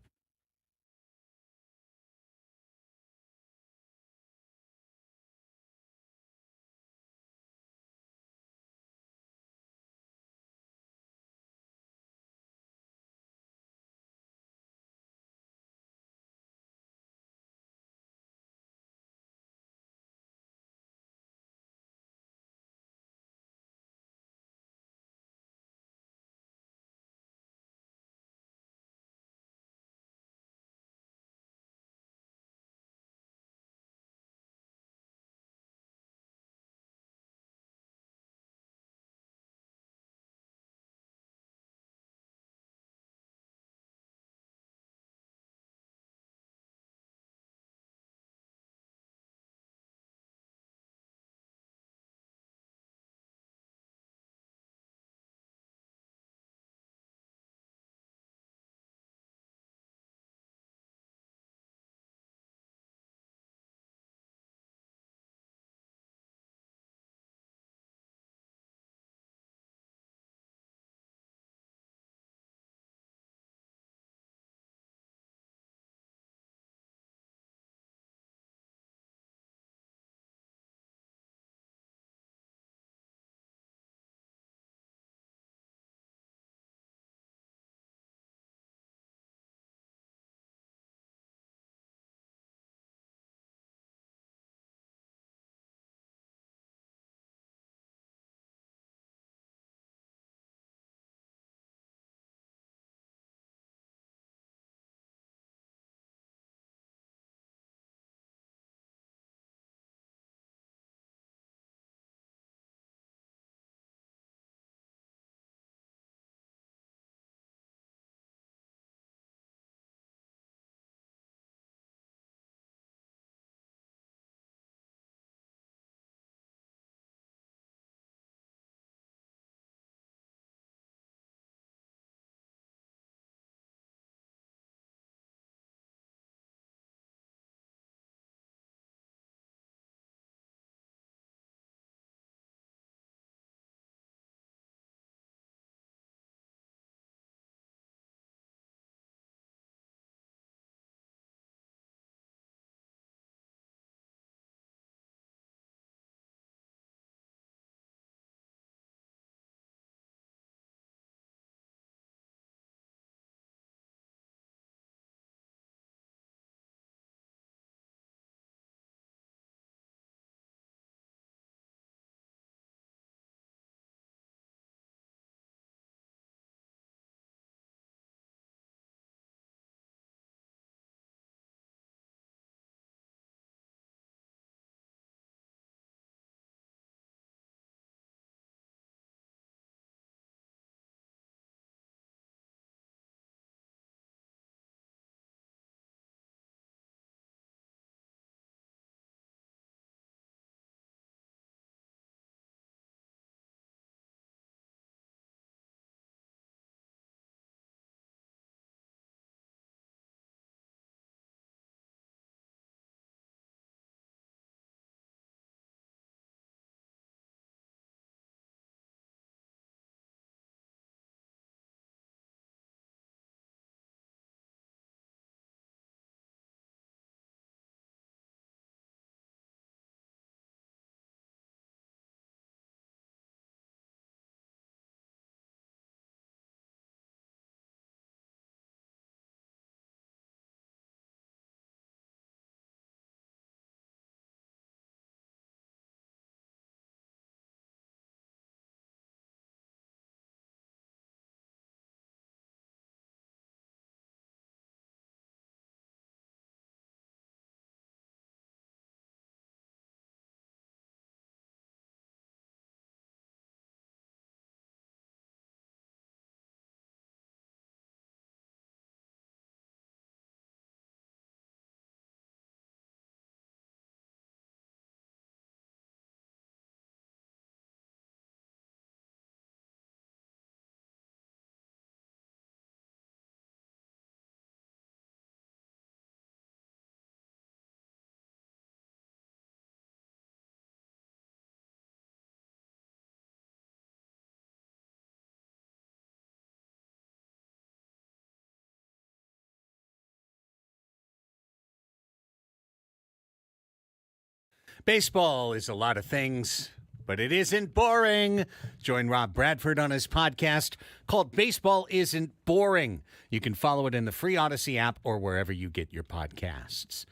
Baseball is a lot of things, but it isn't boring. Join Rob Bradford on his podcast called Baseball Isn't Boring. You can follow it in the free Odyssey app or wherever you get your podcasts.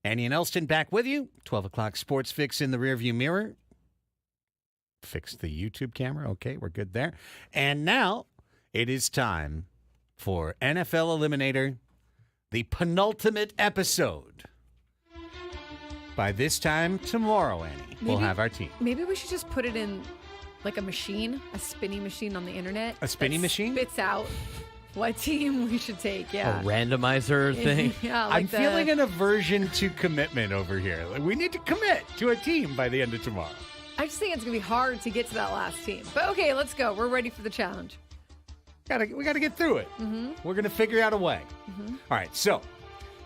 Annie and Elsten back with you. 12 o'clock Sports Fix in the rearview mirror. Fix the YouTube camera. Okay, we're good there. And now it is time for NFL Eliminator, the penultimate episode. By this time tomorrow, Annie, we'll have our team. Maybe we should just put it in like a machine, a spinning machine on the internet. A spinning machine? Spits out what team we should take. Yeah. A randomizer thing. Yeah, I'm feeling an aversion to commitment over here. Like, we need to commit to a team by the end of tomorrow. I just think it's going to be hard to get to that last team. But okay, let's go. We're ready for the challenge. We got to get through it. Mm-hmm. We're going to figure out a way. Mm-hmm. All right, so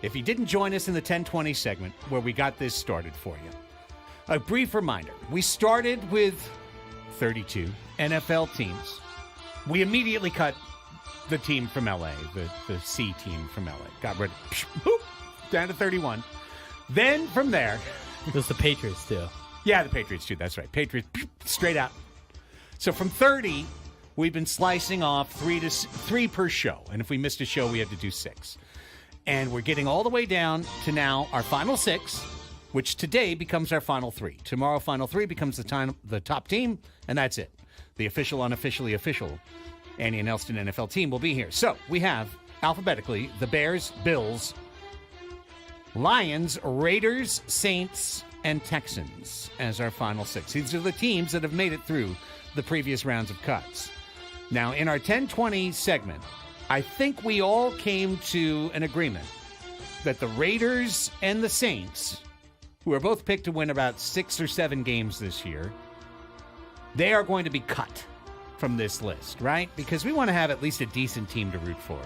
if you didn't join us in the 1020 segment where we got this started for you, a brief reminder. We started with 32 NFL teams. We immediately cut the team from LA, the C team from LA. Got rid of down to 31. Then from there. It was the Patriots, too. Yeah, the Patriots, too. That's right. Patriots, straight out. So from 30, we've been slicing off three per show. And if we missed a show, we had to do 6. And we're getting all the way down to now our final 6, which today becomes our final 3. Tomorrow, final 3 becomes the top team, and that's it. The official, unofficially official Annie and Elsten NFL team will be here. So we have, alphabetically, the Bears, Bills, Lions, Raiders, Saints, and Texans as our final 6. These are the teams that have made it through the previous rounds of cuts. Now, in our 1020 segment, I think we all came to an agreement that the Raiders and the Saints, who are both picked to win about 6 or 7 games this year, they are going to be cut from this list, right? Because we want to have at least a decent team to root for.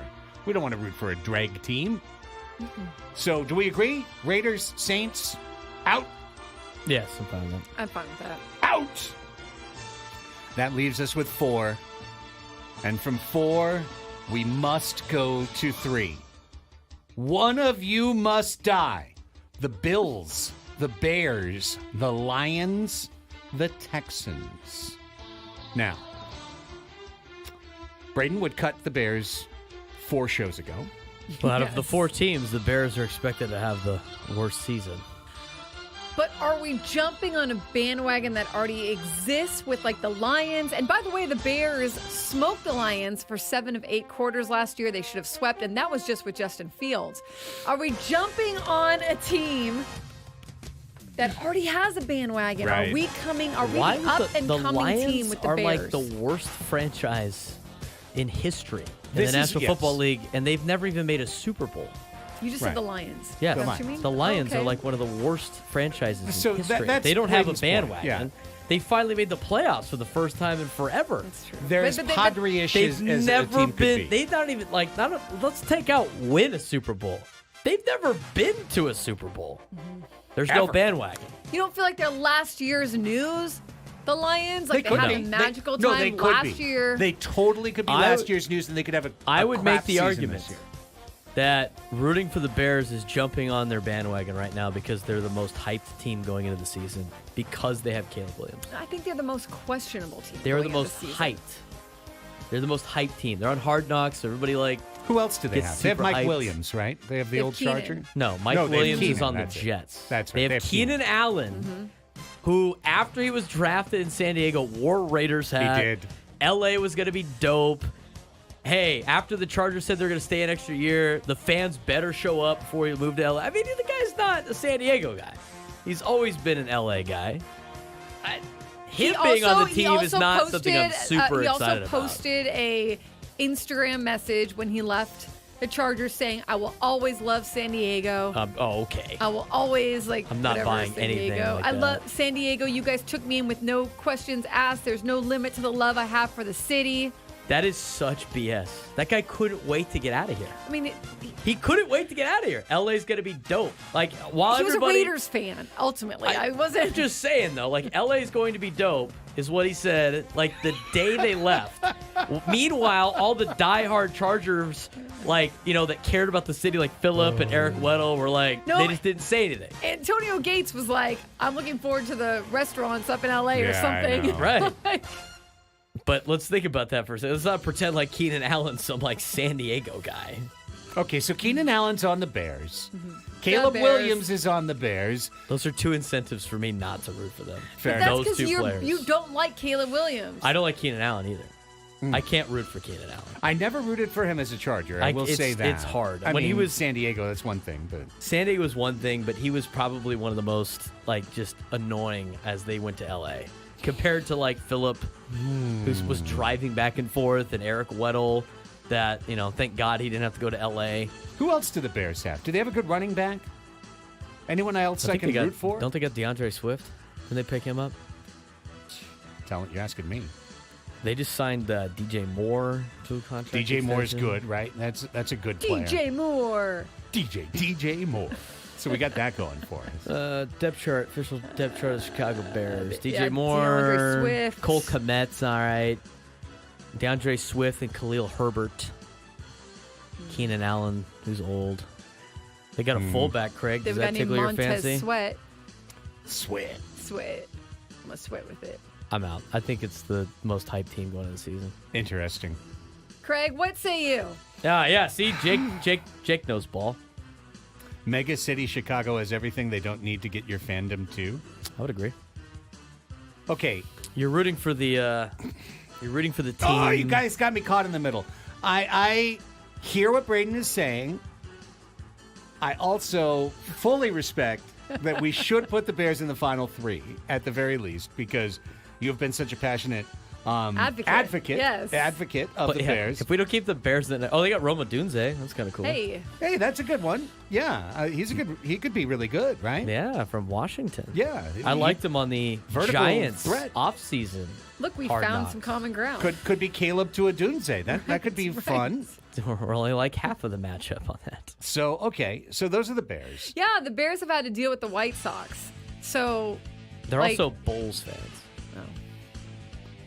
We don't want to root for a drag team. Mm-mm. So do we agree? Raiders, Saints, out? Yes, I'm fine with that. I'm fine with that. Out! That leaves us with 4. And from 4, we must go to 3. One of you must die. The Bills, the Bears, the Lions, the Texans. Now, Braden would cut the Bears 4 shows ago. Well, out of the 4 teams, the Bears are expected to have the worst season. But are we jumping on a bandwagon that already exists with like the Lions? And by the way, the Bears smoked the Lions for 7 of 8 quarters last year. They should have swept, and that was just with Justin Fields. Are we jumping on a team that already has a bandwagon? Right. Are we the up-and-coming team with the Bears? Bears? Are like the worst franchise in history in This the is- National yes. Football League, and they've never even made a Super Bowl. You just Right. said the Lions. Yeah, Is that what you mean? the Lions Okay. are like one of the worst franchises So in history. that's They don't have a Braden's point, bandwagon. yeah. They finally made the playoffs for the first time in forever. That's true. There's But Padre-ish They've as a never team could been. be. They've not even let's take out win a Super Bowl. They've never been to a Super Bowl. There's no Ever. bandwagon. You don't feel like they're last year's news? The Lions, like they could had be. a magical No, time they could last be. year. They totally could be last year's news, and they could have a I would crap make the season argument this year. that rooting for the Bears is jumping on their bandwagon right now because they're the most hyped team going into the season because they have Caleb Williams. I think they're the most questionable team. They are going the into most the season. hyped. They're the most hyped team. They're on Hard Knocks. So everybody like Who else do they gets have? They have super Mike hyped. Williams, right? They have the They have old Keenan. Charger. No, Mike No, they have Williams is Keenan, on the that's it. Jets. That's right. They They have have Keenan Allen, who after he was drafted in San Diego wore a Raiders hat. He did. LA was going to be dope. Hey, after the Chargers said they're going to stay an extra year, the fans better show up before he moved to LA. I mean, the guy's not a San Diego guy. He's always been an LA guy. Him being on the team is not something I'm super he excited also posted a Instagram message when he left the Chargers saying, "I will always love San Diego. about. Okay. I will always like." I'm not whatever, buying San anything Diego. like I that. love San Diego. You guys took me in with no questions asked. There's no limit to the love I have for the city. That is such BS. That guy couldn't wait to get out of here. I mean, He couldn't wait to get out of here. LA's going to be dope. Like, while he was a everybody... Raiders fan. Ultimately, I wasn't. I'm just saying, though, like, LA's going to be dope is what he said, like, the day they left. Meanwhile, all the diehard Chargers, that cared about the city, like Phillip and Eric Weddle, were like, No, they just didn't say anything. Antonio Gates was like, I'm looking forward to the restaurants up in LA or Yeah, I something. know. Right. Like, But let's think about that for a second. Let's not pretend like Keenan Allen's some San Diego guy. Okay, so Keenan Allen's on the Bears. Mm-hmm. Caleb Bears. Williams is on the Bears. Those are two incentives for me not to root for them. Fair that's Those because two players. you don't like Caleb Williams. I don't like Keenan Allen either. I can't root for Keenan Allen. I never rooted for him as a Charger. I will say that. It's hard. I When mean, he was San Diego, that's one thing, but San Diego was one thing, but he was probably one of the most just annoying as they went to LA. Compared to Phillip, who was driving back and forth, and Eric Weddle, that, thank God he didn't have to go to LA. who else do the Bears have? Do they have a good running back? Anyone else I can root for? Don't they got DeAndre Swift? Didn't they pick him up? You're asking me. They just signed DJ Moore to a contract. DJ Moore is extension. good, right? That's a good player. DJ Moore. DJ Moore. So we got that going for us. Depth chart, official depth chart of Chicago Bears. DJ Yeah, Moore, DeAndre Swift. Cole Kmet's all right. DeAndre Swift and Khalil Herbert. Keenan Allen, who's old. They got a fullback, Craig. Does They've got that named tickle your Montez fancy? Sweat. Sweat. I'm going to sweat with it. I'm out. I think it's the most hyped team going into the season. Interesting. Craig, what say you? Yeah. See, Jake knows ball. Mega City Chicago has everything they don't need to get your fandom to. I would agree. Okay. You're rooting for the team. Oh, you guys got me caught in the middle. I hear what Braden is saying. I also fully respect that we should put the Bears in the final three at the very least, because you have been such a passionate advocate of the Bears. If we don't keep the Bears, then they got Roma Dunze. That's kind of cool. Hey, That's a good one. Yeah, he could be really good, right? Yeah, from Washington. Yeah, I liked him on the Vertical Giants threat. offseason. look, we Hard found knocks. some common ground. Could be Caleb to a Dunze. That could be Right. fun. We're only like half of the matchup on that. So those are the Bears. Yeah, the Bears have had to deal with the White Sox. So They're Like- also Bulls fans.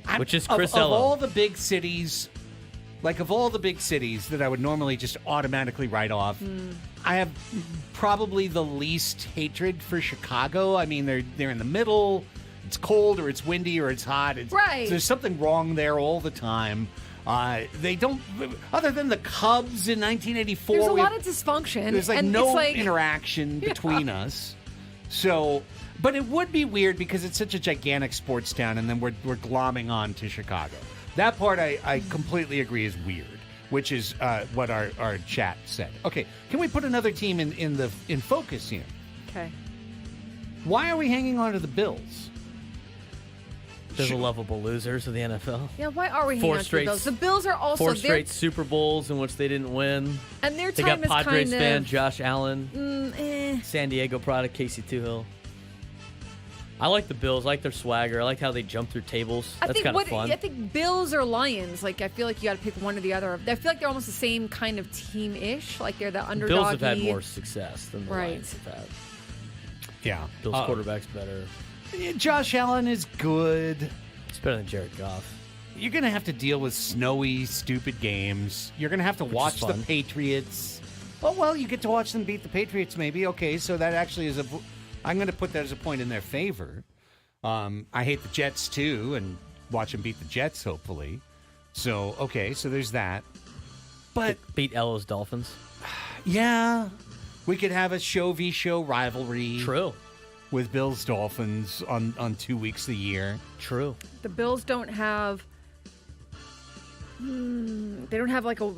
I'm- Which is of Chris of Ello. all the big cities, that I would normally just automatically write off. I have probably the least hatred for Chicago. I mean, they're in the middle. It's cold or it's windy or it's hot. Right. There's something wrong there all the time. They don't, other than the Cubs in 1984. there's a we lot have- of dysfunction. there's and no it's like, interaction between us. So, but it would be weird because it's such a gigantic sports town, and then we're glomming on to Chicago. That part I completely agree is weird, which is what our chat said. Okay, can we put another team in focus here? Okay. Why are we hanging on to the Bills? They're the lovable losers of the NFL. Yeah, why are we hanging Four on to the straight- Bills? The Bills are also Four their- straight Super Bowls in which they didn't win. and their They time got is Padres kind fan of Josh Allen, San Diego product Casey Tuhill. I like the Bills. I like their swagger. I like how they jump through tables. That's kind of fun. I think Bills or Lions. Like, I feel like you got to pick one or the other. I feel like they're almost the same kind of team-ish. Like, they're the underdog. Bills have had more success than the Right. Lions have had. Yeah, Bills quarterback's better. Josh Allen is good. It's better than Jared Goff. You're going to have to deal with snowy, stupid games. You're going to have to watch is the fun. Patriots. Oh, well, you get to watch them beat the Patriots, maybe. Okay, so that actually is I'm going to put that as a point in their favor. I hate the Jets, too, and watch them beat the Jets, hopefully. So, okay, so there's that. But, Beat Elo's Dolphins. yeah, we could have a show v show rivalry. True. With Bills Dolphins on 2 weeks a year. True. The Bills don't have. They don't have like a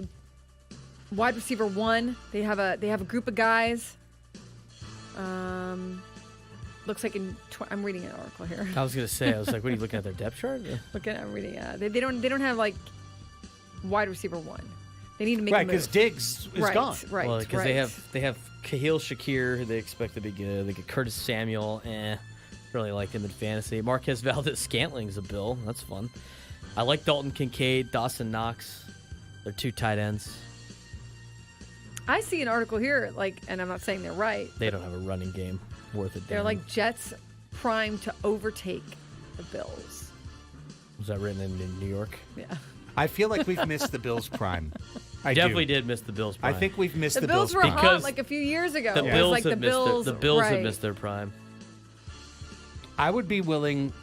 wide receiver one. They have a group of guys. Looks like I'm reading an article here. I was gonna say. I was like, "What are you looking at their depth chart?" I'm reading. They don't have like wide receiver one. They need to make a Right, move. because Diggs is right, gone. Right, Well, because right. they have Kahil Shakir, who they expect to be good. They get Curtis Samuel. Really like him in fantasy. Marquez Valdez-Scantling's a Bill. That's fun. I like Dalton Kincaid, Dawson Knox. They're two tight ends. I see an article here, and I'm not saying they're right. They don't have a running game worth a damn. They're like Jets primed to overtake the Bills. Was that written in New York? Yeah. I feel like we've missed the Bills' prime. I Definitely do. did miss the Bills' prime. I think we've missed The the Bills were prime. hot Because like a few years ago. the It was Bills like have the missed Bills. the Bills have right. missed their prime. I would be willing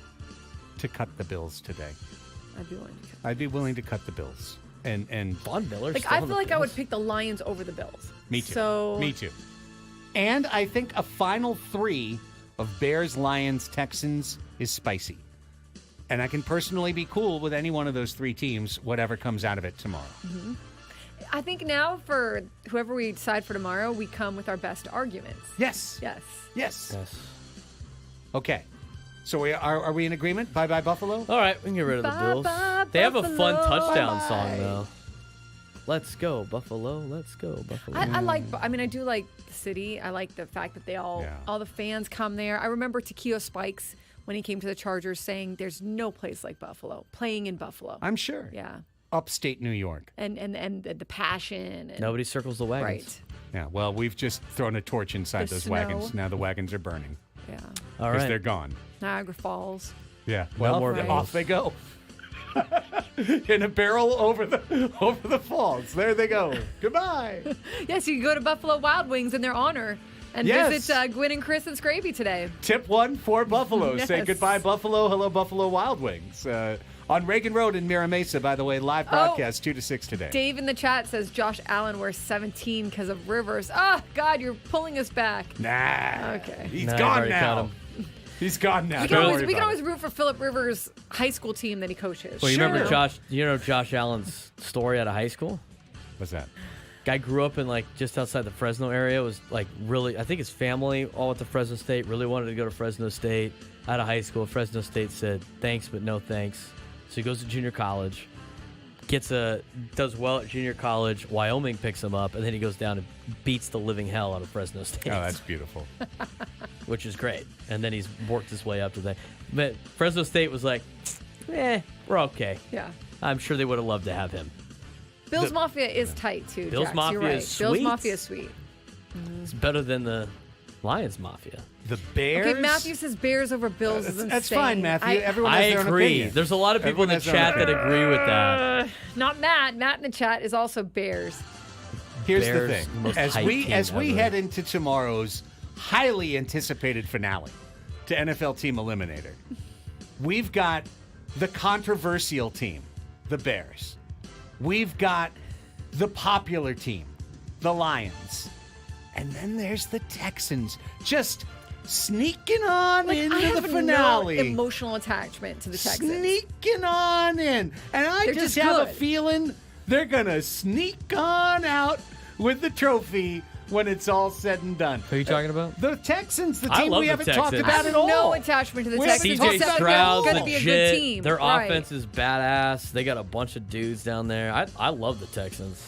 to cut the Bills today. I'd be willing to cut. I'd be willing to cut the Bills. And Von Miller. Like I feel like I would pick the Lions over the Bills. me too. So Me too. And I think a final 3 of Bears, Lions, Texans is spicy. And I can personally be cool with any one of those 3 teams, whatever comes out of it tomorrow. I think now for whoever we decide for tomorrow, we come with our best arguments. Yes. Yes. Yes. Yes. Okay. So are we in agreement? Bye-bye, Buffalo? All right, we can get rid of the Bills. Bye-bye, They have a fun Buffalo. touchdown Bye-bye. song though. Let's go Buffalo. Let's go Buffalo. I like. I mean, I do like the city. I like the fact that all the fans come there. I remember Takeo Spikes when he came to the Chargers saying, "There's no place like Buffalo." Playing in Buffalo. I'm sure. Yeah. Upstate New York. And the passion. And, Nobody circles the wagons. Right. Yeah, well, we've just thrown a torch inside The those snow. wagons. Now the wagons are burning Yeah. All because right. they're gone. Niagara Falls. Yeah. No Well, more Right. off they go. In a barrel over the falls. There they go. Goodbye. Yes, you can go to Buffalo Wild Wings in their honor and Yes. visit Gwen and Chris and Scravy today. Tip 1 for Buffalo. Say Yes. goodbye, Buffalo. Hello, Buffalo Wild Wings. On Reagan Road in Mira Mesa, by the way, live broadcast 2 to 6 today. Dave in the chat says Josh Allen wears 17 because of Rivers. Oh, God, you're pulling us back. Nah. Okay. He's Nah, you've gone already cut now. him. He's gone now. We Don't can worry about always it. root for Philip Rivers' high school team that he coaches. Well, you remember Sure. Josh? You know Josh Allen's story out of high school? What's that? Guy grew up in like just outside the Fresno area. Was like really, I think his family all went to Fresno State. Really wanted to go to Fresno State. Out of high school, Fresno State said thanks but no thanks. So he goes to junior college, does well at junior college. Wyoming picks him up, and then he goes down and beats the living hell out of Fresno State. Oh, that's beautiful. Which is great. And then he's worked his way up to that. But Fresno State was like, we're okay. Yeah. I'm sure they would have loved to have him. Bills Mafia is tight, too, Bills Jax. Mafia You're right. is Bills sweet. Mafia is sweet. It's better than the Lions Mafia. The Bears. Okay, Matthew says Bears over Bills is insane. That's fine, Matthew. Everyone I has their own agree. opinion. There's a lot of people Everyone in the has their own chat that opinion. agree with that. Not Matt. Matt in the chat is also Bears. Here's Bears, the thing: most as hyped we team as we ever. head into tomorrow's highly anticipated finale to NFL Team Eliminator, we've got the controversial team, the Bears. We've got the popular team, the Lions, and then there's the Texans, just sneaking on I into have the finale. no emotional attachment to the Texans. Sneaking on in. And I They're just just have a good. feeling they're going to sneak on out with the trophy when it's all said and done. Who are you talking about? The Texans, the I team love we the haven't talked Texans. about I at have all. no attachment to the We haven't Texans. talked CJ about Stroud's going to be a good legit. team. Their Right. offense is badass. They got a bunch of dudes down there. I love the Texans.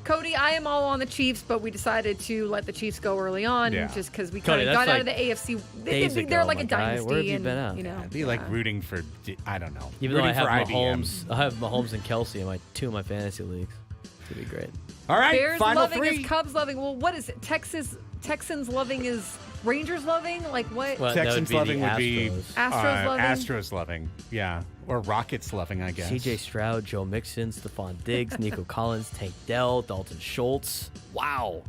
Cody, I am all on the Chiefs, but we decided to let the Chiefs go early on Yeah. just because we Cody, kind of got that's out of like the AFC. days They're ago, like my a guy. dynasty. Where have you and, been at? You know, It'd be like rooting for, I don't know. Even though rooting I have for IBM. I have Mahomes and Kelsey in two of my fantasy leagues. It's gonna be great. All right, Bears final loving 3. is Cubs loving. Well, what is it? Texans loving is Rangers loving? Like what? Well, that Texans would loving the would be Astros. Astros loving? Astros loving, yeah. Or Rockets loving, I guess. CJ Stroud, Joe Mixon, Stephon Diggs, Nico Collins, Tank Dell, Dalton Schultz. Wow.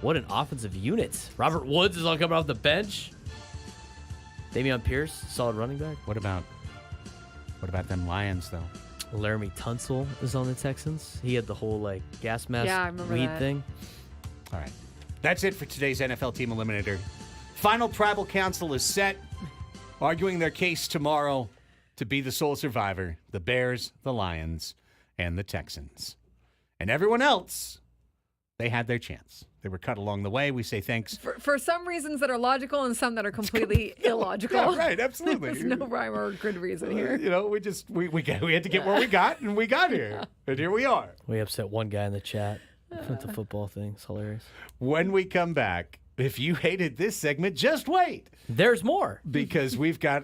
What an offensive unit. Robert Woods is all coming off the bench. Dameon Pierce, solid running back. What about them Lions, though? Laramie Tunsil is on the Texans. He had the whole like gas mask Yeah, I remember weed that. thing. All right. That's it for today's NFL Team Eliminator. Final tribal council is set, arguing their case tomorrow to be the sole survivor, the Bears, the Lions, and the Texans. And everyone else, they had their chance. They were cut along the way. We say thanks. For some reasons that are logical and some that are completely illogical. Yeah, right, absolutely. There's no rhyme or good reason here. You know, we had to get where we got, and we got here. And here we are. We upset one guy in the chat with the football thing. It's hilarious. When we come back, if you hated this segment, just wait. There's more. Because we've got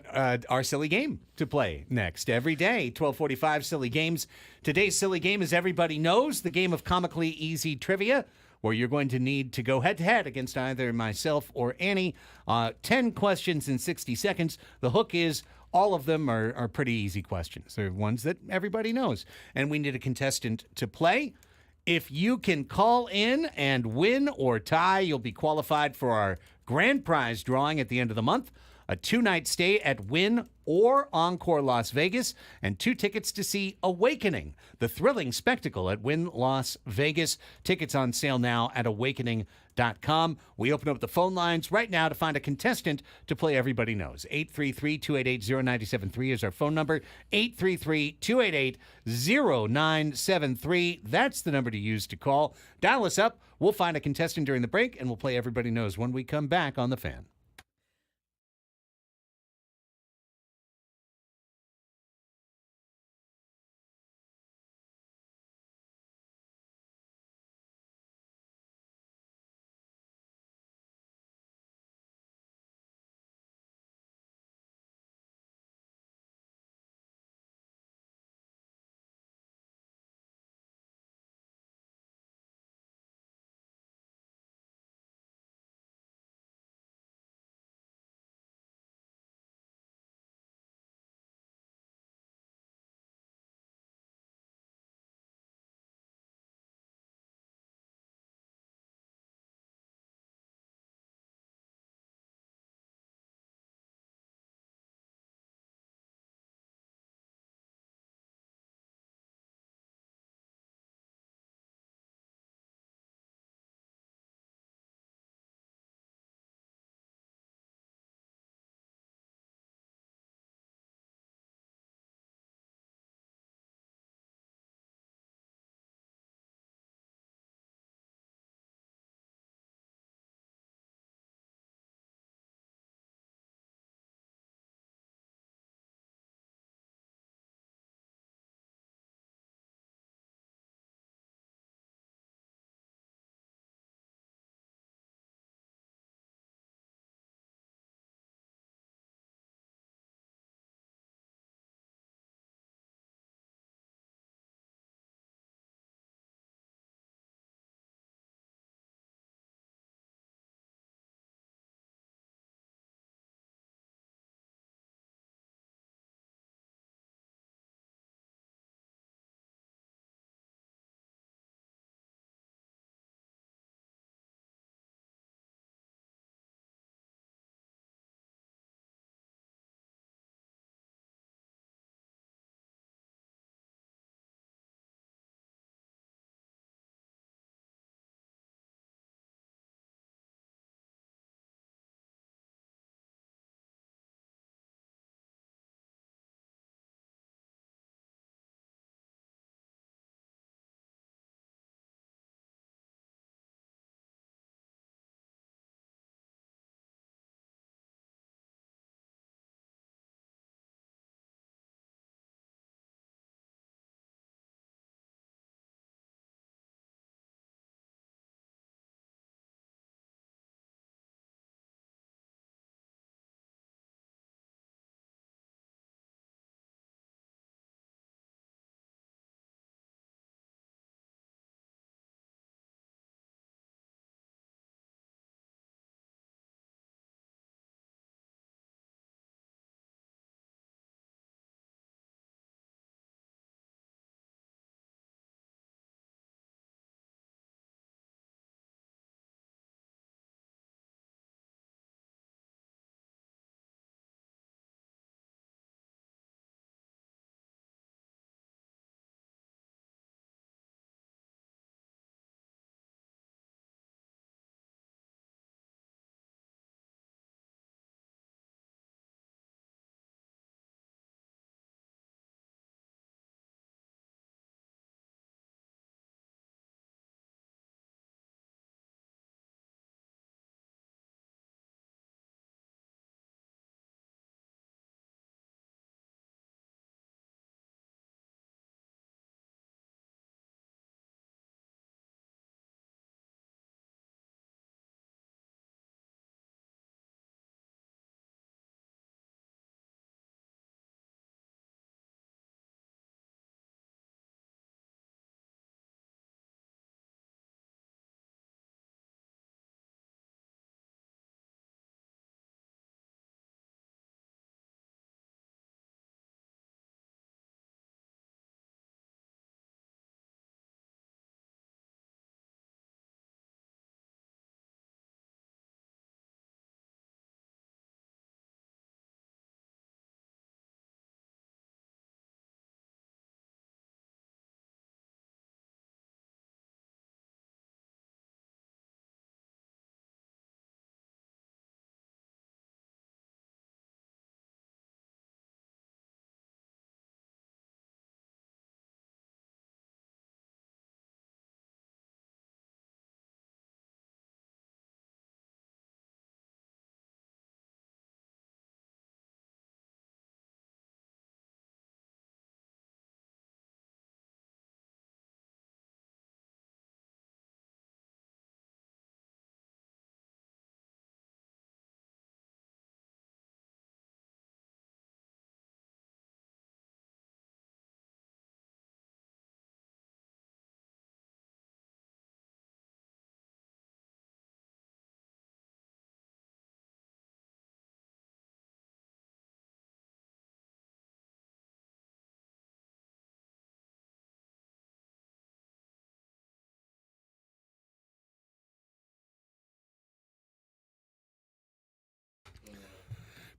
our silly game to play next. Every day, 12:45 silly games. Today's silly game, as everybody knows, the game of comically easy trivia, where you're going to need to go head-to-head against either myself or Annie. 10 questions in 60 seconds. The hook is, All of them are pretty easy questions. They're ones that everybody knows. And we need a contestant to play. If you can call in and win or tie, you'll be qualified for our grand prize drawing at the end of the month. A 2-night stay at Wynn or Encore Las Vegas, and 2 tickets to see Awakening, the thrilling spectacle at Wynn Las Vegas. Tickets on sale now at awakening.com. We open up the phone lines right now to find a contestant to play Everybody Knows. 833-288-0973 is our phone number. 833-288-0973. That's the number to use to call. Dial us up. We'll find a contestant during the break, and we'll play Everybody Knows when we come back on The Fan.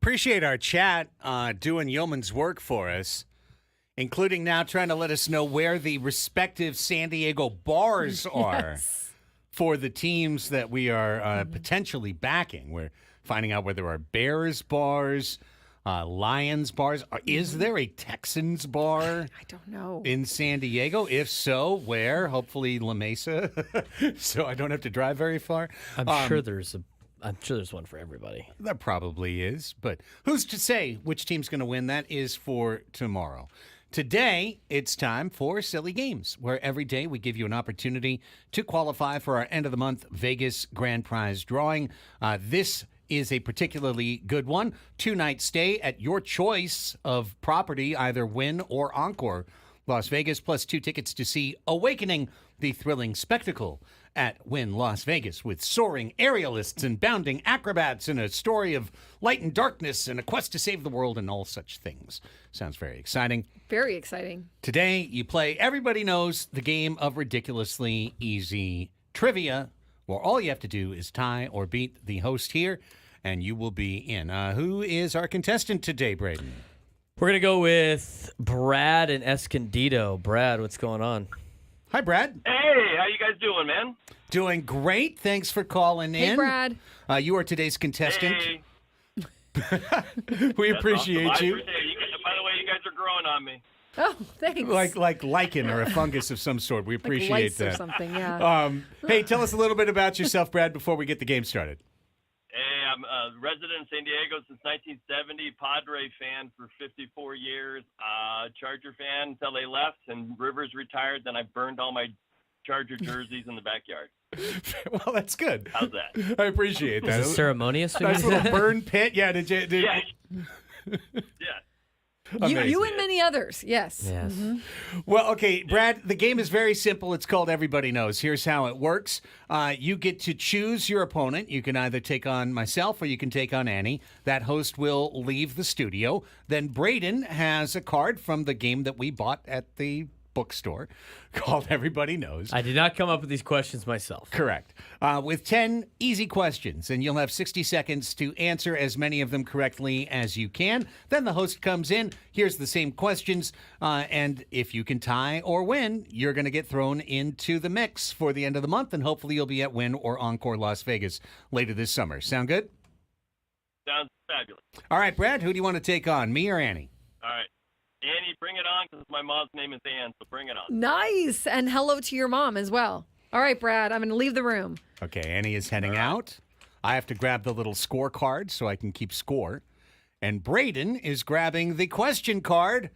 Appreciate our chat doing yeoman's work for us, including now trying to let us know where the respective San Diego bars are for the teams that we are potentially backing. We're finding out where there are Bears bars, Lions bars. Is there a Texans bar? I don't know. In San Diego? If so, where? Hopefully La Mesa, so I don't have to drive very far. I'm sure there's one for everybody. There probably is, but who's to say which team's going to win? That is for tomorrow. Today, it's time for Silly Games, where every day we give you an opportunity to qualify for our end-of-the-month Vegas Grand Prize drawing. This is a particularly good one. 2-night stay at your choice of property, either Wynn or Encore Las Vegas, plus 2 tickets to see Awakening, the thrilling spectacle at Wynn Las Vegas, with soaring aerialists and bounding acrobats and a story of light and darkness and a quest to save the world and all such things. Sounds very exciting. Very exciting. Today, you play Everybody Knows, the game of ridiculously easy trivia, where all you have to do is tie or beat the host here, and you will be in. Who is our contestant today, Braden? We're going to go with Brad and Escondido. Brad, what's going on? Hi, Brad. Hey, how you guys doing, man? Doing great. Thanks for calling in. Hey, Brad. You are today's contestant. Hey. We That's appreciate awesome. you. By the way, you guys are growing on me. Oh, thanks. Like lichen or a fungus of some sort. We Like appreciate lice or that. something, yeah. Hey, tell us a little bit about yourself, Brad, before we get the game started. Hey, I'm a resident in San Diego since 1970, Padre fan for 54 years, Charger fan until they left, and Rivers retired. Then I burned all my Charger jerseys in the backyard. Well, that's good. How's that? I appreciate that. Is it ceremonious? Nice little burn pit. Yeah, did you? Yeah. Yeah. You and many others, yes. Yes. Well, okay, Brad, the game is very simple. It's called Everybody Knows. Here's how it works. You get to choose your opponent. You can either take on myself or you can take on Annie. That host will leave the studio. Then Braden has a card from the game that we bought at the bookstore called Everybody Knows. I did not come up with these questions myself. Correct. With 10 easy questions, and you'll have 60 seconds to answer as many of them correctly as you can. Then the host comes in, here's the same questions, and if you can tie or win, you're going to get thrown into the mix for the end of the month, and hopefully you'll be at Wynn or Encore Las Vegas later this summer. Sound good? Sounds fabulous. All right, Brad, who do you want to take on, me or Annie? All right. Annie, bring it on, because my mom's name is Ann, so bring it on. Nice. And hello to your mom as well. All right, Brad, I'm going to leave the room. Okay, Annie is heading out. I have to grab the little scorecard so I can keep score. And Braden is grabbing the question card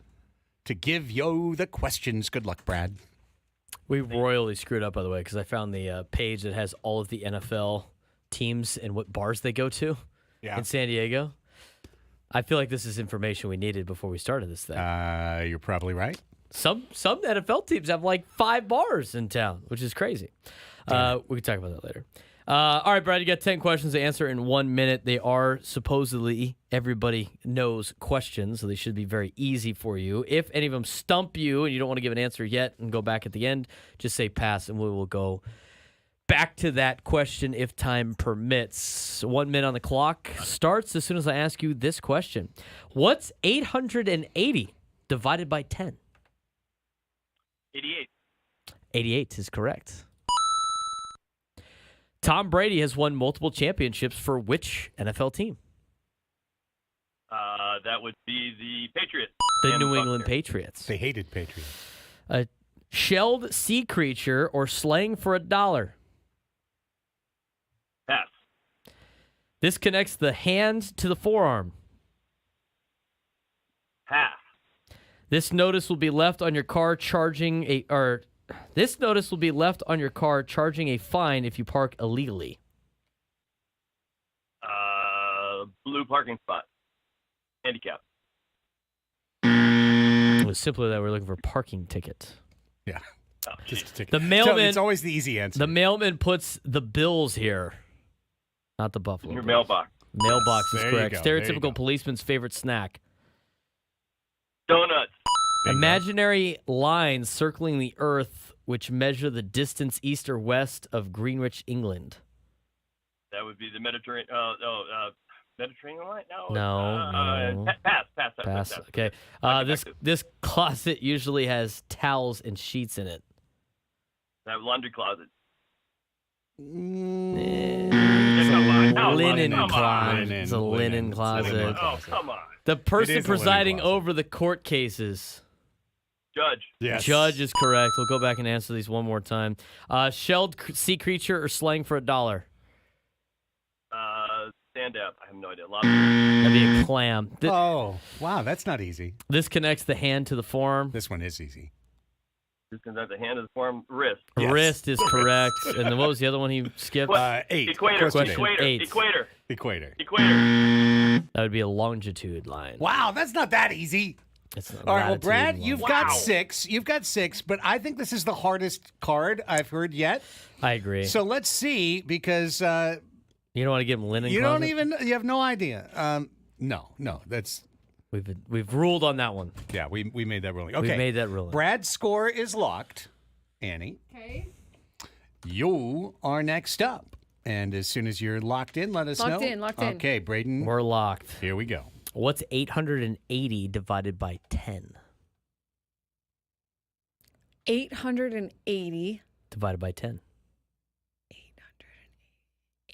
to give you the questions. Good luck, Brad. We royally screwed up, by the way, because I found the page that has all of the NFL teams and what bars they go to in San Diego. I feel like this is information we needed before we started this thing. You're probably right. Some NFL teams have like 5 bars in town, which is crazy. We can talk about that later. All right, Brad, you got 10 questions to answer in 1 minute. They are supposedly everybody knows questions, so they should be very easy for you. If any of them stump you and you don't want to give an answer yet and go back at the end, just say pass and we will go back to that question if time permits. 1 minute on the clock starts as soon as I ask you this question. What's 880 divided by 10? 88. 88 is correct. Tom Brady has won multiple championships for which NFL team? That would be the Patriots. The And New Buccaneers. England Patriots. They hated Patriots. A shelled sea creature or slang for $1. Pass. This connects the hand to the forearm. Pass. This notice will be left on your car charging a fine if you park illegally. Blue parking spot. Handicap. It was simpler that we're looking for a parking ticket. Yeah. Oh, Just a ticket. The mailman. It's always the easy answer. The mailman puts the bills here, not the Buffalo. Your Bills. mailbox. Mailbox is There you correct. go, there you Stereotypical go. policeman's favorite snack. Donuts. Bingo. Imaginary lines circling the Earth which measure the distance east or west of Greenwich, England. That would be the Mediterranean. Mediterranean line? No. Pass. Okay. This closet usually has towels and sheets in it. That laundry closet. Linen Come on. closet. It's a linen closet. Oh, come on. The person is a linen presiding closet. over the court cases. Judge. Yes. Judge is correct. We'll go back and answer these one more time. Shelled sea creature or slang for $1? Stand up. I have no idea. That'd be a clam. Oh, wow, that's not easy. This connects the hand to the forearm. This one is easy. This comes out the hand of the form. Wrist. Yes. Wrist is correct. And then what was the other one he skipped? 8. Equator. Question Equator. eight. Equator. Equator. Equator. That would be a longitude line. Wow, that's not that easy. It's not All right, well, latitude Brad, and you've longitude. got 6. You've got 6, but I think this is the hardest card I've heard yet. I agree. So let's see, because You don't want to give him linen you closet? don't even, you have no idea. No, that's, We've ruled on that one. yeah, we made that ruling. Okay. We've made that ruling. Brad's score is locked. Annie, Okay. you are next up. And as soon as you're locked in, let us know. Locked in. Okay, Braden, We're locked. here we go. What's 880 divided by 10? 880. Divided by 10.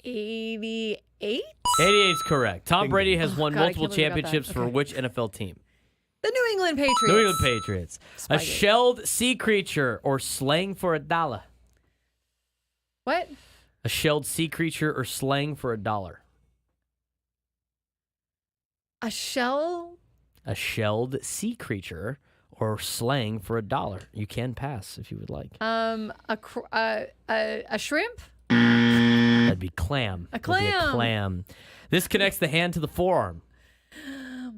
88? 88 is correct. Tom Bingo. Brady has won God, I multiple can't believe I got that. championships for Okay. which NFL team? The New England Patriots. New England Patriots. A Spygate. shelled sea creature or slang for $1? What? A shelled sea creature or slang for $1? A shell? A shelled sea creature or slang for $1. You can pass if you would like. A shrimp? That'd be clam. A Would be clam. clam. This connects the hand to the forearm.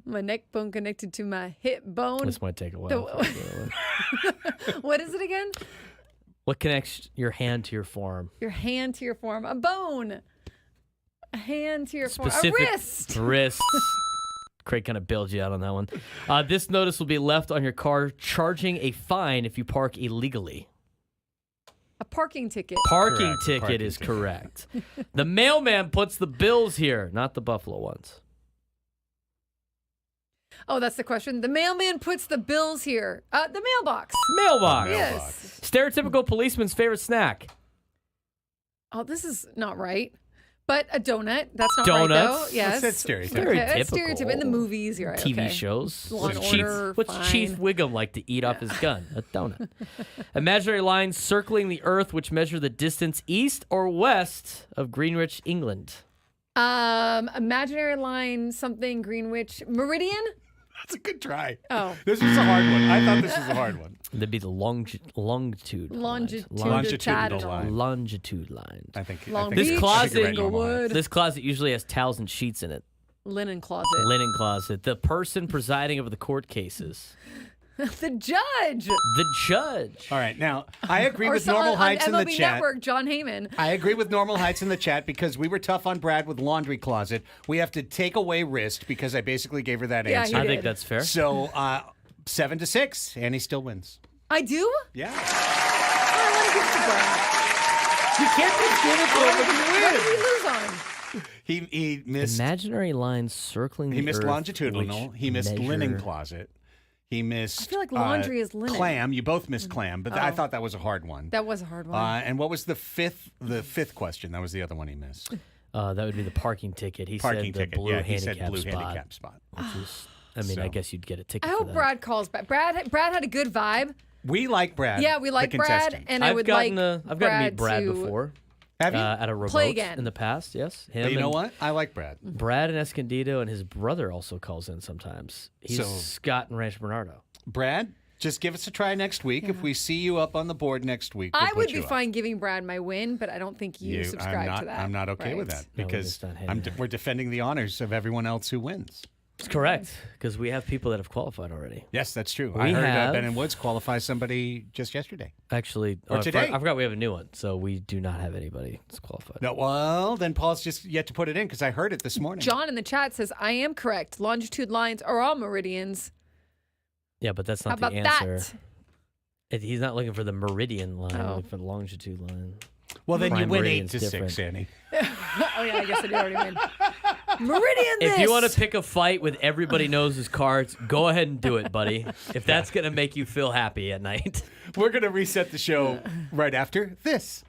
My neck bone connected to my hip bone. This might take a while. What is it again? What connects your hand to your forearm? Your hand to your forearm. A bone. A hand to your forearm. Specific A wrist. Wrists. Craig kind of bailed you out on that one. This notice will be left on your car charging a fine if you park illegally. A parking ticket. Parking Correct. ticket Parking is ticket. correct. The mailman puts the bills here, not the Buffalo ones. Oh, that's the question. The mailman puts the bills here. The mailbox. Mailbox. Yes. Stereotypical policeman's favorite snack. Oh, this is not right. But a donut. That's not right, though. Donuts? Yes. That's stereotypical. Very Okay, that's typical. stereotypical. In the movies, you're right. TV okay. shows. Law and What's Chief, Order, what's Chief fine. Wiggum like to eat off his gun? A donut. Imaginary lines circling the Earth which measure the distance east or west of Greenwich, England. Imaginary line, something, Greenwich. Meridian? That's a good try. Oh. This was a hard one. I thought this was a hard one. That'd be the longitude. Longitudinal line. Longitude lines. I think. Long I think This Beach, closet- you're right, normal height. Inglewood. This closet usually has towels and sheets in it. Linen closet. Linen closet. The person presiding over the court cases. The judge. The judge. All right, now I agree Or with someone normal heights in on the MLB chat. Network, John Heyman. I agree with normal heights in the chat because we were tough on Brad with laundry closet. We have to take away wrist because I basically gave her that Yeah, answer. he I think did. that's fair. So 7-6, and he still wins. I do? Yeah. I want to give it to Brad. You can't just give it to him What if did you he lose on? win. He missed. Imaginary lines circling the He missed Earth longitudinal. which He missed linen measure- closet. He missed. I feel like laundry is linen. Clam. You both missed clam, but I Oh. thought that was a hard one. That was a hard one. And what was the fifth? The fifth question. That was the other one he missed. that would be the parking ticket. He Parking said the ticket. blue Yeah, he said handicap blue spot. handicap spot. Which is, I mean, So. I guess you'd get a ticket I for hope that. Brad calls back. Brad had a good vibe. We like Brad. Yeah, we like the Brad, contestant. and I I've would gotten like I've gotten to meet Brad to before. Have you? At a remote Play again. in the past, yes. Him But you know and what? I like Brad. Brad and Escondido and his brother also calls in sometimes. He's So- Scott and Rancho Bernardo. Brad, just give us a try next week. If we see you up on the board next week, we'll I would put be you up. fine giving Brad my win, but I don't think you subscribe I'm not, to that. I'm not okay with right? that No, we're because just not hitting that. we're defending the honors of everyone else who wins. It's correct because we have people that have qualified already. Yes, that's true. We I heard have- Ben and Woods qualify somebody just yesterday. Actually, Or today. I forgot we have a new one, so we do not have anybody that's qualified. No, well, then Paul's just yet to put it in because I heard it this morning. John in the chat says, I am correct. Longitude lines are all meridians. Yeah, but that's How not the about answer. that? He's not looking for the meridian line, Oh. looking for the longitude line. Well, then you Prime win meridian's 8-6, different. Annie. Oh, yeah, I guess I did already win. Meridian this. If you want to pick a fight with everybody knows his cards, go ahead and do it, buddy. If that's going to make you feel happy at night. We're going to reset the show right after this.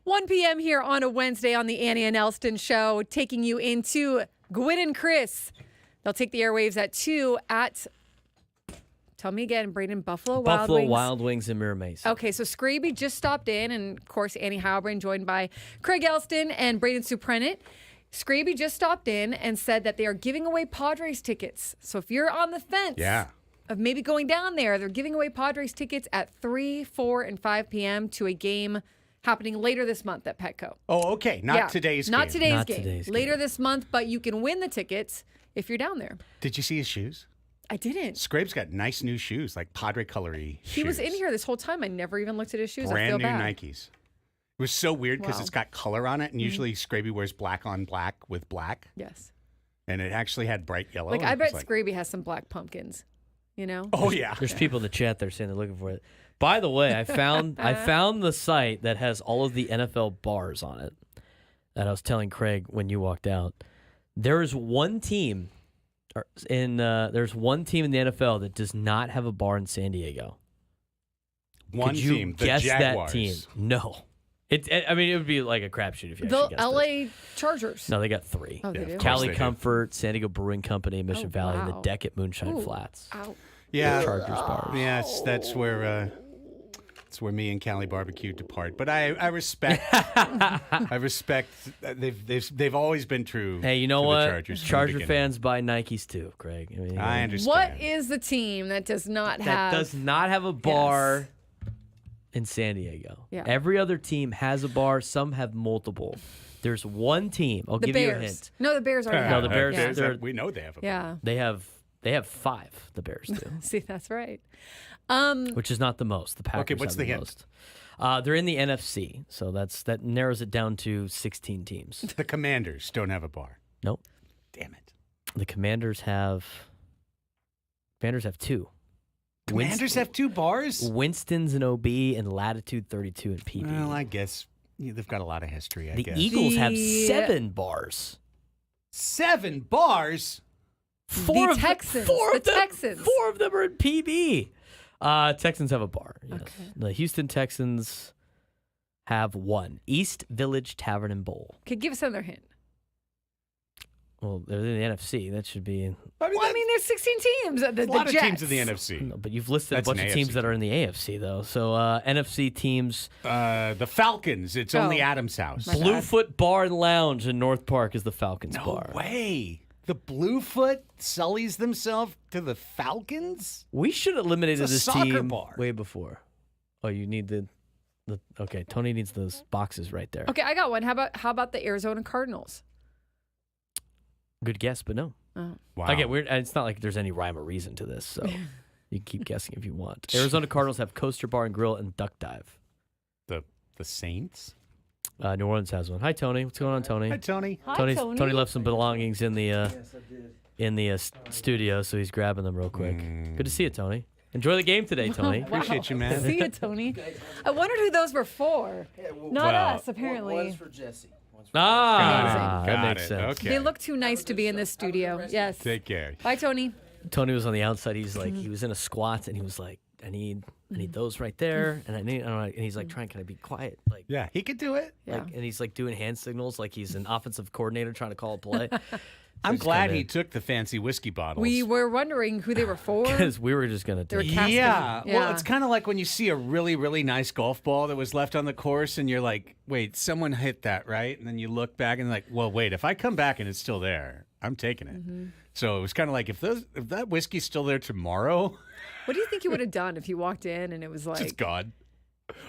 1 p.m. here on a Wednesday on the Annie and Elsten Show, taking you into Gwyn and Chris. They'll take the airwaves at 2 at, tell me again, Braden, Buffalo Wild Wings. Wild Wings in Mirror Mesa. Okay, so Scraby just stopped in, and of course, Annie Heilbrunn joined by Craig Elsten and Braden Suprenant. Scraby just stopped in and said that they are giving away Padres tickets. So if you're on the fence of maybe going down there, they're giving away Padres tickets at 3, 4, and 5 p.m. to a game happening later this month at Petco. Oh, okay. Not today's game. Not today's game. Today's Later game. this month, but you can win the tickets if you're down there. Did you see his shoes? I didn't. Scrape's got nice new shoes, like Padre colory shoes. He was in here this whole time. I never even looked at his shoes. I Brand feel new bad. Nikes. It was so weird because Wow. it's got color on it, and usually Scraby wears black on black with black, Yes. and it actually had bright yellow. Like, and I it bet was Scraby has some black pumpkins, you know? Oh, yeah. There's people in the chat that are saying they're looking for it. By the way, I found the site that has all of the NFL bars on it that I was telling Craig when you walked out. There is one team there's one team in the NFL that does not have a bar in San Diego. One Could you team, the guess Jaguars. that team? No. I mean, it would be like a crapshoot if you The actually guessed it. LA Chargers. No, they got 3. Oh, they Yeah, do? of course Cali they do. Comfort, San Diego Brewing Company, Mission Oh, Valley, and the wow. Deck at Moonshine Ooh. Flats. Ow. Yeah, Chargers bars. yes, that's where me and Cali Barbecue depart. But I respect, I respect. They've always been true. Hey, you know to what? The Chargers from the Charger beginning. fans buy Nikes too, Craig. I mean, I understand. What is the team that does not that have? does not have a bar in San Diego. Yeah. Every other team has a bar. Some have multiple. There's one team. I'll the give Bears. you a hint. No, the Bears already No, have. the it. Bears- Yeah. they're- we know they have a Yeah. They have 5. The Bears do, See, that's right. which is not the most. The Packers what's have the the hint? most. They're in the NFC, so that narrows it down to 16 teams. The Commanders don't have a bar. Nope. Damn it. The Commanders have 2. Commanders have 2 bars. Winston's and OB and Latitude 32 and PB. Well, I guess they've got a lot of history. I the guess Eagles have The- 7 bars. 7 bars. Four The of Texans. Four The of them, Texans. 4 of them are in PB. Texans have a bar. Yes. Okay. The Houston Texans have 1. East Village Tavern and Bowl. Okay, give us another hint. Well, they're in the NFC. That should be. Well, I mean, there's 16 teams. The a lot of Jets. teams in the NFC. No, but you've listed That's a bunch an of teams AFC that are in the AFC though. So NFC teams. The Falcons. It's only Adam's house. My bad. Bluefoot Bar and Lounge in North Park is the Falcons No bar. way. The Bluefoot sullies themselves to the Falcons? We should have eliminated It's a this soccer team bar. way before. Oh, you need the. Okay, Tony needs those boxes right there. Okay, I got one. How about the Arizona Cardinals? Good guess, but no. Oh. Wow. I get weird. It's not like there's any rhyme or reason to this, so you can keep guessing if you want. Arizona Cardinals have Coaster Bar and Grill and Duck Dive. The Saints? New Orleans has one. Hi, Tony. What's going on, Tony? Hi, Tony. Hi, Tony left some belongings in the studio, so he's grabbing them real quick. Good to see you, Tony. Enjoy the game today, Tony. Appreciate you, man. See you, Tony. I wondered who those were for. Not Well, us, apparently. One's for Jesse. Ah, Got that it. makes sense. Okay. They look too nice to be in this studio. Yes. Take care. Bye, Tony. Tony was on the outside. He's like, he was in a squat, and he was like, I need those right there, and and he's like trying to be quiet, like, Yeah, he could do it. Yeah. and he's like doing hand signals, like he's an offensive coordinator trying to call a play. I'm Just glad come he in. took the fancy whiskey bottles. We were wondering who they were for. Because we were just gonna They were take. casting. Yeah. Well, Yeah. it's kind of like when you see a really, really nice golf ball that was left on the course, and you're like, wait, someone hit that, right? And then you look back and like, well, wait, if I come back and it's still there, I'm taking it. Mm-hmm. So it was kind of like, if that whiskey's still there tomorrow, What do you think you would have done if you walked in and it was it's like, gone.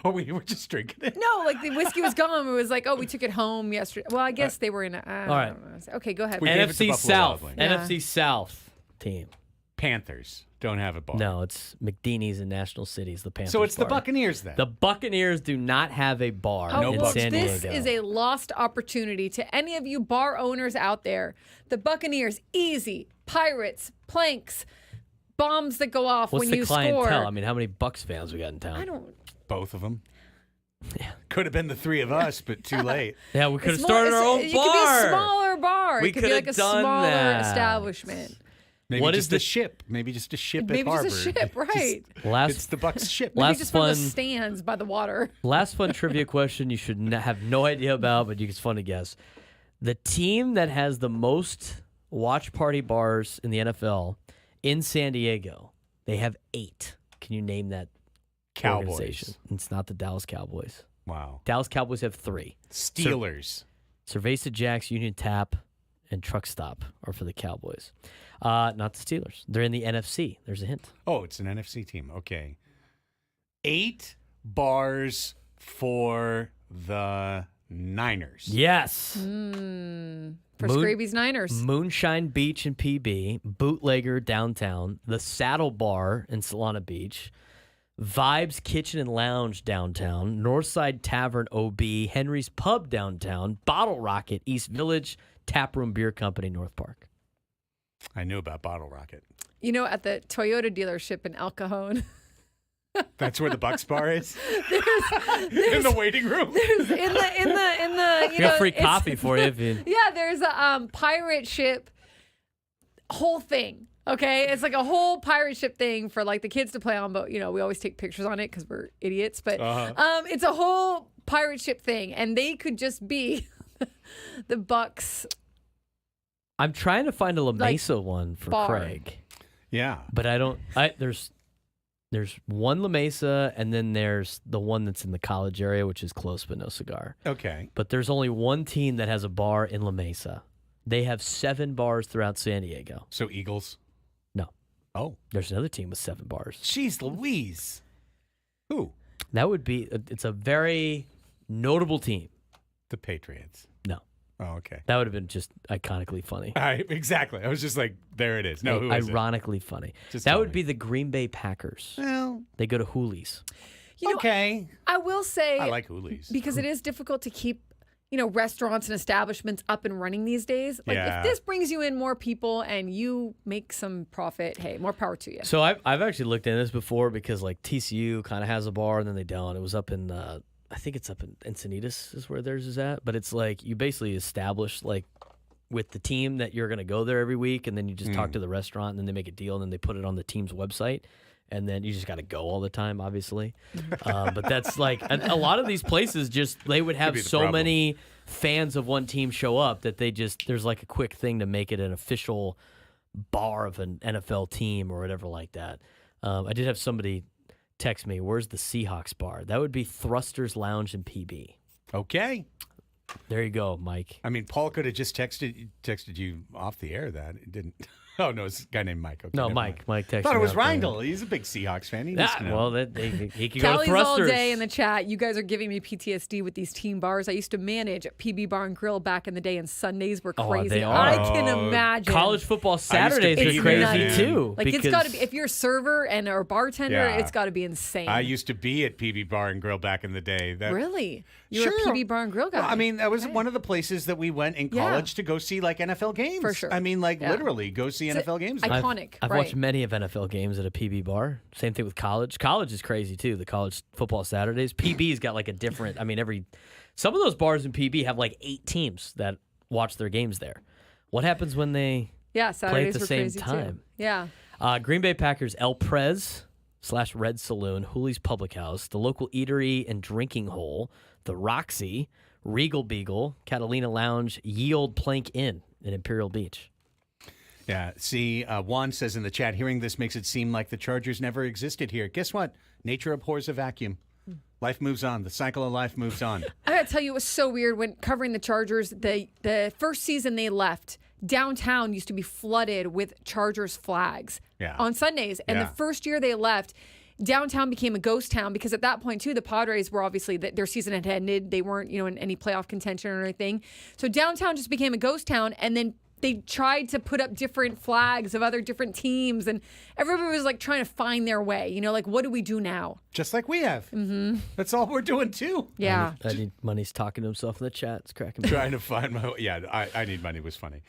Oh, we were just drinking it. no, like the whiskey was gone. It was like, oh, we took it home yesterday. Well, I guess they were in a. All right. Okay, go ahead. We gave it to NFC Buffalo South. Wild Wings. NFC South team. Panthers don't have a bar. No, it's McDeeney's in National Cities. The Panthers. So it's the bar. Buccaneers then. The Buccaneers do not have a bar Oh, in well, San this Diego. is a lost opportunity to any of you bar owners out there. The Buccaneers, easy. Pirates, planks, bombs that go off What's when the you clientele? score. I mean, how many Bucks fans we got in town? I don't. Both of them. Could have been the 3 of us, but too late. Yeah, we could have It's started more- our own it bar. could be a smaller bar. We It could be could like a have done smaller that. establishment. Maybe What just is the a ship? Maybe just a ship at Maybe Harvard. just a ship, right? It's the Bucks ship. Maybe Last just from the fun- stands by the water. Last fun trivia question you should have no idea about, but it's fun to guess. The team that has the most watch party bars in the NFL in San Diego, they have 8. Can you name that organization? Cowboys. It's not the Dallas Cowboys. Wow. Dallas Cowboys have 3. Steelers. Cerveza Jacks, Union Tap, and Truck Stop are for the Cowboys. Not the Steelers. They're in the NFC. There's a hint. Oh, it's an NFC team. Okay. 8 bars for the Niners. Yes. For Moon- Scraby's Niners. Moonshine Beach in PB, Bootlegger downtown, the Saddle Bar in Solana Beach, Vibes Kitchen and Lounge downtown, Northside Tavern OB, Henry's Pub downtown, Bottle Rocket East Village, Taproom Beer Company North Park. I knew about Bottle Rocket. You know, at the Toyota dealership in El Cajon, That's where the Bucks bar is? In the waiting room? there's in the We got free coffee for you if you. Yeah, there's a pirate ship whole thing. Okay, it's like a whole pirate ship thing for like the kids to play on, but we always take pictures on it because we're idiots. But it's a whole pirate ship thing, and they could just be the Bucks. I'm trying to find a La Mesa one for bar. Craig, Yeah. but I don't. There's one La Mesa, and then there's the one that's in the college area, which is close but no cigar. Okay. But there's only one team that has a bar in La Mesa. They have 7 bars throughout San Diego. So Eagles? No. Oh. There's another team with 7 bars. Jeez Louise. Who? That would be, it's a very notable team. The Patriots. No. Oh, okay. That would have been just iconically funny. Exactly. I was just like, there it is. No, who is it? Ironically funny. Just That tell would me. be the Green Bay Packers. Well, They go to Hooley's. okay. I will say, I like Hooley's. because it is difficult to keep restaurants and establishments up and running these days. Like Yeah. if this brings you in more people and you make some profit, hey, more power to you. So I've actually looked into this before because like TCU kind of has a bar and then they don't. It was up in I think it's up in Encinitas is where theirs is at. But it's like you basically establish like with the team that you're going to go there every week, and then you just talk to the restaurant, and then they make a deal, and then they put it on the team's website. And then you just got to go all the time, obviously. But that's like a lot of these places they would have be the so problem. many fans of one team show up that there's like a quick thing to make it an official bar of an NFL team or whatever like that. I did have somebody text me, where's the Seahawks bar? That would be Thrusters Lounge in PB. Okay. There you go, Mike. I mean, Paul could have just texted you off the air that. It didn't. Oh, no, it's a guy named Mike. Okay, No, never Mike. mind. Mike texted I thought it me was out there. Reindl. He's a big Seahawks fan. He needs to know. Well, he could go to Callie's all Thrusters. day in the chat. You guys are giving me PTSD with these team bars. I used to manage at PB Bar and Grill back in the day, and Sundays were Oh, crazy. they are. I can imagine. College football Saturdays be are there, crazy man. too. Like it's got to be if you're a server and or bartender, Yeah. it's got to be insane. I used to be at PB Bar and Grill back in the day. Really? You're Sure. a PB Bar and Grill guy. Well, I mean, that was Okay. one of the places that we went in Yeah. college to go see like NFL games. For sure. I mean, like Yeah. literally go see NFL games. iconic. I've right. watched many of NFL games at a PB bar. Same thing with college. College is crazy too. The college football Saturdays. PB's got like a different. I mean, some of those bars in PB have like 8 teams that watch their games there. What happens when they Yeah, Saturdays the were same crazy time? too. Yeah. Green Bay Packers, El Prez / Red Saloon, Hooley's Public House, the local eatery and drinking hole, the Roxy, Regal Beagle, Catalina Lounge, Ye Old Plank Inn in Imperial Beach. Yeah. See, Juan says in the chat, hearing this makes it seem like the Chargers never existed here. Guess what? Nature abhors a vacuum. Life moves on. The cycle of life moves on. I gotta tell you, it was so weird when covering the Chargers. The first season they left, downtown used to be flooded with Chargers flags Yeah. on Sundays. And Yeah. the first year they left, downtown became a ghost town because at that point too, the Padres were obviously their season had ended. They weren't in any playoff contention or anything. So downtown just became a ghost town, and then they tried to put up different flags of other different teams, and everybody was like trying to find their way. Like, what do we do now? Just like we have. Mm-hmm. That's all we're doing too. Yeah. I need Money's talking to himself in the chat. It's cracking me. Trying to find my. Yeah, I Need Money was funny.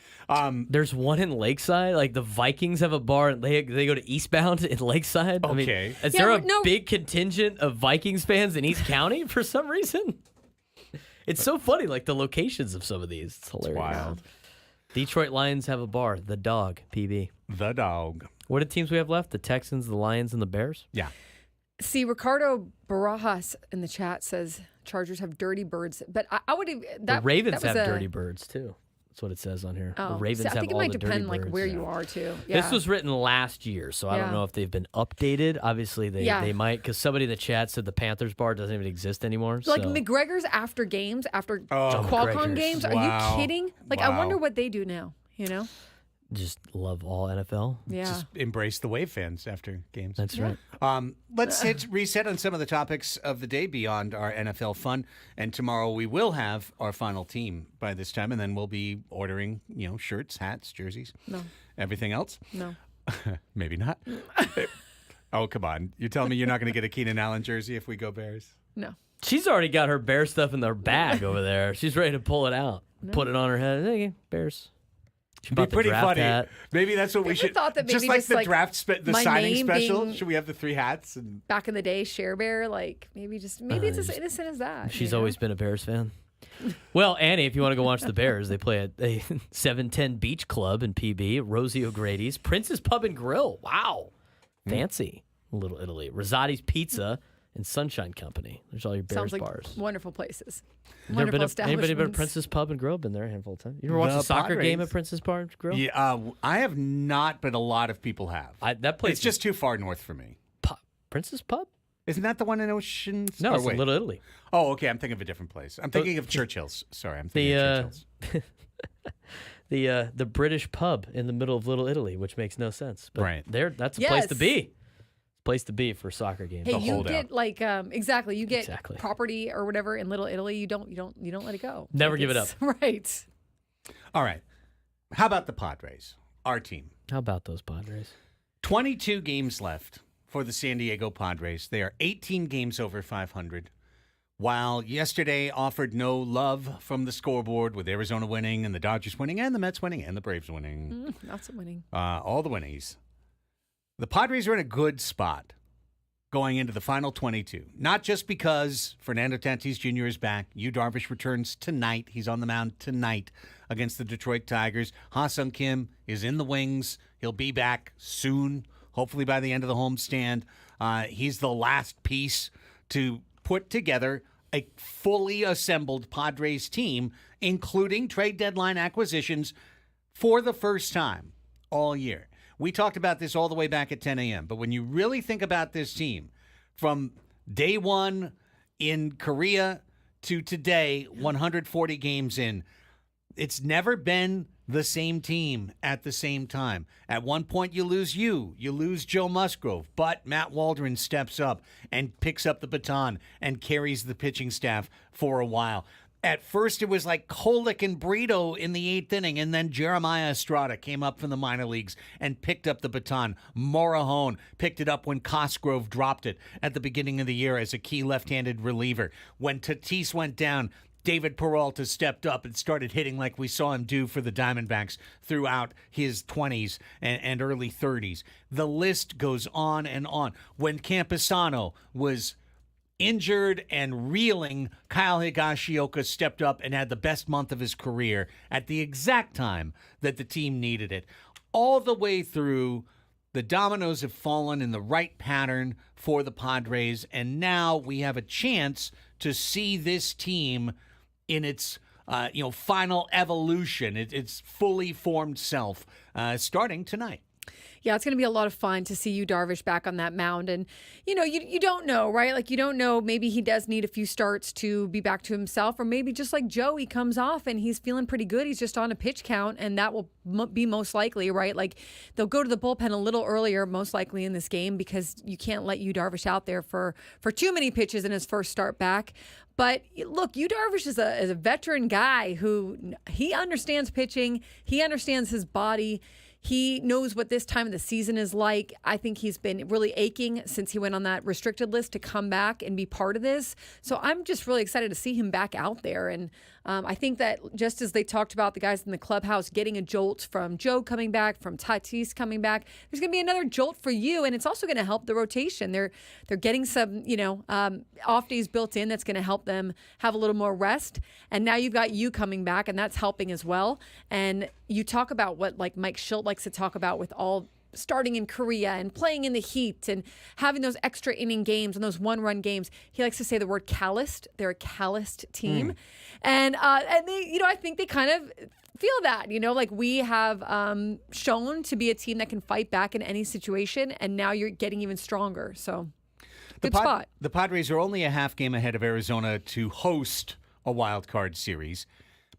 There's one in Lakeside. Like the Vikings have a bar, and they go to Eastbound in Lakeside. I mean, Okay. is Yeah, there a but no- big contingent of Vikings fans in East County for some reason? It's so funny, like the locations of some of these. It's hilarious. wild. Detroit Lions have a bar, The Dog, PB. the dog. What are the teams we have left? The Texans, the Lions, and the Bears? Yeah. See, Ricardo Barajas in the chat says Chargers have dirty birds, but I would have The Ravens have dirty birds, too. That's what it says on here. Oh, the Ravens I have think it all might the depend dirty like birds. where you are too. Yeah. This was written last year, so I don't Yeah. know if they've been updated. Obviously, they Yeah. might, because somebody in the chat said the Panthers bar doesn't even exist anymore. like so. McGregor's after games, after Oh, Qualcomm McGregor's. games. Are Wow. you kidding? Like, I Wow. wonder what they do now. You know? Just love all NFL. Yeah. Just embrace the Wave fans after games. That's right. Let's hit reset on some of the topics of the day beyond our NFL fun. And tomorrow we will have our final team by this time, and then we'll be ordering, shirts, hats, jerseys, No. everything else. No. Maybe not. Oh, come on. You're telling me you're not going to get a Keenan Allen jersey if we go Bears? No. She's already got her Bear stuff in her bag over there. She's ready to pull it out, put it on her head. Hey, Bears. She It'd be bought the pretty draft funny. hat. Maybe that's what we Ever should. thought that just maybe like just the like draft, the my signing name special. being- Should we have the 3 hats? And Back in the day, Share Bear, like maybe it's as innocent as that. She's you know? always been a Bears fan. Well, Annie, if you want to go watch the Bears, they play at a 710 Beach Club in PB, Rosie O'Grady's, Prince's Pub and Grill. Wow. Fancy. Little Italy. Rosati's Pizza and Sunshine Company. There's all your Bears Sounds like bars. wonderful places. Never Wonderful been anybody been to establishments. Prince's Pub and Grill? Been there a handful of times. You ever watched The a soccer game Padres. at Prince's Pub and Grill? yeah, I have not, but a lot of people have. That place It's just too far north for me. Prince's Pub? Isn't that the one in Ocean? No, or it's in wait. Little Italy. Oh, okay. I'm thinking of a different place. I'm thinking of Churchill's. Sorry, I'm thinking of Churchill's. The British pub in the middle of Little Italy, which makes no sense. But Right. that's a place to Yes. be. Place to be for soccer games. Hey, The you holdout. get like exactly. You get Exactly. property or whatever in Little Italy. You don't let it go. Never Like, give it it's- Right. All right. How about the Padres? Our team. How about those Padres? 22 games left for the San Diego Padres. They are 18 games over 500. While yesterday offered no love from the scoreboard with Arizona winning and the Dodgers winning and the Mets winning and the Braves winning, Lots of winning. all the winnies. The Padres are in a good spot going into the final 22. Not just because Fernando Tatis Jr. is back. Yu Darvish returns tonight. He's on the mound tonight against the Detroit Tigers. Ha-Sung Kim is in the wings. He'll be back soon, hopefully by the end of the homestand. He's the last piece to put together a fully assembled Padres team, including trade deadline acquisitions for the first time all year. We talked about this all the way back at 10 a.m., but when you really think about this team, from day one in Korea to today, 140 games in, it's never been the same team at the same time. At one point, you lose Joe Musgrove, but Matt Waldron steps up and picks up the baton and carries the pitching staff for a while. At first, it was like Kolick and Brito in the 8th inning, and then Jeremiah Estrada came up from the minor leagues and picked up the baton. Morahone picked it up when Cosgrove dropped it at the beginning of the year as a key left-handed reliever. When Tatis went down, David Peralta stepped up and started hitting like we saw him do for the Diamondbacks throughout his 20s and early 30s. The list goes on and on. When Campusano was injured and reeling, Kyle Higashioka stepped up and had the best month of his career at the exact time that the team needed it. All the way through, the dominoes have fallen in the right pattern for the Padres, and now we have a chance to see this team in its final evolution, its fully formed self, starting tonight. Yeah, it's going to be a lot of fun to see Yu Darvish back on that mound. And, you don't know, right? Like, you don't know. Maybe he does need a few starts to be back to himself. Or maybe just like Joe, he comes off and he's feeling pretty good. He's just on a pitch count, and that will be most likely, right? Like, they'll go to the bullpen a little earlier, most likely in this game, because you can't let Yu Darvish out there for too many pitches in his first start back. But look, Yu Darvish is a veteran guy who he understands pitching. He understands his body. He knows what this time of the season is like. I think he's been really aching since he went on that restricted list to come back and be part of this. So I'm just really excited to see him back out there. And I think that just as they talked about the guys in the clubhouse getting a jolt from Joe coming back, from Tatis coming back, there's going to be another jolt for you. And it's also going to help the rotation. They're getting some, off days built in that's going to help them have a little more rest. And now you've got you coming back, and that's helping as well. And you talk about what like Mike Schilt likes to talk about with all starting in Korea and playing in the heat and having those extra inning games and those one-run games. He likes to say the word calloused. They're a calloused team. And they, I think they kind of feel that, like we have shown to be a team that can fight back in any situation, and now you're getting even stronger. So good spot. The Padres are only a half game ahead of Arizona to host a wild card series.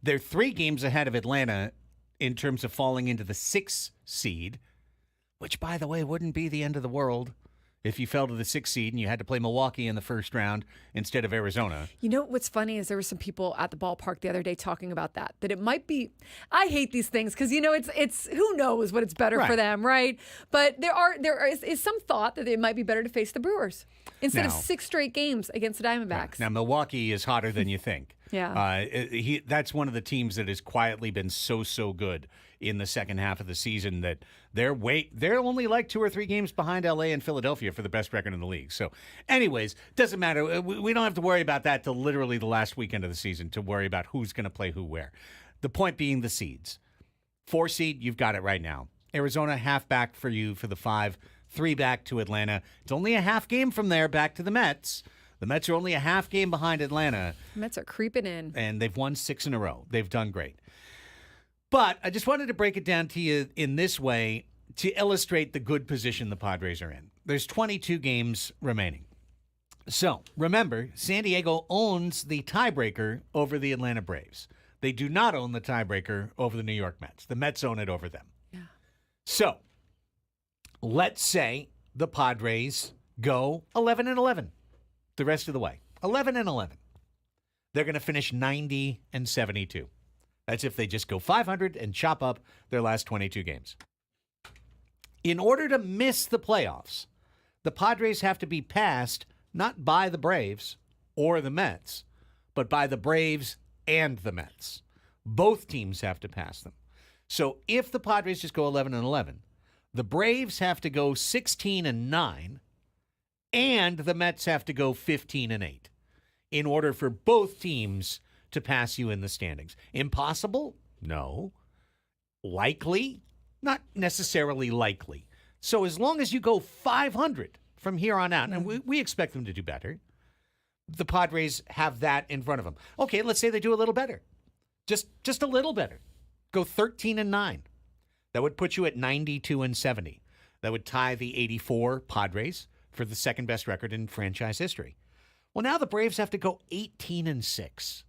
They're 3 games ahead of Atlanta in terms of falling into the 6th seed, which, by the way, wouldn't be the end of the world if you fell to the 6th seed and you had to play Milwaukee in the first round instead of Arizona. What's funny is there were some people at the ballpark the other day talking about that it might be, I hate these things because, it's who knows what it's better for them, right? But there is some thought that it might be better to face the Brewers instead of 6 straight games against the Diamondbacks. Now, Milwaukee is hotter than you think. Yeah. That's one of the teams that has quietly been so good in the second half of the season that they're only like 2 or 3 games behind LA and Philadelphia for the best record in the league. So anyways, doesn't matter. We don't have to worry about that till literally the last weekend of the season to worry about who's going to play who where. The point being the seeds. 4 seed, you've got it right now. Arizona half back for you for the 5, 3 back to Atlanta. It's only a half game from there back to the Mets. The Mets are only a half game behind Atlanta. The Mets are creeping in. And they've won 6 in a row. They've done great. But I just wanted to break it down to you in this way to illustrate the good position the Padres are in. There's 22 games remaining. So remember, San Diego owns the tiebreaker over the Atlanta Braves. They do not own the tiebreaker over the New York Mets. The Mets own it over them. Yeah. So let's say the Padres go 11-11 the rest of the way. 11-11. They're going to finish 90-72. That's if they just go 500 and chop up their last 22 games. In order to miss the playoffs, the Padres have to be passed not by the Braves or the Mets, but by the Braves and the Mets. Both teams have to pass them. So if the Padres just go 11-11, the Braves have to go 16-9, and the Mets have to go 15-8 in order for both teams to pass you in the standings. Impossible? No. Likely? Not necessarily likely. So as long as you go 500 from here on out, and we expect them to do better, the Padres have that in front of them. Okay, let's say they do a little better. Just a little better. Go 13-9. That would put you at 92-70. That would tie the 84 Padres for the second best record in franchise history. Well, now the Braves have to go 18-6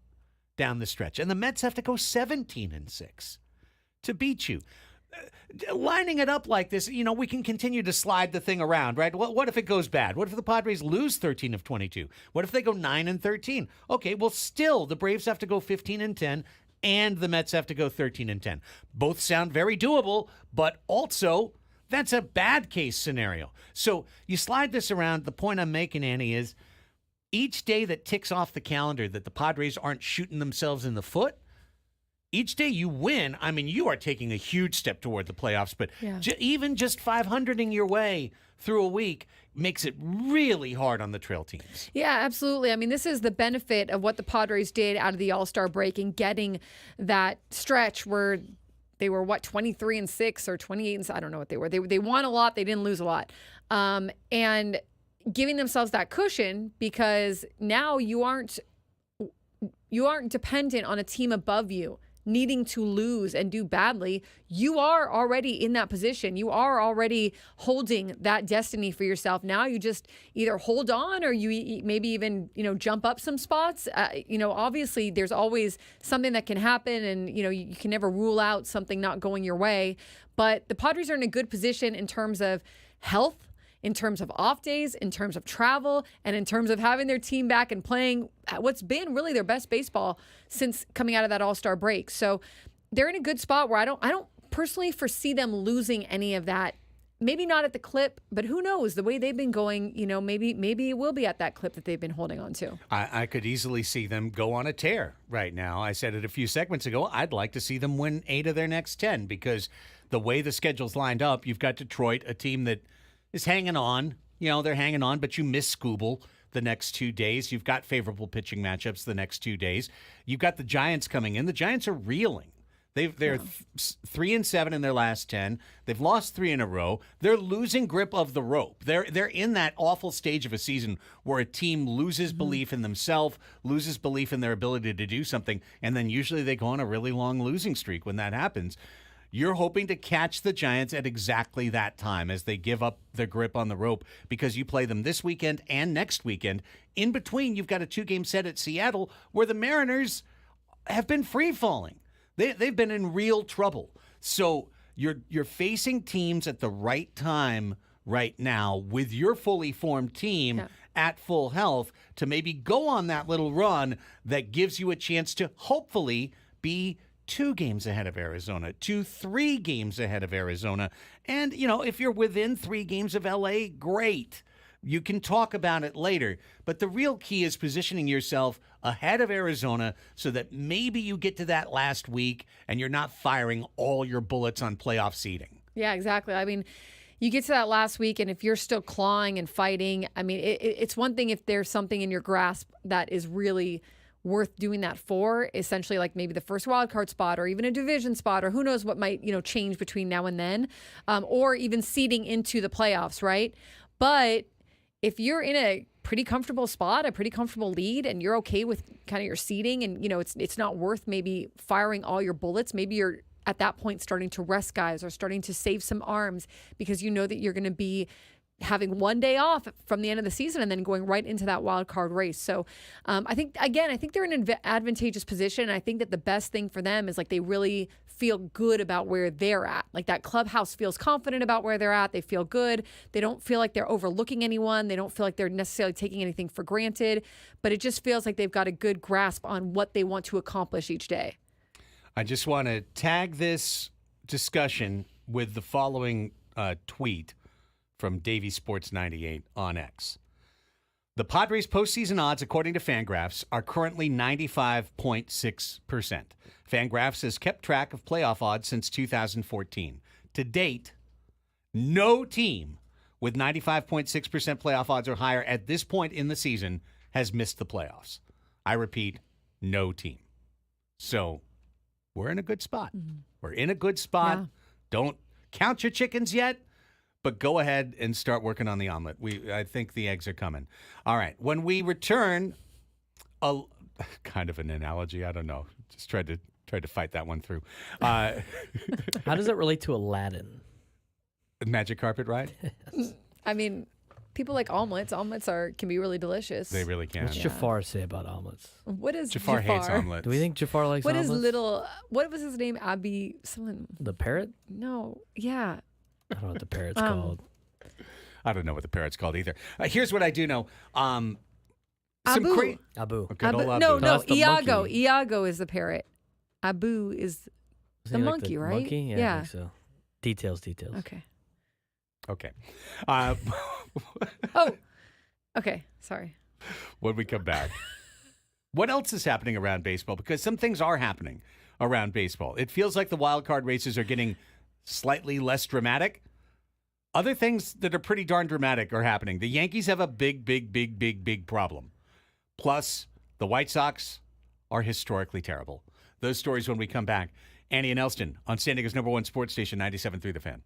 down the stretch, and the Mets have to go 17-6 to beat you. Lining it up like this, we can continue to slide the thing around, right? What if it goes bad? What if the Padres lose 13 of 22? What if they go 9-13? Okay, well, still, the Braves have to go 15-10, and the Mets have to go 13-10. Both sound very doable, but also that's a bad case scenario. So you slide this around. The point I'm making, Annie, is each day that ticks off the calendar that the Padres aren't shooting themselves in the foot, each day you win, I mean, you are taking a huge step toward the playoffs, but even just 500ing your way through a week makes it really hard on the trail teams. Yeah, absolutely. I mean, this is the benefit of what the Padres did out of the All-Star break and getting that stretch where they were, 23-6 or 28, I don't know what they were. They won a lot. They didn't lose a lot. And giving themselves that cushion because now you aren't dependent on a team above you needing to lose and do badly. You are already in that position. You are already holding that destiny for yourself. Now you just either hold on or you maybe even, jump up some spots. Obviously there's always something that can happen and, you can never rule out something not going your way. But the Padres are in a good position in terms of health, in terms of off days, in terms of travel, and in terms of having their team back and playing what's been really their best baseball since coming out of that All-Star break. So they're in a good spot where I don't personally foresee them losing any of that. Maybe not at the clip, but who knows? The way they've been going, maybe it will be at that clip that they've been holding on to. I could easily see them go on a tear right now. I said it a few segments ago. I'd like to see them win 8 of their next 10 because the way the schedule's lined up, you've got Detroit, a team that is hanging on. They're hanging on, but you miss Skubal the next 2 days. You've got favorable pitching matchups the next 2 days. You've got the Giants coming in. The Giants are reeling. They're 3-7 in their last 10. They've lost 3 in a row. They're losing grip of the rope. They're in that awful stage of a season where a team loses belief in themselves, loses belief in their ability to do something, and then usually they go on a really long losing streak when that happens. You're hoping to catch the Giants at exactly that time as they give up their grip on the rope because you play them this weekend and next weekend. In between, you've got a 2-game set at Seattle where the Mariners have been free-falling. They've been in real trouble. So you're facing teams at the right time right now with your fully formed team at full health to maybe go on that little run that gives you a chance to hopefully be 2 games ahead of Arizona, 3 games ahead of Arizona. And, if you're within 3 games of LA, great. You can talk about it later. But the real key is positioning yourself ahead of Arizona so that maybe you get to that last week and you're not firing all your bullets on playoff seeding. Yeah, exactly. I mean, you get to that last week, and if you're still clawing and fighting, I mean, it's one thing if there's something in your grasp that is really worth doing that for, essentially like maybe the first wild card spot or even a division spot or who knows what might, change between now and then, or even seeding into the playoffs, right? But if you're in a pretty comfortable spot, a pretty comfortable lead, and you're okay with kind of your seeding and, it's not worth maybe firing all your bullets, maybe you're at that point starting to rest guys or starting to save some arms because you know that you're going to be having one day off from the end of the season and then going right into that wild card race. So I think they're in an advantageous position. And I think that the best thing for them is like they really feel good about where they're at. Like that clubhouse feels confident about where they're at. They feel good. They don't feel like they're overlooking anyone. They don't feel like they're necessarily taking anything for granted, but it just feels like they've got a good grasp on what they want to accomplish each day. I just want to tag this discussion with the following tweet from Davey Sports 98 on X. The Padres' postseason odds, according to Fangraphs, are currently 95.6%. Fangraphs has kept track of playoff odds since 2014. To date, no team with 95.6% playoff odds or higher at this point in the season has missed the playoffs. I repeat, no team. So we're in a good spot. We're in a good spot. Yeah. Don't count your chickens yet. But go ahead and start working on the omelet. I think the eggs are coming. All right. When we return, a kind of an analogy. I don't know. Just tried to fight that one through. How does it relate to Aladdin? Magic carpet ride? I mean, people like omelets. Omelets can be really delicious. They really can. What's Jafar say about omelets? What is Jafar hates omelets. Do we think Jafar likes What omelets? what was his name? Abby, someone. The parrot? No. Yeah. I don't know what the parrot's called. I don't know what the parrot's called either. Here's what I do know. Abu. Abu. Good old Abu. No, that's the Iago. monkey. Iago is the parrot. Abu is Isn't he like monkey, right? Monkey? Yeah, I Yeah. think so. Details. okay. Okay. Oh, okay. Sorry. When we come back, what else is happening around baseball? Because some things are happening around baseball. It feels like the wild card races are getting slightly less dramatic. Other things that are pretty darn dramatic are happening. The Yankees have a big problem. Plus, the White Sox are historically terrible. Those stories when we come back. Annie and Elsten on San Diego's #1 sports station, 97.3 The Fan.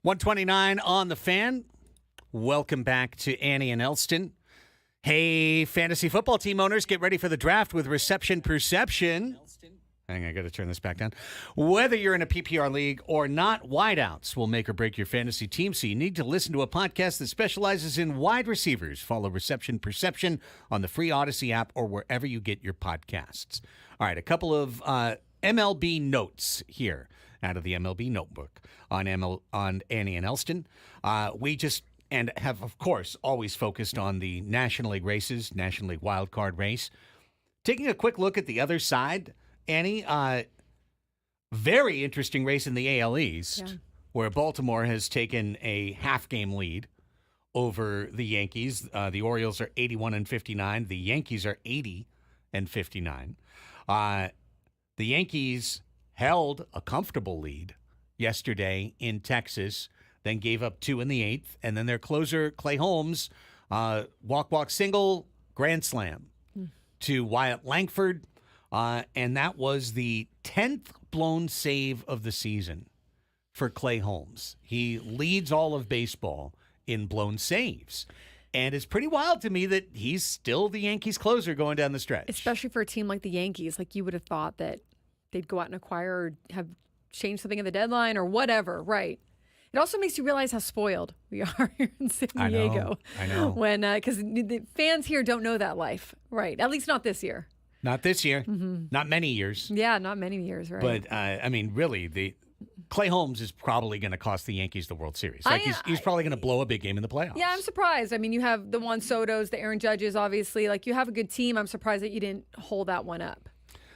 129 on the Fan. Welcome back to Annie and Elsten. Hey, fantasy football team owners, get ready for the draft with Reception Perception. Hang on, I got to turn this back down. Whether you're in a PPR league or not, wideouts will make or break your fantasy team, so you need to listen to a podcast that specializes in wide receivers. Follow Reception Perception on the free Odyssey app or wherever you get your podcasts. All right, a couple of MLB notes here out of the MLB notebook on Annie and Elsten. We just and have, of course, always focused on the National League races, National League wild card race. Taking a quick look at the other side, Annie, very interesting race in the AL East, where Baltimore has taken a half-game lead over the Yankees. The Orioles are 81-59. The Yankees are 80-59. The Yankees held a comfortable lead yesterday in Texas, then gave up 2 in the 8th, and then their closer, Clay Holmes, walk, single, grand slam to Wyatt Langford, and that was the 10th blown save of the season for Clay Holmes. He leads all of baseball in blown saves. And it's pretty wild to me that he's still the Yankees closer going down the stretch. Especially for a team like the Yankees. Like, you would have thought that they'd go out and acquire or have changed something at the deadline or whatever, right? It also makes you realize how spoiled we are here in San Diego. I know. When because the fans here don't know that life, right? At least not this year. Not this year. Not many years. Yeah, not many years, right? But, I mean, really, Clay Holmes is probably going to cost the Yankees the World Series. Like, he's probably going to blow a big game in the playoffs. Yeah, I'm surprised. I mean, you have the Juan Sotos, the Aaron Judges, obviously. Like, you have a good team. I'm surprised that you didn't hold that one up.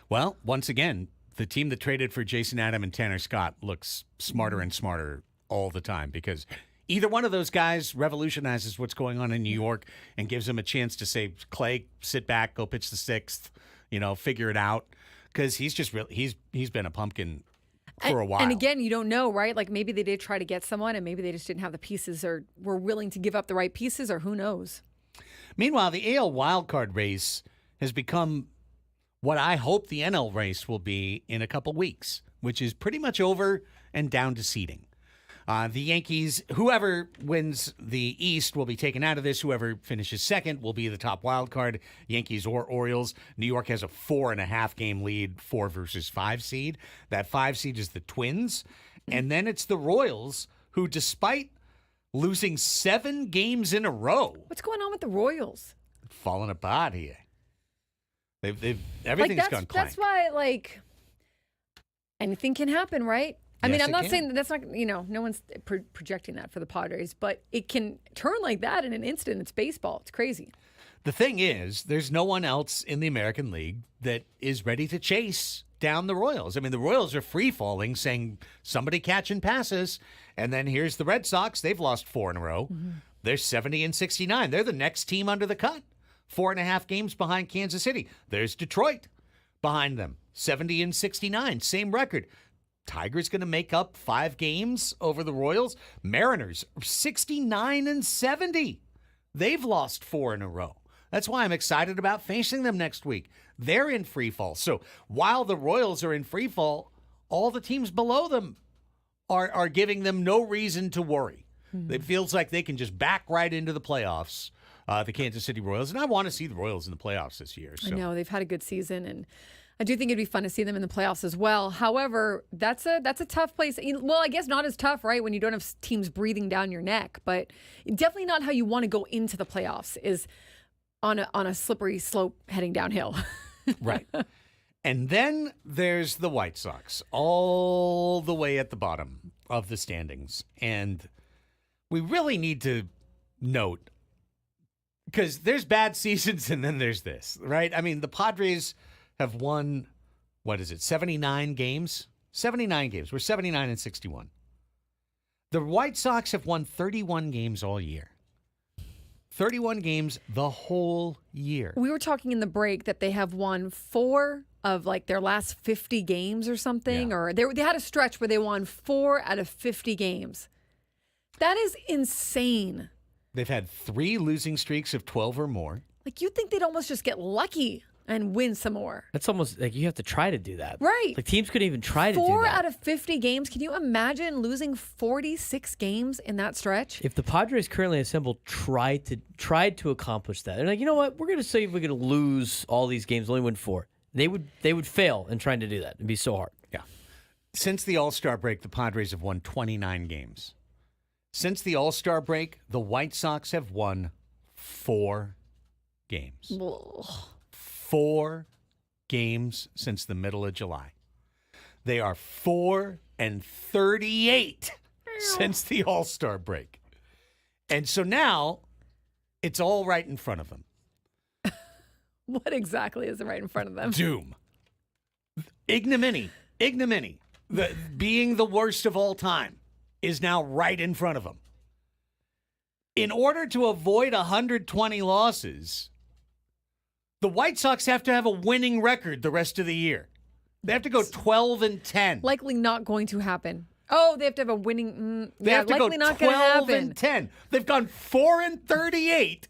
Well, once again, the team that traded for Jason Adam and Tanner Scott looks smarter and smarter all the time, because either one of those guys revolutionizes what's going on in New York and gives them a chance to say, Clay, sit back, go pitch the 6th, figure it out, because he's just he's been a pumpkin for a while. And again, you don't know, right? Like, maybe they did try to get someone and maybe they just didn't have the pieces or were willing to give up the right pieces, or who knows. Meanwhile, the AL wildcard race has become what I hope the NL race will be in a couple weeks, which is pretty much over and down to seeding. The Yankees, whoever wins the East will be taken out of this. Whoever finishes second will be the top wild card, Yankees or Orioles. New York has a 4.5 game lead, 4 versus 5 seed. That 5 seed is the Twins. And then it's the Royals, who, despite losing 7 games in a row. What's going on with the Royals? Falling apart here. Everything's gone clank. That's why, anything can happen, right? I mean, I'm not saying that's not, no one's projecting that for the Padres, but it can turn like that in an instant. It's baseball. It's crazy. The thing is, there's no one else in the American League that is ready to chase down the Royals. I mean, the Royals are free-falling, saying somebody catching passes, and then here's the Red Sox. They've lost 4 in a row. They're 70-69. They're the next team under the cut, 4.5 games behind Kansas City. There's Detroit behind them, 70-69, same record. Tigers going to make up 5 games over the Royals. Mariners, 69-70. They've lost 4 in a row. That's why I'm excited about facing them next week. They're in free fall. So while the Royals are in free fall, all the teams below them are giving them no reason to worry. It feels like they can just back right into the playoffs, the Kansas City Royals. And I want to see the Royals in the playoffs this year. So. I know. They've had a good season, and I do think it'd be fun to see them in the playoffs as well. However, that's a tough place. Well, I guess not as tough, right, when you don't have teams breathing down your neck, but definitely not how you want to go into the playoffs, is on a slippery slope heading downhill. Right. And then there's the White Sox, all the way at the bottom of the standings. And we really need to note, because there's bad seasons and then there's this, right? I mean, the Padres have won, 79 games? 79 games. We're 79-61. The White Sox have won 31 games all year. 31 games the whole year. We were talking in the break that they have won 4 of their last 50 games or something, or they had a stretch where they won 4 out of 50 games. That is insane. They've had 3 losing streaks of 12 or more. You'd think they'd almost just get lucky and win some more. That's almost like you have to try to do that. Right. Like teams couldn't even try to do that. 4 out of 50 games. Can you imagine losing 46 games in that stretch? If the Padres currently assembled tried to accomplish that, they're like, you know what? We're going to say we're going to lose all these games, only win 4. They would fail in trying to do that. It'd be so hard. Yeah. Since the All-Star break, the Padres have won 29 games. Since the All-Star break, the White Sox have won 4 games. Ugh. 4 games since the middle of July. They are 4-38 since the All-Star break. And so now it's all right in front of them. What exactly is right in front of them? Doom. Ignominy. Being the worst of all time is now right in front of them. In order to avoid 120 losses, the White Sox have to have a winning record the rest of the year. They have to go 12-10. Likely not going to happen. Oh, they have to have a winning. They have to likely go not going to happen. 12-10. They've gone 4-38.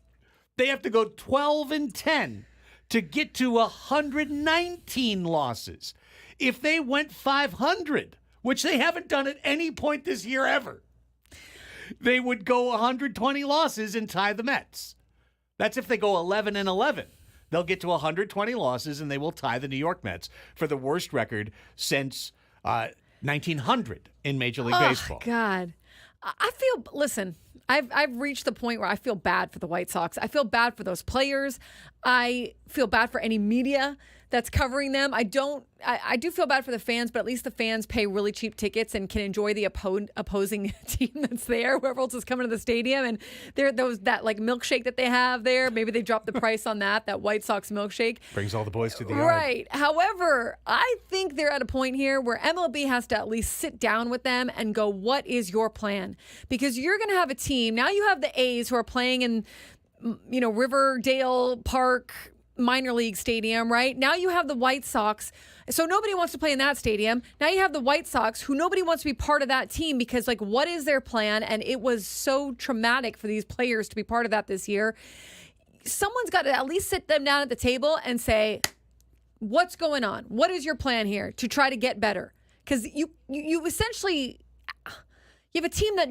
They have to go 12-10 to get to 119 losses. If they went 500, which they haven't done at any point this year ever, they would go 120 losses and tie the Mets. That's if they go 11-11. They'll get to 120 losses and they will tie the New York Mets for the worst record since 1900 in Major League Baseball. God. Listen, I've reached the point where I feel bad for the White Sox. I feel bad for those players. I feel bad for any media that's covering them. I do feel bad for the fans, but at least the fans pay really cheap tickets and can enjoy the opposing team that's there, whoever else is coming to the stadium. And that like milkshake that they have there, maybe they dropped the price on that White Sox milkshake. Brings all the boys to the yard. Right. However, I think they're at a point here where MLB has to at least sit down with them and go, what is your plan? Because you're going to have a team. Now you have the A's who are playing in, Riverdale Park minor league stadium, right? Now you have the White Sox. So nobody wants to play in that stadium. Now you have the White Sox who nobody wants to be part of that team because what is their plan? And it was so traumatic for these players to be part of that this year. Someone's got to at least sit them down at the table and say, what's going on? What is your plan here to try to get better? Because you essentially, you have a team that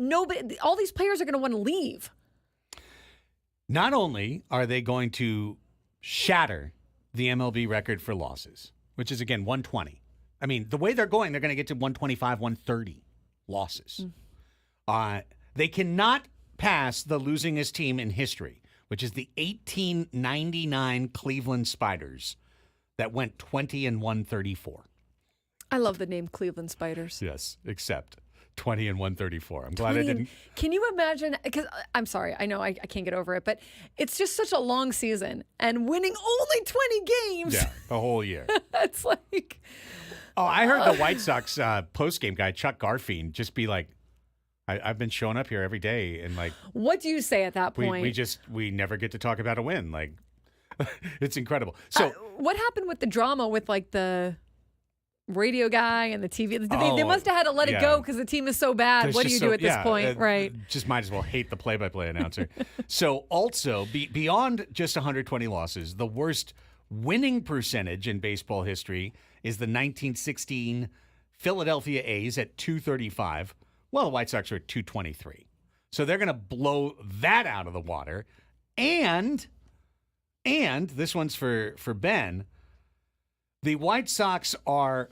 all these players are going to want to leave. Not only are they going to shatter the MLB record for losses, which is, again, 120. I mean, the way they're going, they're going to get to 125, 130 losses. They cannot pass the losingest team in history, which is the 1899 Cleveland Spiders that went 20-134. I love the name Cleveland Spiders. Yes, except 20-134. I'm glad I didn't. Can you imagine? Because I'm sorry, I know I can't get over it, but it's just such a long season and winning only 20 games. Yeah, the whole year. It's like. Oh, I heard the White Sox post-game guy, Chuck Garfien, just be like, I've been showing up here every day. And what do you say at that point? We never get to talk about a win. It's incredible. So what happened with the drama with the radio guy and the TV? They must have had to let it go because the team is so bad. What do you do at this point? Right. Just might as well hate the play-by-play announcer. So also, beyond just 120 losses, the worst winning percentage in baseball history is the 1916 Philadelphia A's at 235. Well, the White Sox are at 223. So they're going to blow that out of the water. And this one's for Ben. The White Sox are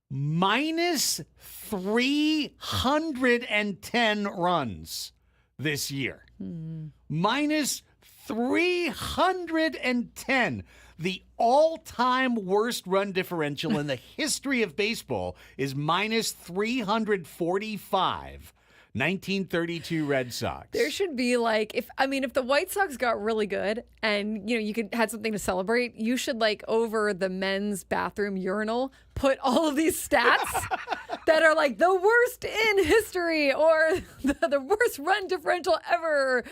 minus 310 runs this year. Minus 310. The all-time worst run differential in the history of baseball is minus 345. 1932 Red Sox. There should be if the White Sox got really good and you had something to celebrate, you should over the men's bathroom urinal put all of these stats that are the worst in history or the worst run differential ever.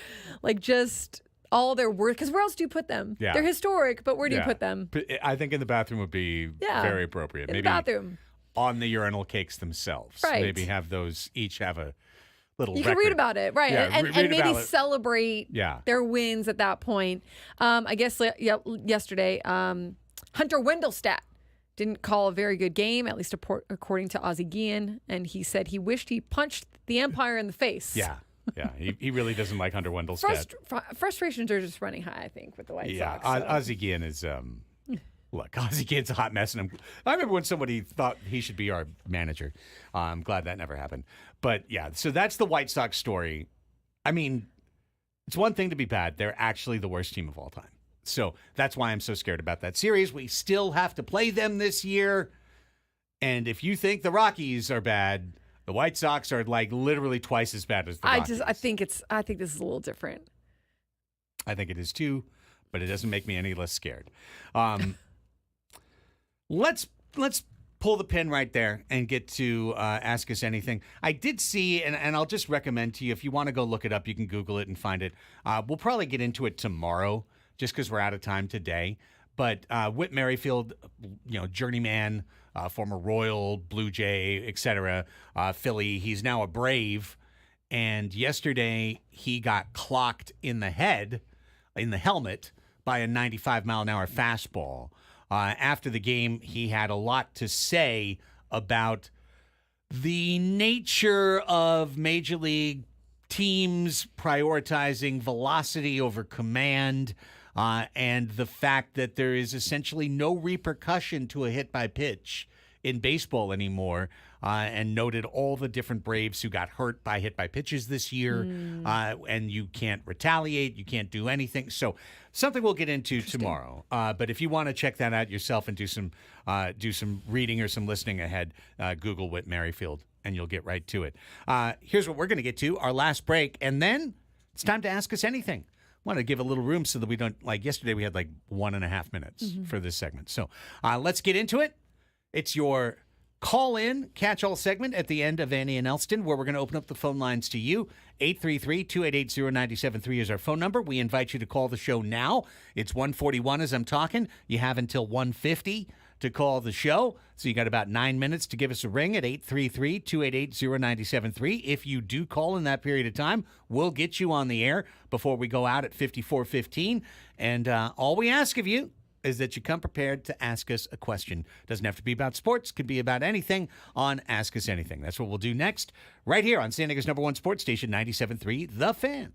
Just all their worth, because where else do you put them? Yeah. They're historic, but where do you put them? I think in the bathroom would be very appropriate. In Maybe the bathroom. On the urinal cakes themselves. Right. Maybe each have a little You record. can read about it, right? Yeah, and read maybe about it. celebrate their wins at that point. I guess yesterday, Hunter Wendelstadt didn't call a very good game, at least according to Ozzie Guillen, and he said he wished he punched the umpire in the face. Yeah. He really doesesn't like Hunter Wendelstadt. Frustrations are just running high, I think, with the White Sox. Yeah, Ozzie Guillen is. Look, Ozzie Guillen's a hot mess, and I remember when somebody thought he should be our manager. I'm glad that never happened. But yeah, so that's the White Sox story. I mean, it's one thing to be bad; they're actually the worst team of all time. So that's why I'm so scared about that series. We still have to play them this year, and if you think the Rockies are bad, the White Sox are like literally twice as bad as the Rockies. I think this is a little different. I think it is too, but it doesn't make me any less scared. Let's pull the pin right there and get to Ask Us Anything. I did see, and I'll just recommend to you, if you want to go look it up, you can Google it and find it. We'll probably get into it tomorrow just because we're out of time today. But Whit Merrifield, journeyman, former Royal, Blue Jay, etc., Philly, he's now a Brave. And yesterday he got clocked in the helmet, by a 95-mile-an-hour fastball. After the game, he had a lot to say about the nature of Major League teams prioritizing velocity over command, and the fact that there is essentially no repercussion to a hit by pitch in baseball anymore, and noted all the different Braves who got hurt by hit by pitches this year, and you can't retaliate, you can't do anything. So something we'll get into tomorrow. But if you want to check that out yourself and do some reading or some listening ahead, Google Whit Merrifield, and you'll get right to it. Here's what we're going to get to, our last break, and then it's time to Ask Us Anything. I want to give a little room so that we don't, like yesterday we had like 1.5 minutes for this segment. So let's get into it. It's your call-in, catch-all segment at the end of Annie and Elsten, where we're going to open up the phone lines to you. 833-288-0973 is our phone number. We invite you to call the show now. It's 1:41 as I'm talking. You have until 1:50 to call the show. So you got about 9 minutes to give us a ring at 833-288-0973. If you do call in that period of time, we'll get you on the air before we go out at 54:15. And all we ask of you is that you come prepared to ask us a question. Doesn't have to be about sports, could be about anything on Ask Us Anything. That's what we'll do next, right here on San Diego's #1 sports station, 97.3 The Fan.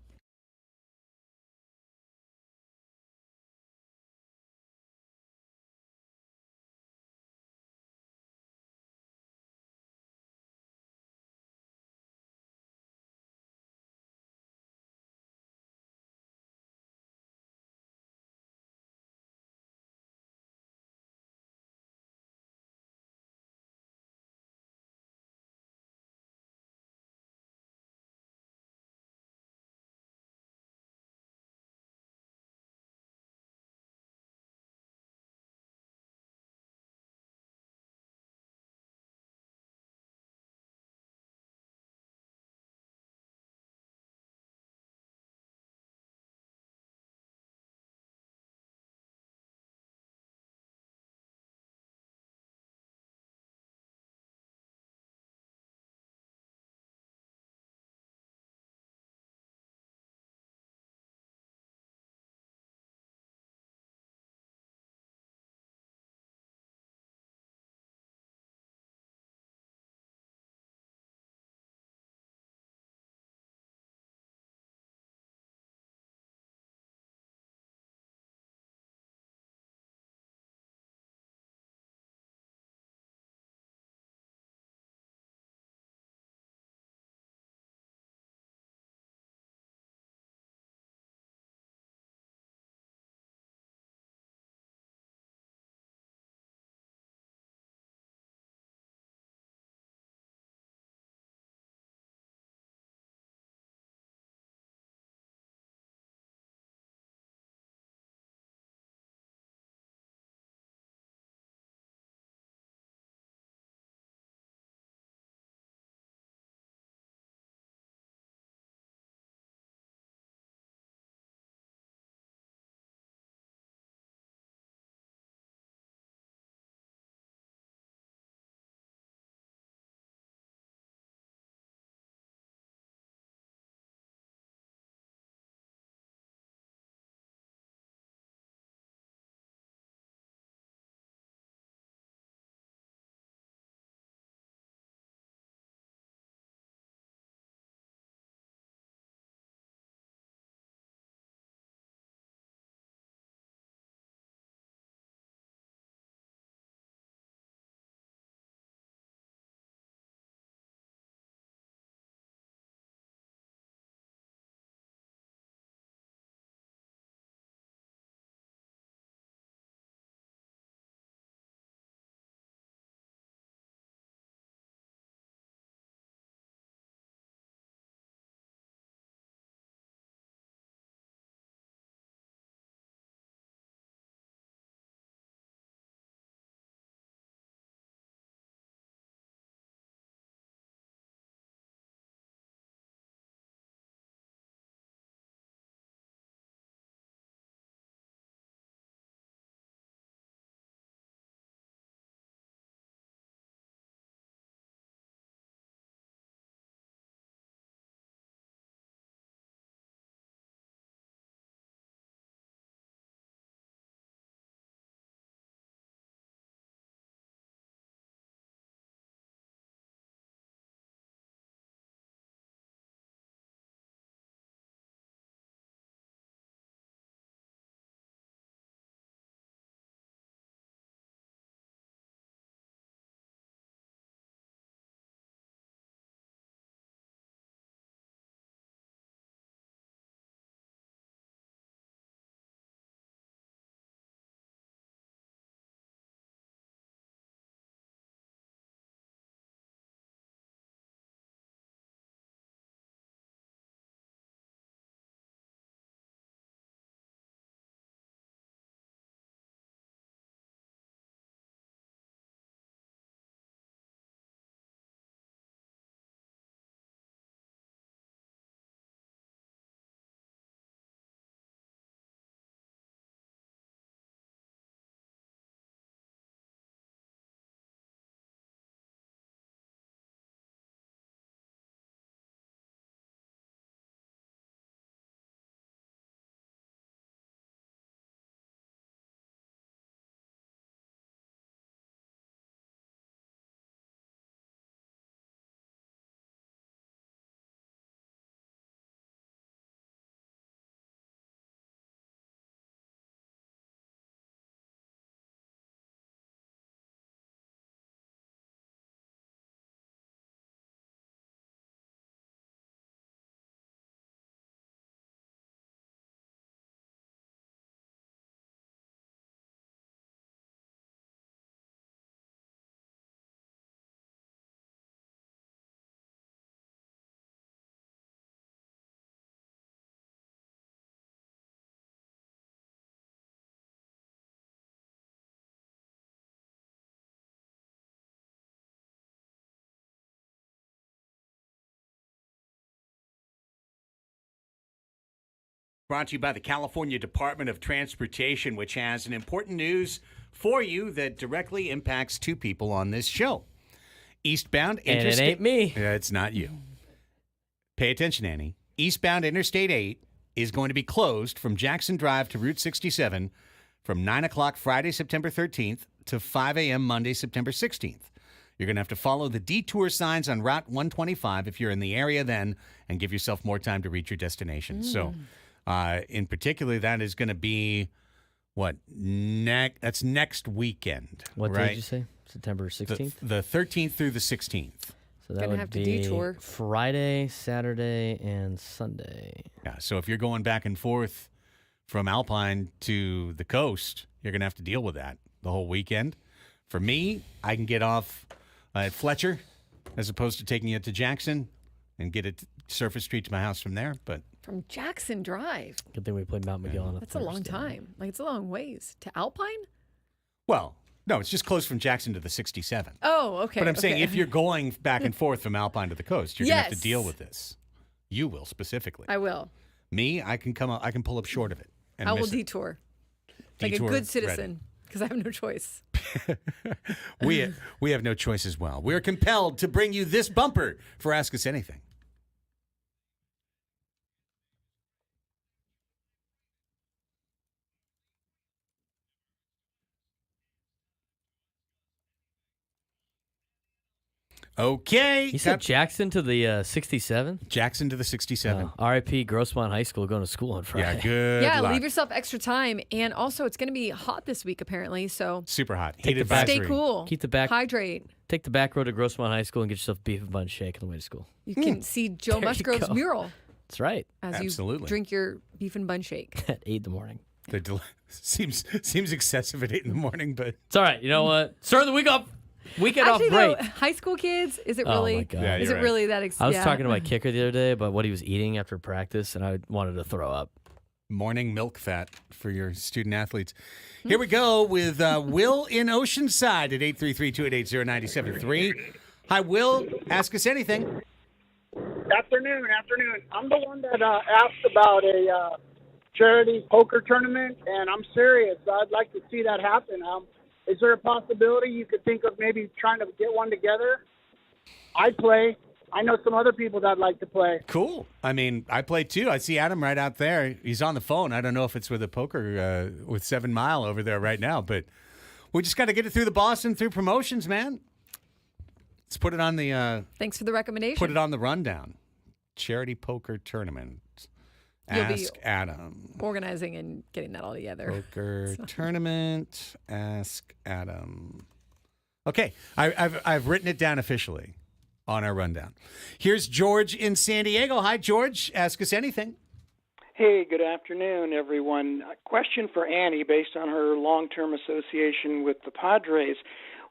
Brought to you by the California Department of Transportation, which has an important news for you that directly impacts two people on this show. Eastbound Interstate. And it ain't me. Yeah, it's not you. Pay attention, Annie. Eastbound Interstate 8 is going to be closed from Jackson Drive to Route 67 from 9 o'clock Friday, September 13th to 5 a.m. Monday, September 16th. You're going to have to follow the detour signs on Route 125 if you're in the area then and give yourself more time to reach your destination. So, in particular, that is going to be, that's next weekend. What right? did you say? September 16th? The 13th through the 16th. So that Gonna would have to be detour. Friday, Saturday, and Sunday. Yeah, so if you're going back and forth from Alpine to the coast, you're going to have to deal with that the whole weekend. For me, I can get off at Fletcher as opposed to taking it to Jackson and get it Surface Street to my house from there. But From Jackson Drive. Good thing we played Mount Miguel on a That's a long Thursday. time. Like, it's a long ways. To Alpine? well, no, it's just close from Jackson to the 67. Oh, okay. But I'm saying okay. if you're going back and forth from Alpine to the coast, you're going to have to Yes. deal with this. You will specifically. I will. Me, I can pull up short of it. And I will miss it. detour. Like a Detour, good ready. citizen. Because I have no choice. We have no choice as well. We're compelled to bring you this bumper for Ask Us Anything. Okay. You said Jackson to the 67? Jackson to the 67. RIP Grossmont High School going to school on Friday. Yeah, good Yeah, luck. leave yourself extra time. And also, it's going to be hot this week, apparently. So Super hot. Take Heat the back- advisory. stay cool. Keep the back. Hydrate. Take the back road to Grossmont High School and get yourself beef and bun shake on the way to school. You can see Joe There you Musgrove's go. mural That's right. as Absolutely. you drink your beef and bun shake. At 8 in the morning. Seems excessive at 8 in the morning, but It's all right. You know what? Starting the week off. Weekend Actually, off great. though, high school kids, is it Oh, really? my God. Yeah, is you're it right. really that? I was yeah. talking to my kicker the other day about what he was eating after practice, and I wanted to throw up. morning milk fat for your student athletes. Here we go with Will in Oceanside at 833-288-0973. Hi, Will. Ask us anything. Afternoon. I'm the one that asked about a charity poker tournament, and I'm serious. I'd like to see that happen. Is there a possibility you could think of maybe trying to get one together? I'd play. I know some other people that'd like to play. Cool. I mean, I play too. I see Adam right out there. He's on the phone. I don't know if it's with a poker with 7 Mile over there right now, but we just got to get it through the Boston through promotions, man. Let's put it on the Thanks for the recommendation. put it on the rundown. Charity poker tournament. You'll be Ask Adam. organizing and getting that all together. Poker tournament. Ask Adam. Okay, I've written it down officially on our rundown. Here's George in San Diego. Hi, George. Ask us anything. Hey, good afternoon, everyone. A question for Annie based on her long-term association with the Padres.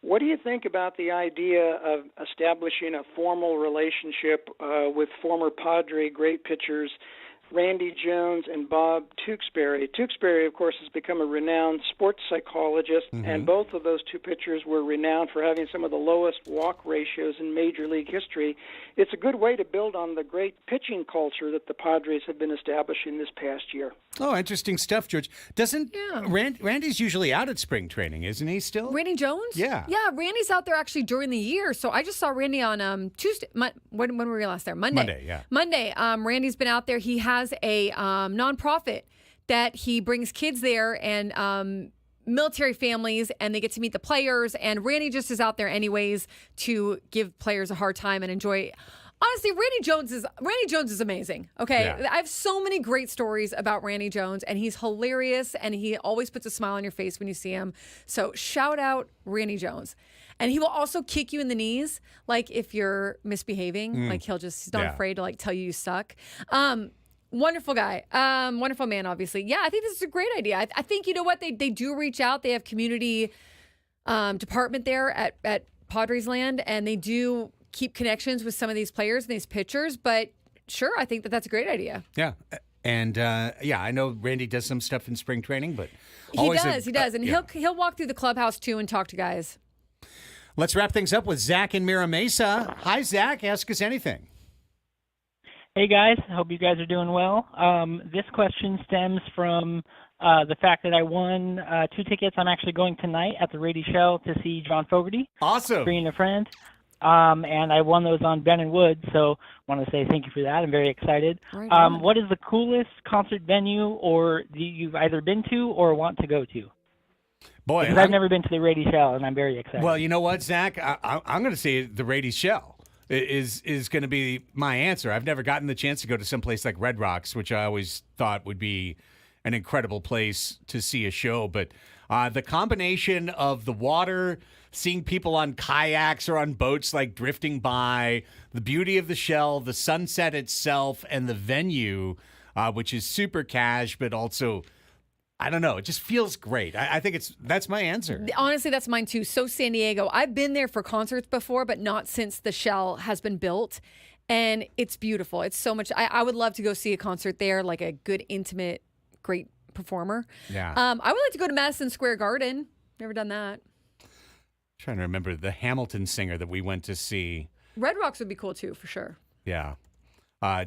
What do you think about the idea of establishing a formal relationship with former Padre great pitchers Randy Jones and Bob Tewksbury? Tewksbury, of course, has become a renowned sports psychologist, and both of those two pitchers were renowned for having some of the lowest walk ratios in Major League history. It's a good way to build on the great pitching culture that the Padres have been establishing this past year. Oh, interesting stuff, George. Doesn't Yeah. Randy's usually out at spring training, isn't he still? Randy Jones? Yeah. Yeah, Randy's out there actually during the year. So I just saw Randy on Tuesday. When were we last there? Monday. Monday, yeah. Monday. Randy's been out there. He has a nonprofit that he brings kids there and military families, and they get to meet the players. And Randy just is out there anyways to give players a hard time and enjoy. Honestly, Randy Jones is amazing. Okay, Yeah. I have so many great stories about Randy Jones, and he's hilarious, and he always puts a smile on your face when you see him. So shout out Randy Jones, and he will also kick you in the knees, like if you're misbehaving. Like he's not Yeah. afraid to like tell you suck. Wonderful guy, wonderful man. Obviously, yeah. I think this is a great idea. I think you know what they do reach out. They have community department there at Padres Land, and they do keep connections with some of these players and these pitchers. But sure, I think that's a great idea. Yeah. And I know Randy does some stuff in spring training, but He always does, and yeah. he'll walk through the clubhouse too and talk to guys. Let's wrap things up with Zach in Mira Mesa. Hi, Zach. Ask us anything. Hey guys, hope you guys are doing well. This question stems from the fact that I won 2 tickets. I'm actually going tonight at the Rady Shell to see John Fogerty, Awesome. bringing a friend. And I won those on Ben and Wood, so want to say thank you for that. I'm very excited. Right on. What is the coolest concert venue or you've either been to or want to go to? Boy, Because I've never been to the Rady Shell, and I'm very excited. Well, you know what, Zach? I'm going to say the Rady Shell is going to be my answer. I've never gotten the chance to go to some place like Red Rocks, which I always thought would be an incredible place to see a show. But the combination of the water, seeing people on kayaks or on boats like drifting by, the beauty of the Shell, the sunset itself, and the venue, which is super cash, but also, I don't know, it just feels great. I think that's my answer. Honestly, that's mine too. So San Diego. I've been there for concerts before, but not since the Shell has been built. And it's beautiful. It's so much. I would love to go see a concert there, like a good, intimate, great performer. Yeah. I would like to go to Madison Square Garden. Never done that. Trying to remember the Hamilton singer that we went to see. Red Rocks would be cool too, for sure. Yeah.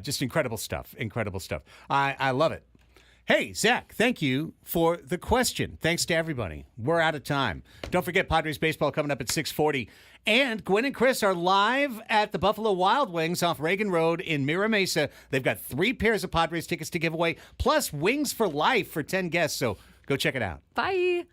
Just incredible stuff. Incredible stuff. I love it. Hey, Zach, thank you for the question. Thanks to everybody. We're out of time. Don't forget Padres baseball coming up at 6:40. And Gwen and Chris are live at the Buffalo Wild Wings off Reagan Road in Mira Mesa. They've got 3 pairs of Padres tickets to give away, plus wings for life for 10 guests. So go check it out. Bye.